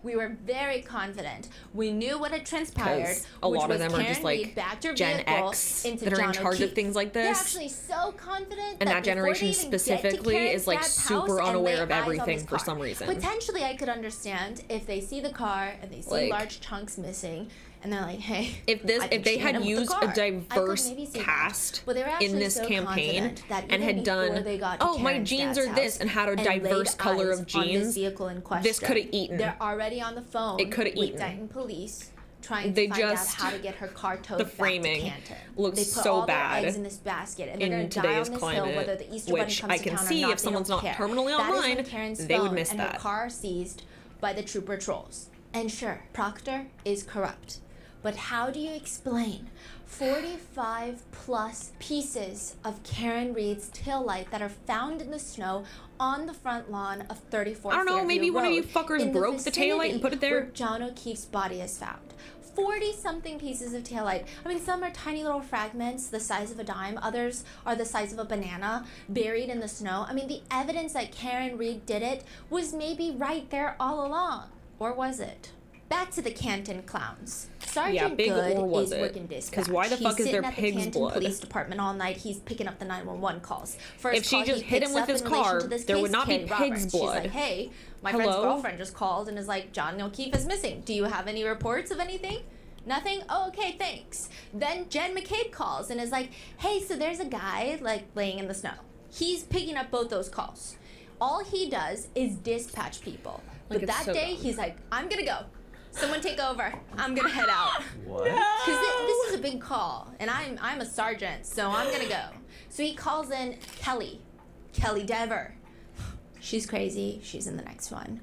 were very confident. We knew what had transpired. 'Cause a which lot of was them are Karen just, like, Reed backed her Gen vehicle X into that are in John charge of O'Keefe. things like They're this. actually so confident And that before generation they even specifically get to is, like, Karen's dad's super house and unaware lay of eyes on everything this for car. some reason. Potentially, I could understand if they see the car and they see Like- large chunks missing, and they're like, "Hey, If they had used a diverse cast in this campaign and had done, oh, my jeans are this, and had a diverse color of jeans, this could have eaten. They're already on the phone. It could have with eaten. Dayton police trying They to find just- out how to get her car towed the back to framing Canton. looks They put so all bad their eggs in this basket, and they're in going to die today's on this climate, hill whether the Easter Bunny which comes I to can town see or not. if someone's they don't not care. terminally That is online, when Karen's they would phone miss and that. her car seized by the trooper trolls. And sure, Proctor is corrupt. But how do you explain 45 plus pieces of Karen Reed's taillight that are found in the snow on the front lawn of 34 I don't know, Fairview maybe one of you Road fuckers in the broke the taillight and put it there? where John O'Keefe's body is found? 40-something pieces of taillight. I mean, some are tiny little fragments the size of a dime. Others are the size of a banana buried in the snow. I mean, the evidence that Karen Reed did it was maybe right there all along. Or was it? Back to the Canton clowns. Sergeant big Good or was is it? working dispatch. 'Cause why the fuck is He's there sitting at the pig's Canton blood? Police Department all night. He's picking up the 911 calls. First If she call just he hit him picks with up his in relation car, to this there would case, not be Kay pig's Roberts. blood. She's like, hey, my friend's Hello? girlfriend just called and is like, John O'Keefe is missing. Do you have any reports of anything? Nothing? Oh, okay, thanks. Then Jen McCabe calls and is like, hey, so there's a guy, like, laying in the snow. He's picking up both those calls. all he does is dispatch people. Like, But it's that so day, dumb. he's like, I'm gonna go. Someone take over. I'm gonna head out. What? Because this is a big call, and I'm a sergeant, so I'm gonna go. So he calls in Kelly Dever. She's crazy. She's in the next one.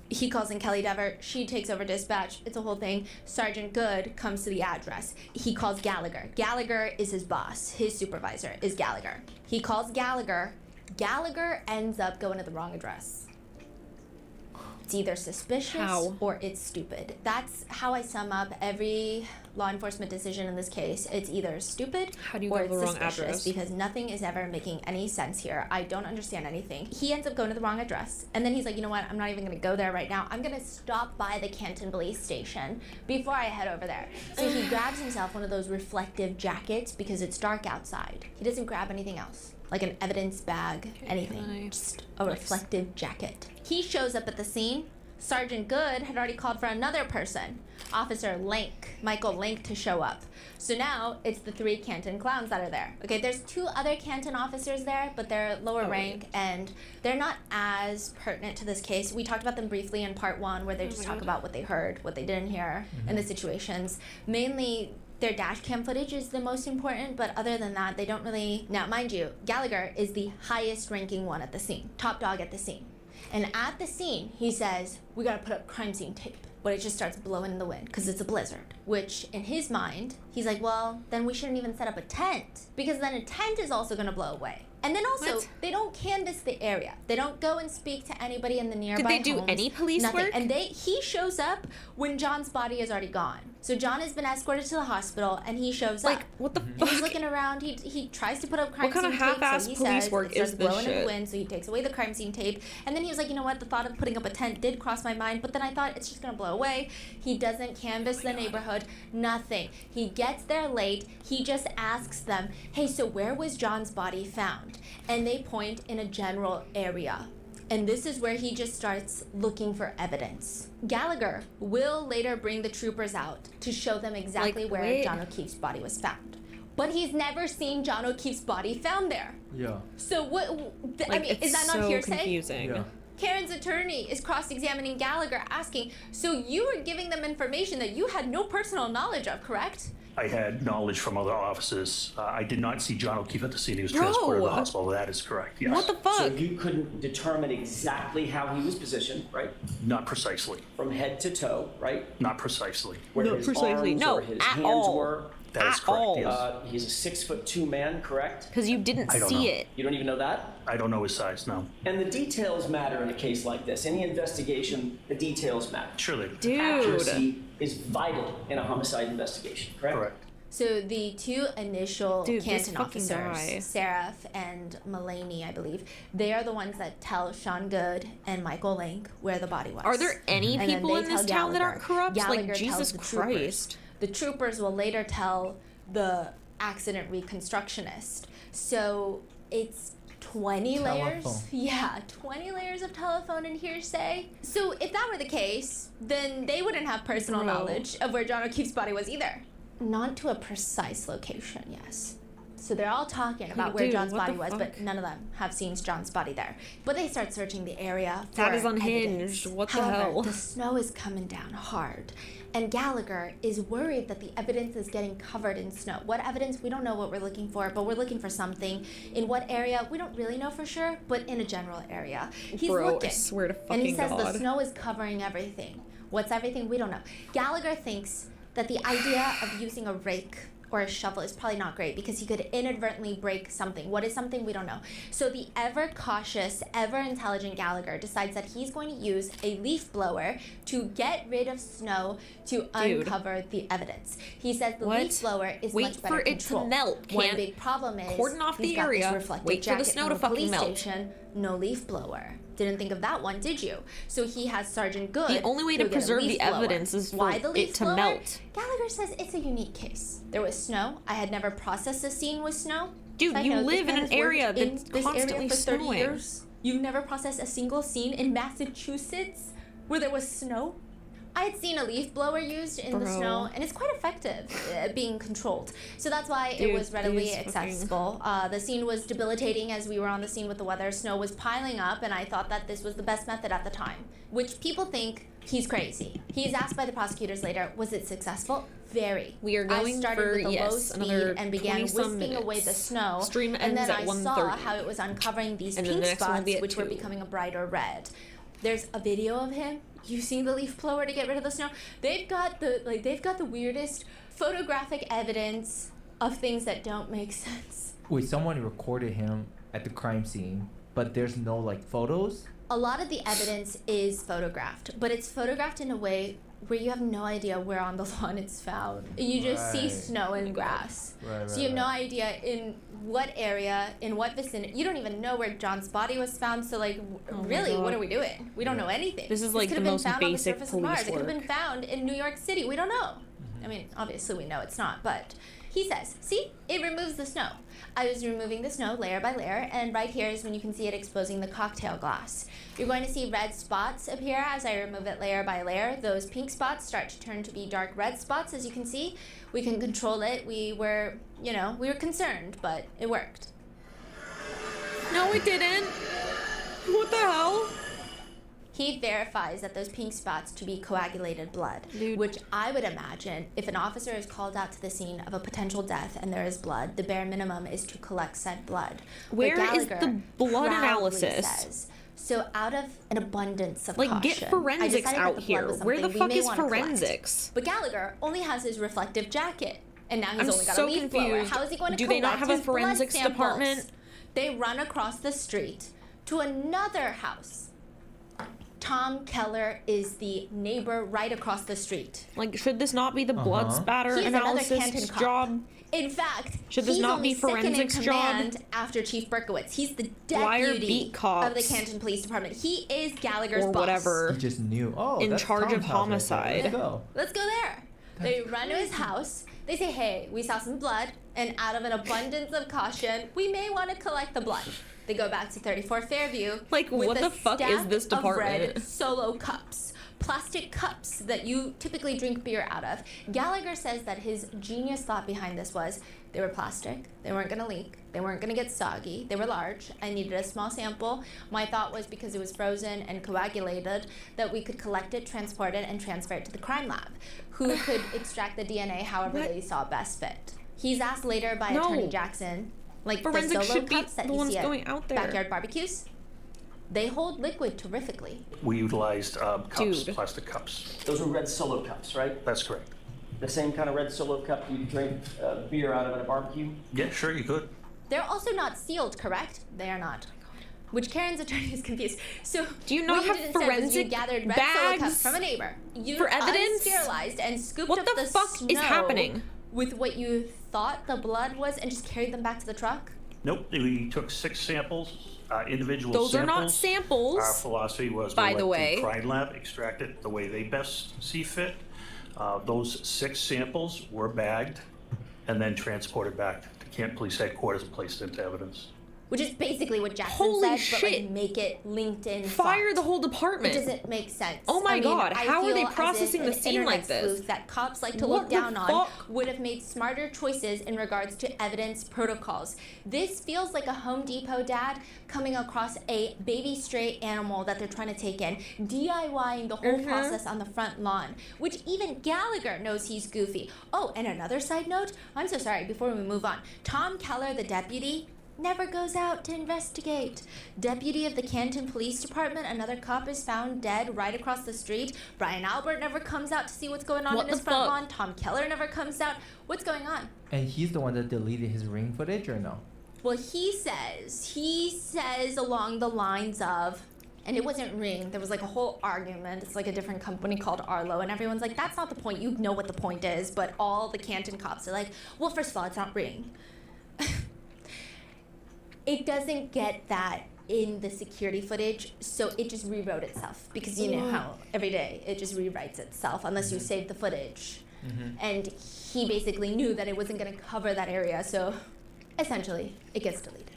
He calls in Kelly Dever. She takes over dispatch. It's a whole thing. Sergeant Good comes to the address. He calls Gallagher. Gallagher is his boss. His supervisor is Gallagher. He calls Gallagher. Gallagher ends up going to the wrong address. It's either suspicious or it's stupid. That's how I sum up every law enforcement decision in this case. It's either stupid or it's suspicious because nothing is ever making any sense here. I don't understand anything. He ends up going to the wrong address, and then he's like, you know what? I'm not even going to go there right now. I'm going to stop by the Canton police station before I head over there. So he grabs himself one of those reflective jackets because it's dark outside. He doesn't grab anything else, like an evidence bag, anything. Just a reflective jacket. He shows up at the scene. Sergeant Good had already called for another person, Officer Link, Michael Link, to show up. So now it's the 3 Canton clowns that are there. Okay, there's 2 other Canton officers there, but they're lower rank and they're not as pertinent to this case. We talked about them briefly in part 1 where they just talk about what they heard, what they didn't hear, and the situations. Mainly, their dash cam footage is the most important, but other than that, they don't really... Now, mind you, Gallagher is the highest ranking one at the scene, top dog at the scene. And at the scene, he says, we gotta put up crime scene tape. But it just starts blowing in the wind because it's a blizzard. Which, in his mind, he's like, well, then we shouldn't even set up a tent because then a tent is also gonna blow away. And then also, they don't canvass the area. They don't go and speak to anybody in the nearby Did they do homes, any police nothing. work? And he shows up when John's body is already gone. So John has been escorted to the hospital, and he shows up. What the fuck? He's looking around. He tries to put up crime What kind scene of tape. half-ass So he police says, work it starts is this blowing in the shit? wind, so he takes away the crime scene tape. And then he was like, you know what? The thought of putting up a tent did cross my mind, but then I thought it's just gonna blow away. He doesn't canvass the neighborhood. Nothing. He gets there late. He just asks them, hey, so where was John's body found? And they point in a general area. And this is where he just starts looking for evidence. Gallagher will later bring the troopers out to show them exactly where John O'Keefe's body was found. But he's never seen John O'Keefe's body found there. Yeah. So what, I mean, is that not hearsay? Confusing. Yeah. Karen's attorney is cross-examining Gallagher, asking, so you were giving them information that you had no personal knowledge of, correct? I had knowledge from other officers. I did not see John O'Keefe at the scene. He was transported to the hospital. That is correct, yes. What the fuck? So you couldn't determine exactly how he was positioned, right? Not precisely. From head to toe, right? Not precisely. Where Not his precisely. arms No, or his at hands all. were. That is correct, yes. He's a 6'2" man, correct? Because you didn't I don't see know. it. You don't even know that? I don't know his size, no. And the details matter in a case like this. Any investigation, the details matter. Sure they do. Dude. Accuracy is vital in a homicide investigation, correct? Correct. So the 2 initial Dude, this Canton fucking officers, guy. Seraph and Mulaney, I believe, they are the ones that tell Sean Good and Michael Link where the body was. Are there any And then people they in this tell town that aren't Gallagher. corrupt? Gallagher Like, tells Jesus the troopers. Christ. The troopers will later tell the accident reconstructionist. So it's 20 layers. Telephone. Yeah, 20 layers of telephone and hearsay. So if that were the case, then they wouldn't have personal knowledge of where John O'Keefe's body was either. Not to a precise location, yes. So they're all talking about where Dude, John's what body the was, but fuck? none of them have seen John's body there. But they start searching the area for That is evidence. unhinged. What the However, hell? the snow is coming down hard, and Gallagher is worried that the evidence is getting covered in snow. What evidence? We don't know what we're looking for, but we're looking for something. In what area? We don't really know for sure, but in a general area. He's Bro, I looking, swear to and he fucking says the God. snow is covering everything. What's everything? We don't know. Gallagher thinks that the idea of using a rake or a shovel is probably not great because he could inadvertently break something. What is something? We don't know. So the ever cautious, ever intelligent Gallagher decides that he's going to use a leaf blower to get rid of snow to uncover the evidence. He says the leaf blower is Wait much better for it control. to melt. One Can't big problem is cordon off he's the got area. this reflective Wait for the jacket snow from to the fucking police melt. station, no leaf blower. Didn't think of that one, did you? So he has Sergeant Good. The only way to go get a preserve leaf the blower. evidence is for Why the it leaf to blower? melt. Gallagher says it's a unique case. There was snow. I had never processed a scene with snow. Dude, Side you note, this live in man an has worked area in that's this area constantly for 30 snowing. years. You've never processed a single scene in Massachusetts where there was snow? I had seen a leaf blower used in the snow, and it's quite effective at being controlled. So that's why it was readily accessible. The scene was debilitating as we were on the scene with the weather. Snow was piling up, and I thought that this was the best method at the time, which people think he's crazy. He's asked by the prosecutors later, was it successful? Very. We are going I started for, with a low speed and began 20-some whisking away minutes. the snow. Stream And then ends I at saw 1:30. how it was uncovering these And then the pink next one will spots, be at which were 2. becoming a brighter red. There's a video of him using the leaf blower to get rid of the snow. They've got the weirdest photographic evidence of things that don't make sense. Wait, someone recorded him at the crime scene, but there's no like photos? A lot of the evidence is photographed, but it's photographed in a way where you have no idea where on the lawn it's found. You just see snow and grass. So you have no idea in what area, in what vicinity. You don't even know where John's body was found. So like, really, what are we doing? We don't know anything. This is like could the have been most found on the basic surface of Mars. police It could have work. been found in New York City. We don't know. I mean, obviously we know it's not, but he says, see, it removes the snow. I was removing the snow layer by layer, and right here is when you can see it exposing the cocktail glass. You're going to see red spots appear as I remove it layer by layer. Those pink spots start to turn to be dark red spots, as you can see. We can control it. We were concerned, but it worked. No, it didn't. What the hell? He verifies that those pink spots to be coagulated blood, which I would imagine if an officer is called out to the scene of a potential death and there is blood, the bare minimum is to collect said blood. Where But is the Gallagher blood proudly analysis? says, so out of an abundance of Like, caution, get forensics I decided that out the blood here. was Where the something we fuck may is wanna collect. forensics? But Gallagher only has his reflective jacket, and now he's I'm only got so a leaf blower. confused. How is he going to Do collect they not have a his blood forensics samples? department? They run across the street to another house. Tom Keller is the neighbor right across the street. Like, should this not be the blood spatter He is another analysis Canton cop. job? In fact, Should this he's not only be second in forensics command job? after Chief Berkowitz. He's the Why are deputy beat cops of the Canton Police Department. He is Gallagher's or boss. whatever He just knew. Oh, in that's charge of Tom's house right there. homicide. Let's go. Let's go there. They run to his house. They say, hey, we saw some blood, and out of an abundance of caution, we may want to collect the blood. They go back to 34 Fairview. Like, with what a the fuck is stack this of red department? Solo cups. Plastic cups that you typically drink beer out of. Gallagher says that his genius thought behind this was they were plastic, they weren't gonna leak, they weren't gonna get soggy, they were large, I needed a small sample. My thought was because it was frozen and coagulated that we could collect it, transport it, and transfer it to the crime lab, who could extract the DNA however they saw best fit. He's asked later by Attorney Jackson, like Forensics the solo should be cups that the you ones see at going out there. backyard barbecues, they hold liquid terrifically. We utilized cups, Dude. plastic cups. Those were red Solo cups, right? That's correct. The same kind of red Solo cup you drink beer out of at a barbecue? Yeah, sure, you could. They're also not sealed, correct? They are not. Which Karen's attorney is confused. So do you not what have you did instead was you forensic gathered red bags Solo cups from a neighbor. You for evidence? unsterilized and scooped What up the the fuck snow is happening? with what you thought the blood was and just carried them back to the truck? Nope, we took 6 samples, individual Those samples. are not samples. Our philosophy was by to the let way. the crime lab extract it the way they best see fit. Those 6 samples were bagged and then transported back to Canton Police Headquarters and placed into evidence. Which is basically what Jackson Holy said, but like shit. make it linked in. Fire thought. the whole department. It doesn't make sense. Oh my I mean, God, I how are they feel as if processing the an scene like internet this? sleuth that cops like to What look the down on fuck? would have made smarter choices in regards to evidence protocols. This feels like a Home Depot dad coming across a baby stray animal that they're trying to take in, DIYing the whole process on the front lawn, which even Gallagher knows he's goofy. Oh, and another side note, I'm so sorry, before we move on, Tom Keller, the deputy, never goes out to investigate. Deputy of the Canton Police Department, another cop is found dead right across the street. Brian Albert never comes out to see what's going on What in his the front fuck? lawn. Tom Keller never comes out. What's going on? And he's the one that deleted his ring footage, or no? Well, he says along the lines of, and it wasn't Ring, there was like a whole argument. It's like a different company called Arlo, and everyone's like, that's not the point. You know what the point is. But all the Canton cops are like, well, first of all, it's not Ring. It doesn't get that in the security footage, so it just rewrote itself. Because you know how every day it just rewrites itself unless you save the footage. And he basically knew that it wasn't going to cover that area, so essentially it gets deleted.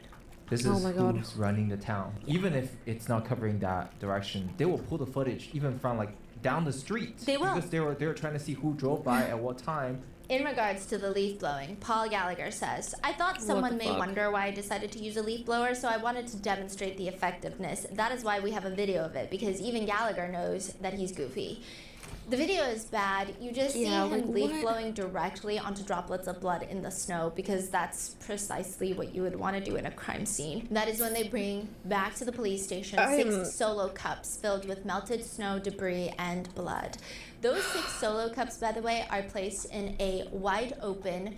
This is Oh my God. who's running the town. Even if it's not covering that direction, they will pull the footage even from like down the street. They will. Because they were trying to see who drove by at what time. In regards to the leaf blowing, Paul Gallagher says, I thought someone may wonder why I decided to use a leaf blower, so I wanted to demonstrate the effectiveness. That is why we have a video of it, because even Gallagher knows that he's goofy. The video is bad. You just see him leaf blowing directly onto droplets of blood in the snow, because that's precisely what you would want to do in a crime scene. That is when they bring back to the police station 6 solo cups filled with melted snow, debris, and blood. Those 6 solo cups, by the way, are placed in a wide open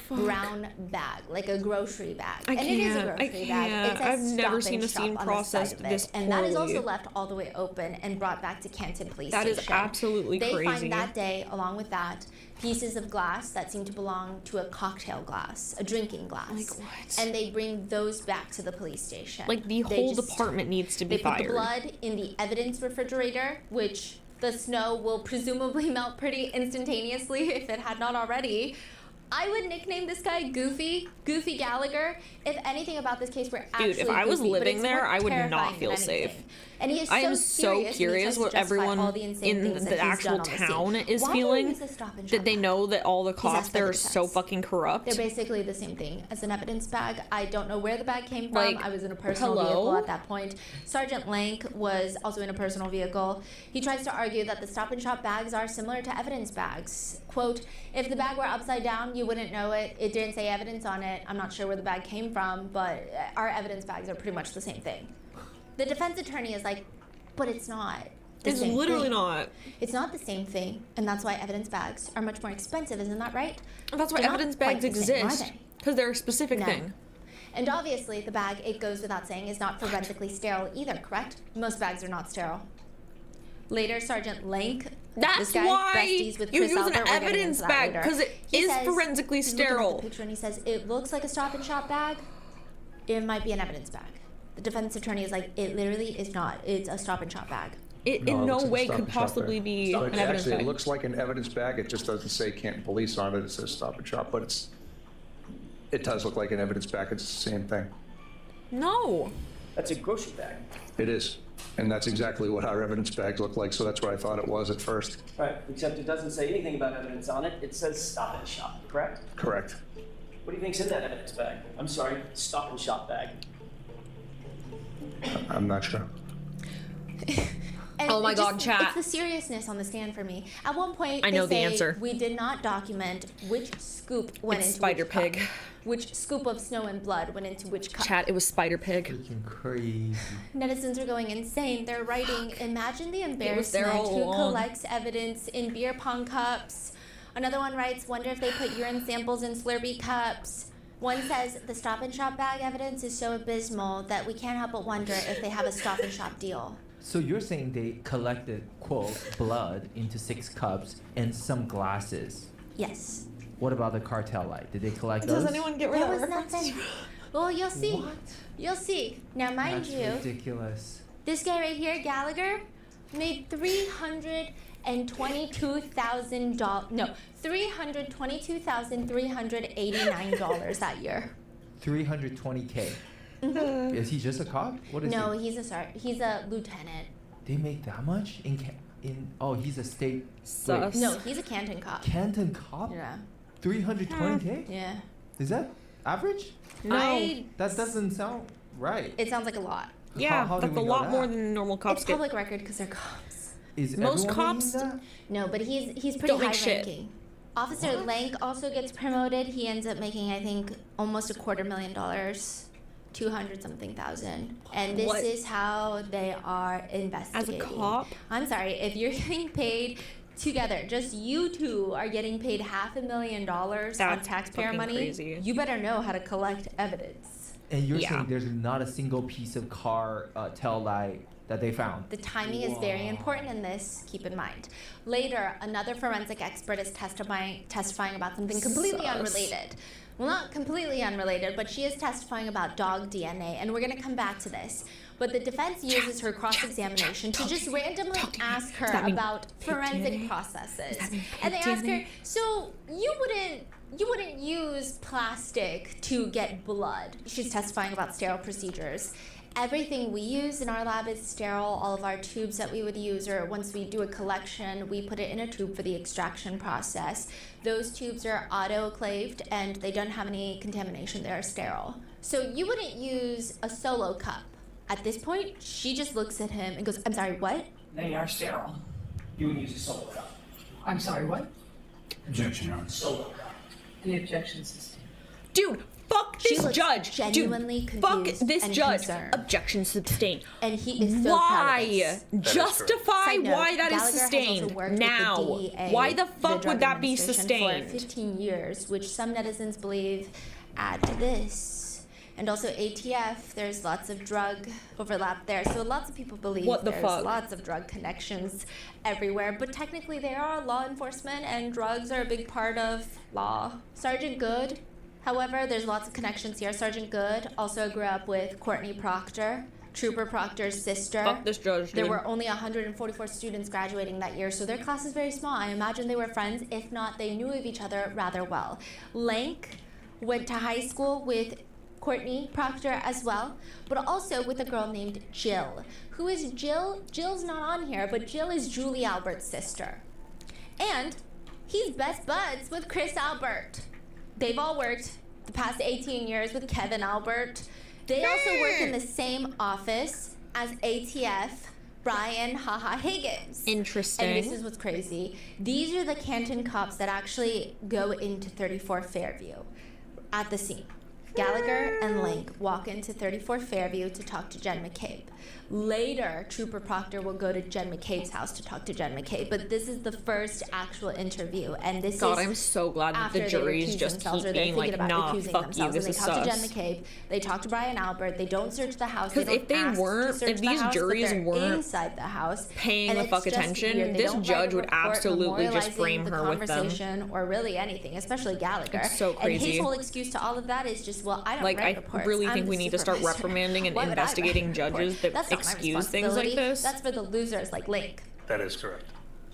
brown bag, like a grocery bag. And it is a grocery bag. It says I've never Stop seen and a scene Shop on the processed side of it. this And that is also poorly. left all the way open and brought back to Canton Police That Station. is absolutely They crazy. find that day, along with that, pieces of glass that seem to belong to a cocktail glass, a drinking glass. Like what? And they bring those back to the police station. Like the They whole just- department needs to be They fired. put the blood in the evidence refrigerator, which the snow will presumably melt pretty instantaneously if it had not already. I would nickname this guy Goofy Gallagher. If anything about this case were actually Dude, if I was goofy, but living it's there, more I would not terrifying feel than safe. anything. And he is I am so so serious when he curious tries to what justify everyone all the insane in things that the he's actual done on the town scene. is Why feeling. use a Stop and That Shop they bag? know that all the cops asked by there the are so defense. fucking corrupt. They're basically the same thing as an evidence bag. I don't know where the bag came from. Like, I was in a personal hello? vehicle at that point. Sergeant Lank was also in a personal vehicle. He tries to argue that the Stop and Shop bags are similar to evidence bags. Quote, if the bag were upside down, you wouldn't know it. It didn't say evidence on it. I'm not sure where the bag came from, but our evidence bags are pretty much the same thing. The defense attorney is like, but it's not. It's literally not. It's not the same thing, and that's why evidence bags are much more expensive, isn't that right? That's why They're not evidence quite bags the same, are exist. they? Because they're a specific No. thing. And obviously, the bag, it goes without saying, is not forensically sterile either, correct? Most bags are not sterile. Later, Sergeant Lank, That's this guy, why besties with you Chris use Albert, an we're getting evidence into that bag, later. 'cause it He is says- forensically he's looking at the sterile. picture and he says, it looks like a Stop and Shop bag. It might be an evidence bag. The defense attorney is like, it literally is not. It's a Stop and Shop bag. It No, in it no looks like a way Stop could and Shop possibly bag. be So an evidence actually, bag. it looks like an evidence bag. It just doesn't say Canton Police on it. It says Stop and Shop, but it does look like an evidence bag. It's the same thing. No. That's a grocery bag. It is. And that's exactly what our evidence bags look like, so that's what I thought it was at first. Right, except it doesn't say anything about evidence on it. It says Stop and Shop, correct? Correct. What do you think's in that evidence bag? I'm sorry, Stop and Shop bag. I'm not sure. And Oh my it God, just- chat. It's the seriousness on the stand for me. At one point, I know they the say, answer. we did not document which scoop went It's into Spider which cup. Pig. Which scoop of snow and blood went into which cup. Chat, it was Spider Pig. Freaking crazy. Netizens are going insane. They're writing, imagine the was embarrassment there all who along. collects evidence in beer pong cups. Another one writes, wonder if they put urine samples in Slurpee cups. One says, the Stop and Shop bag evidence is so abysmal that we can't help but wonder if they have a Stop and Shop deal. So you're saying they collected, quote, blood into 6 cups and some glasses. Yes. What about the cartel light? Did they collect Does those? anyone get rid There of was that? nothing. Well, you'll see. What? You'll see. Now, mind That's you, ridiculous. this guy right here, Gallagher, made $322,389 that year. 320K. Is he just a cop? What is No, he? he's a lieutenant. They make that much oh, he's a state. Sus. Wait, No, he's a Canton cop. Canton cop? Yeah. 320K? Yeah. Is that average? No. That doesn't sound right. It sounds like a lot. Yeah, How do that's we a know lot that? more than normal cops It's get. public record because they're cops. Is Most everyone cops- making that? No, but he's pretty Don't make high shit. ranking. Officer Lank also gets promoted. He ends up making, I think, almost $250,000, 200-something thousand. And this What? is how they are investigating. cop? I'm sorry, if you're getting paid together, just you two are getting paid $500,000 on That's taxpayer fucking money, crazy. you better know how to collect evidence. And you're Yeah. saying there's not a single piece of car tail light that they found? The timing is very important in this, keep in mind. Later, another forensic expert is testifying about something completely Sus. unrelated. Well, not completely unrelated, but she is testifying about dog DNA, and we're going to come back to this. But the defense uses her cross-examination to just randomly ask Does her that mean about pig forensic DNA? processes. Does that mean And they pig ask her, DNA? so you wouldn't you wouldn't use plastic to get blood. She's testifying about sterile procedures. Everything we use in our lab is sterile. All of our tubes that we would use, or once we do a collection, we put it in a tube for the extraction process. Those tubes are autoclaved and they don't have any contamination. They're sterile. So you wouldn't use a solo cup. At this point, she just looks at him and goes, I'm sorry, what? They are sterile. You would use a solo cup. I'm sorry, what? Objection, Your Honor. Solo cup. The objection sustained. Dude, fuck She this looks judge. genuinely Dude, fuck confused this and judge. concerned. Objection sustained. And he is so proud of Why? this. Justify Side note, why that is Gallagher has also sustained worked with now. the DEA, Why the the fuck Drug would that be Administration, sustained? For 15 years, which some netizens believe add to this. And also ATF, there's lots of drug overlap there. So lots of people believe What the there's fuck? lots of drug connections everywhere. But technically they are law enforcement and drugs are a big part of law. Sergeant Good, however, there's lots of connections here. Sergeant Good also grew up with Courtney Proctor, Trooper Proctor's sister. Fuck this judge, There dude. were only 144 students graduating that year, so their class is very small. I imagine they were friends. If not, they knew of each other rather well. Lank went to high school with Courtney Proctor as well, but also with a girl named Jill. Who is Jill? Jill's not on here, but Jill is Julie Albert's sister. And he's best buds with Chris Albert. They've all worked the past 18 years with Kevin Albert. They also work in the same office as ATF Brian Haha Higgins. Interesting. And this is what's crazy. These are the Canton cops that actually go into 34 Fairview at the scene. Gallagher and Link walk into 34 Fairview to talk to Jen McCabe. Later, Trooper Proctor will go to Jen McCabe's house to talk to Jen McCabe, but this is the first actual interview, and this God, is I'm so glad that the after they juries recuse just themselves, keep or they're being thinking like, about nah, recusing fuck you, themselves, this and is they talk to sus. Jen McCabe, they talk to Brian Albert, they don't search the house, they Because don't if they ask to weren't, search if the these house, but juries they're weren't inside the house, paying and the it's fuck just attention, weird. They this don't judge write a would report absolutely just memorializing frame the her with them. conversation or really anything, especially Gallagher. It's so And crazy. his whole excuse to all of that is just, well, I don't Like, write I reports. really I'm think the we need to start supervisor. reprimanding and Why would I write investigating a report? judges that That's not my excuse things like responsibility. this. That's for the losers like Link. That is correct.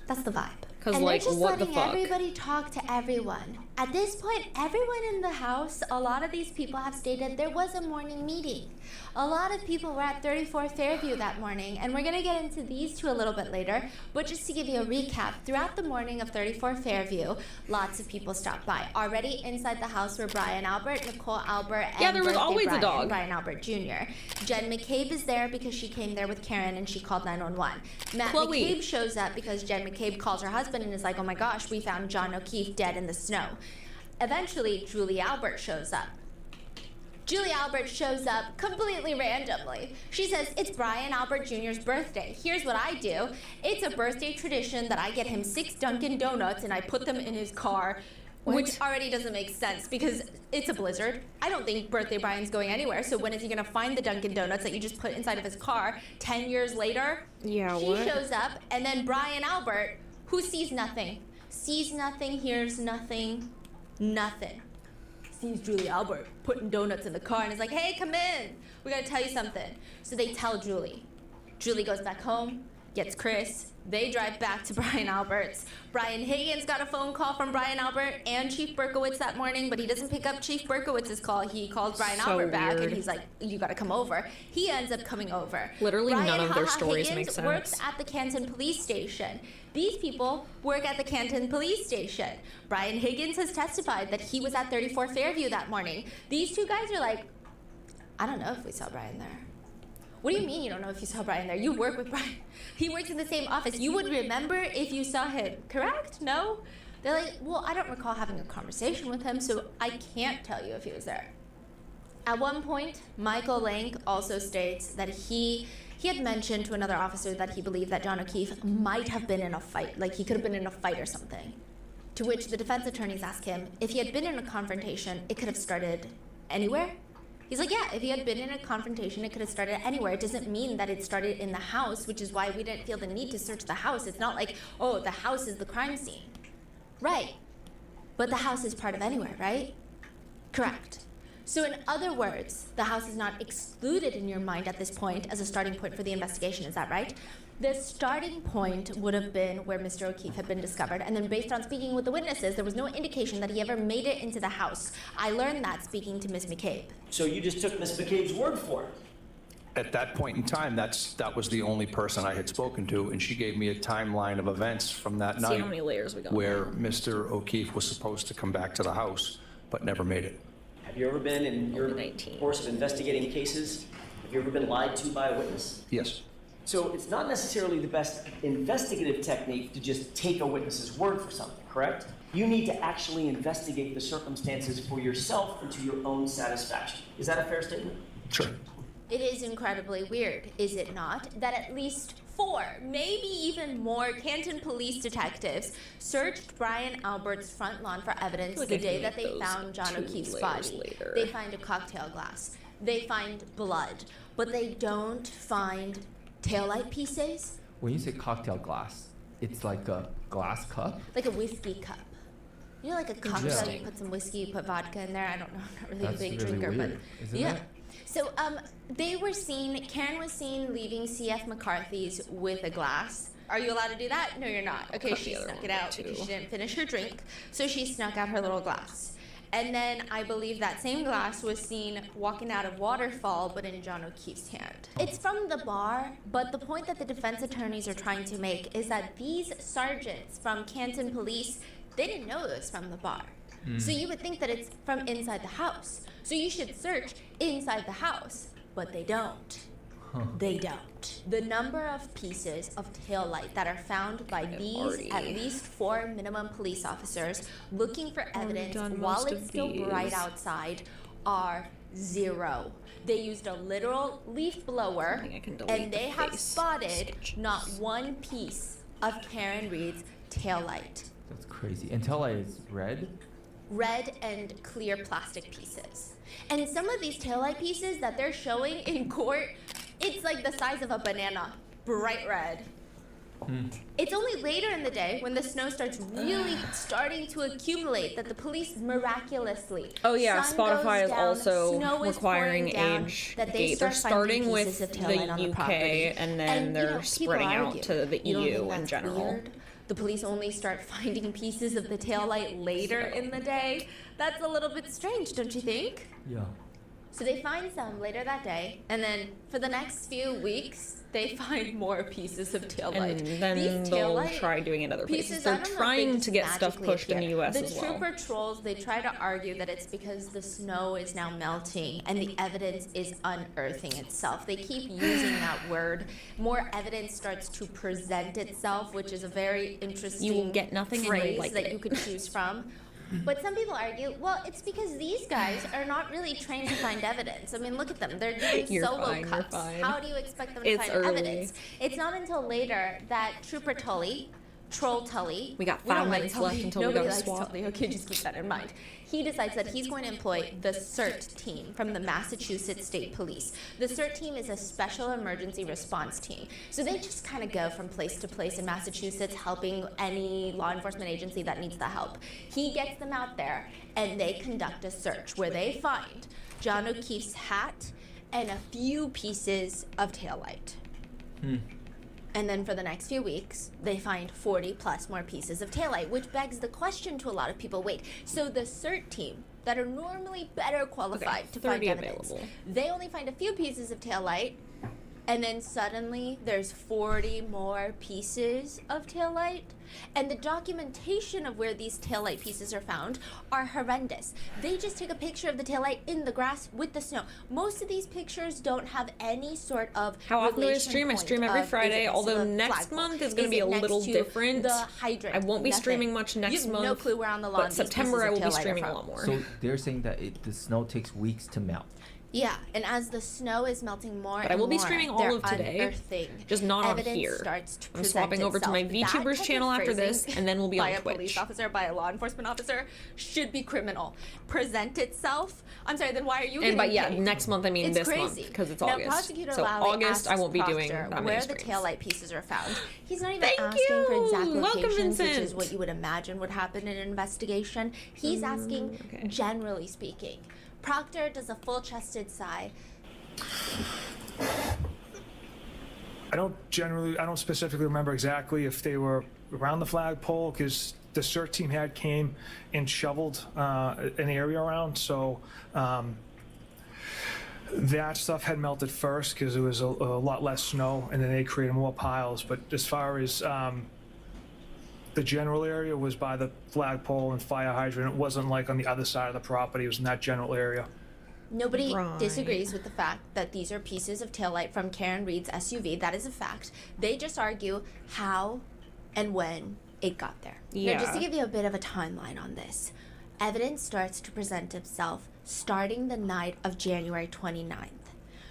That's the vibe. 'Cause, and like, they're just what the letting fuck? everybody talk to everyone. At this point, everyone in the house, a lot of these people have stated there was a morning meeting. A lot of people were at 34 Fairview that morning, and we're going to get into these two a little bit later. But just to give you a recap, throughout the morning of 34 Fairview, lots of people stopped by. Already inside the house were Brian Albert, Nicole Albert, and Yeah, there was birthday always a Brian, dog. Brian Albert Jr. Jen McCabe is there because she came there with Karen and she called 911. Matt Chloe. McCabe shows up because Jen McCabe calls her husband and is like, oh my gosh, we found John O'Keefe dead in the snow. Eventually, Julie Albert shows up. Julie Albert shows up completely randomly. She says, it's Brian Albert Jr.'s birthday. Here's what I do. It's a birthday tradition that I get him 6 Dunkin' Donuts and I put them in his car, which already doesn't make sense because it's a blizzard. I don't think birthday Brian's going anywhere, so when is he gonna find the Dunkin' Donuts that you just put inside of his car 10 years later? Yeah, she what? shows up, and then Brian Albert, who sees nothing, hears nothing, nothing. Sees Julie Albert putting donuts in the car and is like, hey, come in. We gotta tell you something. So they tell Julie. Julie goes back home, gets Chris. They drive back to Brian Albert's. Brian Higgins got a phone call from Brian Albert and Chief Berkowitz that morning, but he doesn't pick up Chief Berkowitz's call. He calls Brian So Albert back, weird. and he's like, you gotta come over. He ends up coming over. Literally Brian none of their Haha stories Higgins make sense. works at the Canton police station. These people work at the Canton police station. Brian Higgins has testified that he was at 34 Fairview that morning. These two guys are like, I don't know if we saw Brian there. What do you mean you don't know if you saw Brian there? You work with Brian. He works in the same office. You would remember if you saw him, correct? No? They're like, well, I don't recall having a conversation with him, so I can't tell you if he was there. At one point, Michael Lank also states that he had mentioned to another officer that he believed that John O'Keefe might have been in a fight, like he could have been in a fight or something. To which the defense attorneys ask him, if he had been in a confrontation, it could have started anywhere? He's like, yeah, if he had been in a confrontation, it could have started anywhere. It doesn't mean that it started in the house, which is why we didn't feel the need to search the house. It's not like, oh, the house is the crime scene. Right. But the house is part of anywhere, right? Correct. So in other words, the house is not excluded in your mind at this point as a starting point for the investigation, is that right? The starting point would have been where Mr. O'Keefe had been discovered, and then based on speaking with the witnesses, there was no indication that he ever made it into the house. I learned that speaking to Ms. McCabe. So you just took Ms. McCabe's word for it? At that point in time, that was the only person I had spoken to, and she gave me a timeline of events from that night. See how many layers we got. Where Mr. O'Keefe was supposed to come back to the house, but never made it. Have you ever been, in your course of investigating cases, have you ever been lied to by a witness? Yes. So it's not necessarily the best investigative technique to just take a witness's word for something, correct? You need to actually investigate the circumstances for yourself and to your own satisfaction. Is that a fair statement? Sure. It is incredibly weird, is it not, that at least 4, maybe even more Canton police detectives searched Brian Albert's front lawn for evidence the day that they found John O'Keefe's body. They find a cocktail glass. They find blood. But they don't find taillight pieces. When you say cocktail glass, it's like a glass cup? Like a whiskey cup. You know, like a cocktail, you put some whiskey, you put vodka in there. I don't know, I'm not really a big drinker, weird, but isn't yeah. it? So they were seen, Karen was seen leaving C.F. McCarthy's with a glass. Are you allowed to do that? No, you're not. Okay, she snuck it out because she didn't finish her drink. So she snuck out her little glass. And then I believe that same glass was seen walking out of Waterfall, but in John O'Keefe's hand. It's from the bar, but the point that the defense attorneys are trying to make is that these sergeants from Canton Police, they didn't know it was from the bar. So you would think that it's from inside the house. So you should search inside the house, but they don't. They don't. The number of pieces of taillight that are found by these at least 4 minimum police officers looking for evidence while it's still bright outside are 0. They used a literal leaf blower, and they have spotted not one piece of Karen Reed's taillight. That's crazy. And taillight is red? Red and clear plastic pieces. And some of these taillight pieces that they're showing in court, it's like the size of a banana, bright red. It's only later in the day when the snow starts really starting to accumulate that the police miraculously. Oh yeah, sun Spotify goes is down, also snow is requiring pouring down, age that gate. They're start finding starting with pieces of the taillight on UK property. and then you they're know, people spreading out argue. to the You don't EU think in that's general. weird? The police only start finding pieces of the taillight later in the day. That's a little bit strange, don't you think? Yeah. So they find some later that day, and then for the next few weeks, they find more pieces of taillight. And then These they'll taillight try doing it other places. pieces, They're I don't know if trying they to just get stuff magically pushed in the appear. US as well. The trooper trolls, they try to argue that it's because the snow is now melting and the evidence is unearthing itself. They keep using that word. More evidence starts to present itself, which is a very interesting You will get nothing and phrase you'll like that it. you could choose from. But some people argue, well, it's because these guys are not really trained to find evidence. I mean, look at them. They're doing You're solo fine, you're cuts. fine. How do you expect them to It's find early. evidence? It's not until later that Trooper Tully, Troll Tully. We got don't 5 like minutes Tully. left until we Nobody go to likes swap. Tully. Okay, just keep that in mind. He decides that he's going to employ the CERT team from the Massachusetts State Police. The CERT team is a special emergency response team. So they just kind of go from place to place in Massachusetts helping any law enforcement agency that needs the help. He gets them out there and they conduct a search where they find John O'Keefe's hat and a few pieces of taillight. And then for the next few weeks, they find 40 plus more pieces of taillight, which begs the question to a lot of people, wait, so the CERT team that are normally better qualified to find 30 evidence, available. they only find a few pieces of taillight, and then suddenly there's 40 more pieces of taillight? And the documentation of where these taillight pieces are found are horrendous. They just take a picture of the taillight in the grass with the snow. Most of these pictures don't have any sort of How often do I relation stream? I point stream every of, is Friday, it next although to the next flagpole? month is going to be it a next little to different. The hydrant. I won't be Nothing. streaming much next You have month. no clue where on the lawn But these September pieces I of will be taillight are streaming a from. lot more. So they're saying that the snow takes weeks to melt. Yeah, and as the snow is melting more But I and will be more, streaming all they're of today, unearthing. just not on Evidence here. starts to I'm present swapping over to my itself. That VTubers type channel of after this, phrasing and then we'll be by on a police Twitch. officer, by a law enforcement officer, should be criminal. Present itself. I'm sorry. Then why are you? And by getting paid? next month I mean It's this month crazy. because it's Now, August. Prosecutor So Lally August I asks won't be doing Proctor that where many the streams. taillight pieces are found. He's not even Thank asking for exact you. Welcome, locations, which is Vincent. what you would imagine would happen in an investigation. He's asking, generally speaking. Proctor does a full-chested sigh. I don't specifically remember exactly if they were around the flagpole, because the search team came and shoveled an area around, so that stuff had melted first because there was a lot less snow, and then they created more piles. But as far as the general area was by the flagpole and fire hydrant, it wasn't like on the other side of the property, it was in that general area. Nobody disagrees with the fact that these are pieces of taillight from Karen Reed's SUV. That is a fact. They just argue how and when it got there. Yeah. Now, just to give you a bit of a timeline on this, evidence starts to present itself starting the night of January 29th.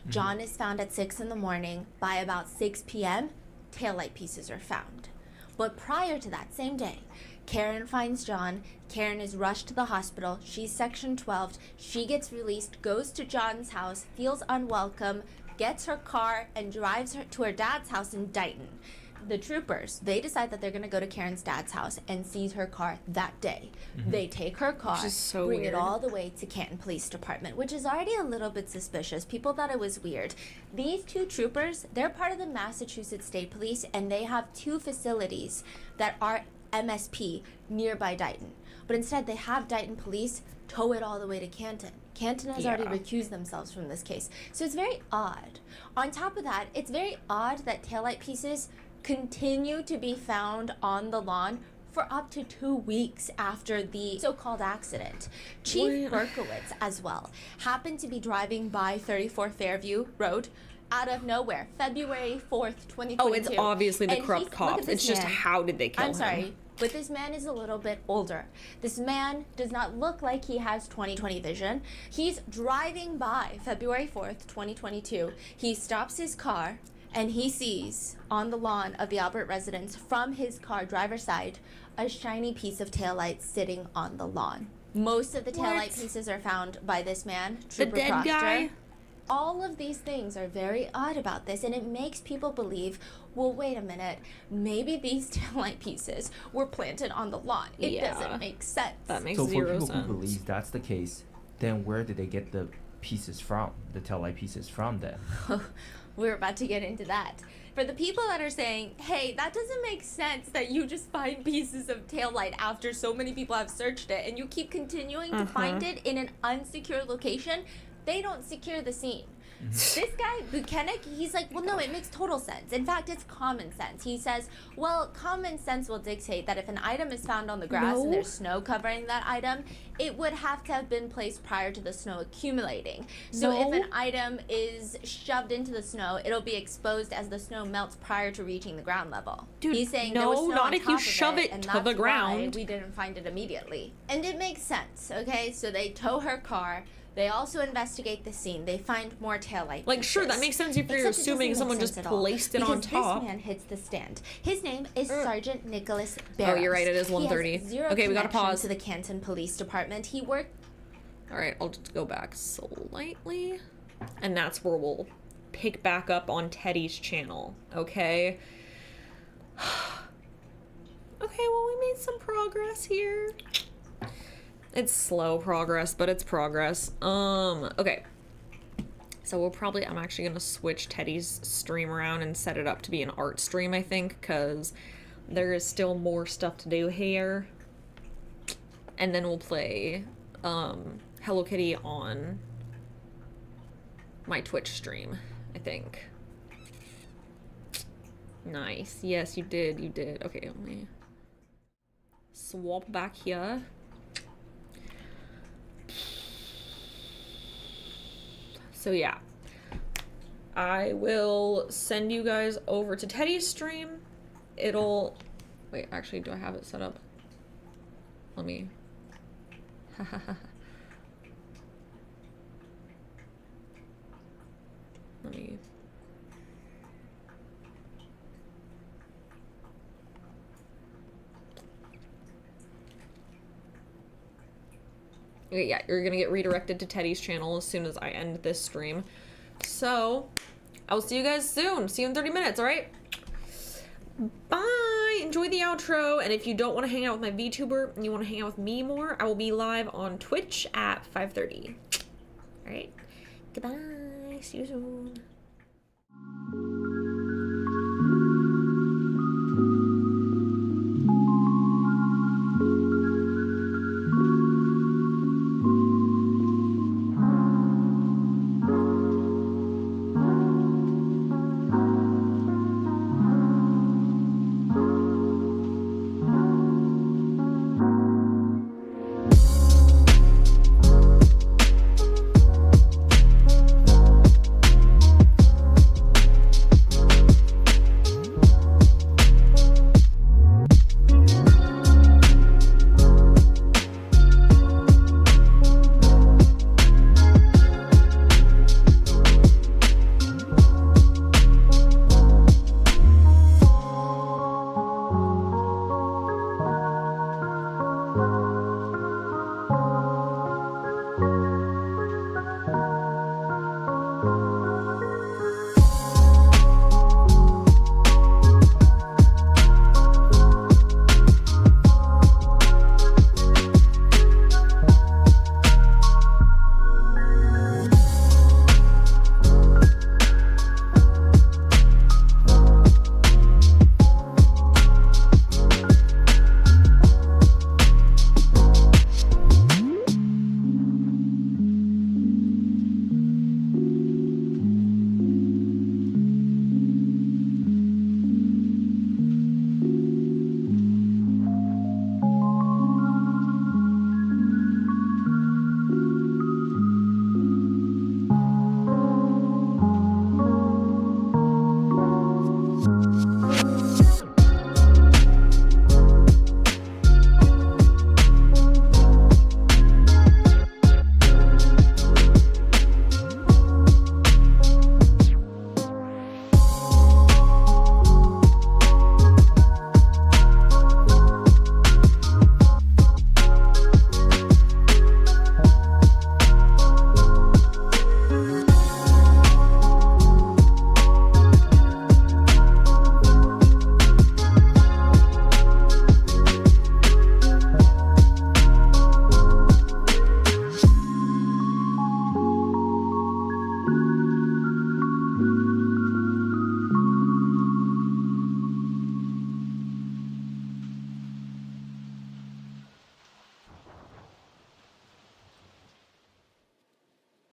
John is found at 6 in the morning. By about 6 p.m., taillight pieces are found. But prior to that same day, Karen finds John. Karen is rushed to the hospital. She's Section 12. She gets released, goes to John's house, feels unwelcome, gets her car, and drives her to her dad's house in Dighton. The troopers, they decide that they're going to go to Karen's dad's house and seize her car that day. They take her car, Which is so bring weird. it all the way to Canton Police Department, which is already a little bit suspicious. People thought it was weird. These two troopers, they're part of the Massachusetts State Police, and they have two facilities that are MSP nearby Dighton. But instead, they have Dighton Police tow it all the way to Canton. Canton has already recused themselves from this case. So it's very odd. On top of that, it's very odd that taillight pieces continue to be found on the lawn for up to 2 weeks after the so-called accident. Chief Berkowitz, as well, happened to be driving by 34 Fairview Road out of nowhere, February 4th, 2022. Oh, it's obviously the And corrupt look at cops. this It's just man. how did they kill him? I'm sorry, but this man is a little bit older. This man does not look like he has 20/20 vision. He's driving by February 4th, 2022. He stops his car and he sees on the lawn of the Albert residence from his car driver's side a shiny piece of taillight sitting on the lawn. Most of the taillight pieces are found by this man, The Trooper dead Proctor. guy? All of these things are very odd about this, and it makes people believe, well, wait a minute, maybe these taillight pieces were planted on the lawn. It doesn't make sense. That makes So for zero people sense. who believe that's the case, then where did they get the pieces from, the taillight pieces from then? We're about to get into that. For the people that are saying, hey, that doesn't make sense that you just find pieces of taillight after so many people have searched it and you keep continuing to find it in an unsecure location, they don't secure the scene. This guy, Buchanan, he's like, well, no, it makes total sense. In fact, it's common sense. He says, well, common sense will dictate that if an item is found on the grass and there's snow covering that item, it would have to have been placed prior to the snow accumulating. So if an item is shoved into the snow, it'll be exposed as the snow melts prior to reaching the ground level. Dude, he's saying no, there was snow not on if you top of shove it and to that's the why ground. we didn't find it immediately. And it makes sense, okay? So they tow her car. They also investigate the scene. They find more taillight Like, sure, that pieces. makes sense if you're Except it assuming doesn't someone make just sense at all, placed it on because top. This man hits the stand. His name is Sergeant Nicholas Barrows. Oh, you're right, it is 1:30. He has zero Okay, we gotta connection pause. to the Canton Police Department. He worked. All right, I'll just go back slightly. And that's where we'll pick back up on Teddy's channel, okay? Okay, well, we made some progress here. It's slow progress, but it's progress. Okay. So we'll probably, I'm actually gonna switch Teddy's stream around and set it up to be an art stream, I think, because there is still more stuff to do here. And then we'll play, Hello Kitty on my Twitch stream, I think. Nice. Yes, you did. You did. Okay, let me swap back here. So yeah, I will send you guys over to Teddy's stream. It'll, wait, actually, do I have it set up? Let me, let me, okay, yeah, you're gonna get redirected to Teddy's channel as soon as I end this stream. So, I will see you guys soon. See you in 30 minutes, alright? Bye! Enjoy the outro, and if you don't want to hang out with my VTuber and you want to hang out with me more, I will be live on Twitch at 5:30. All right. Goodbye. See you soon.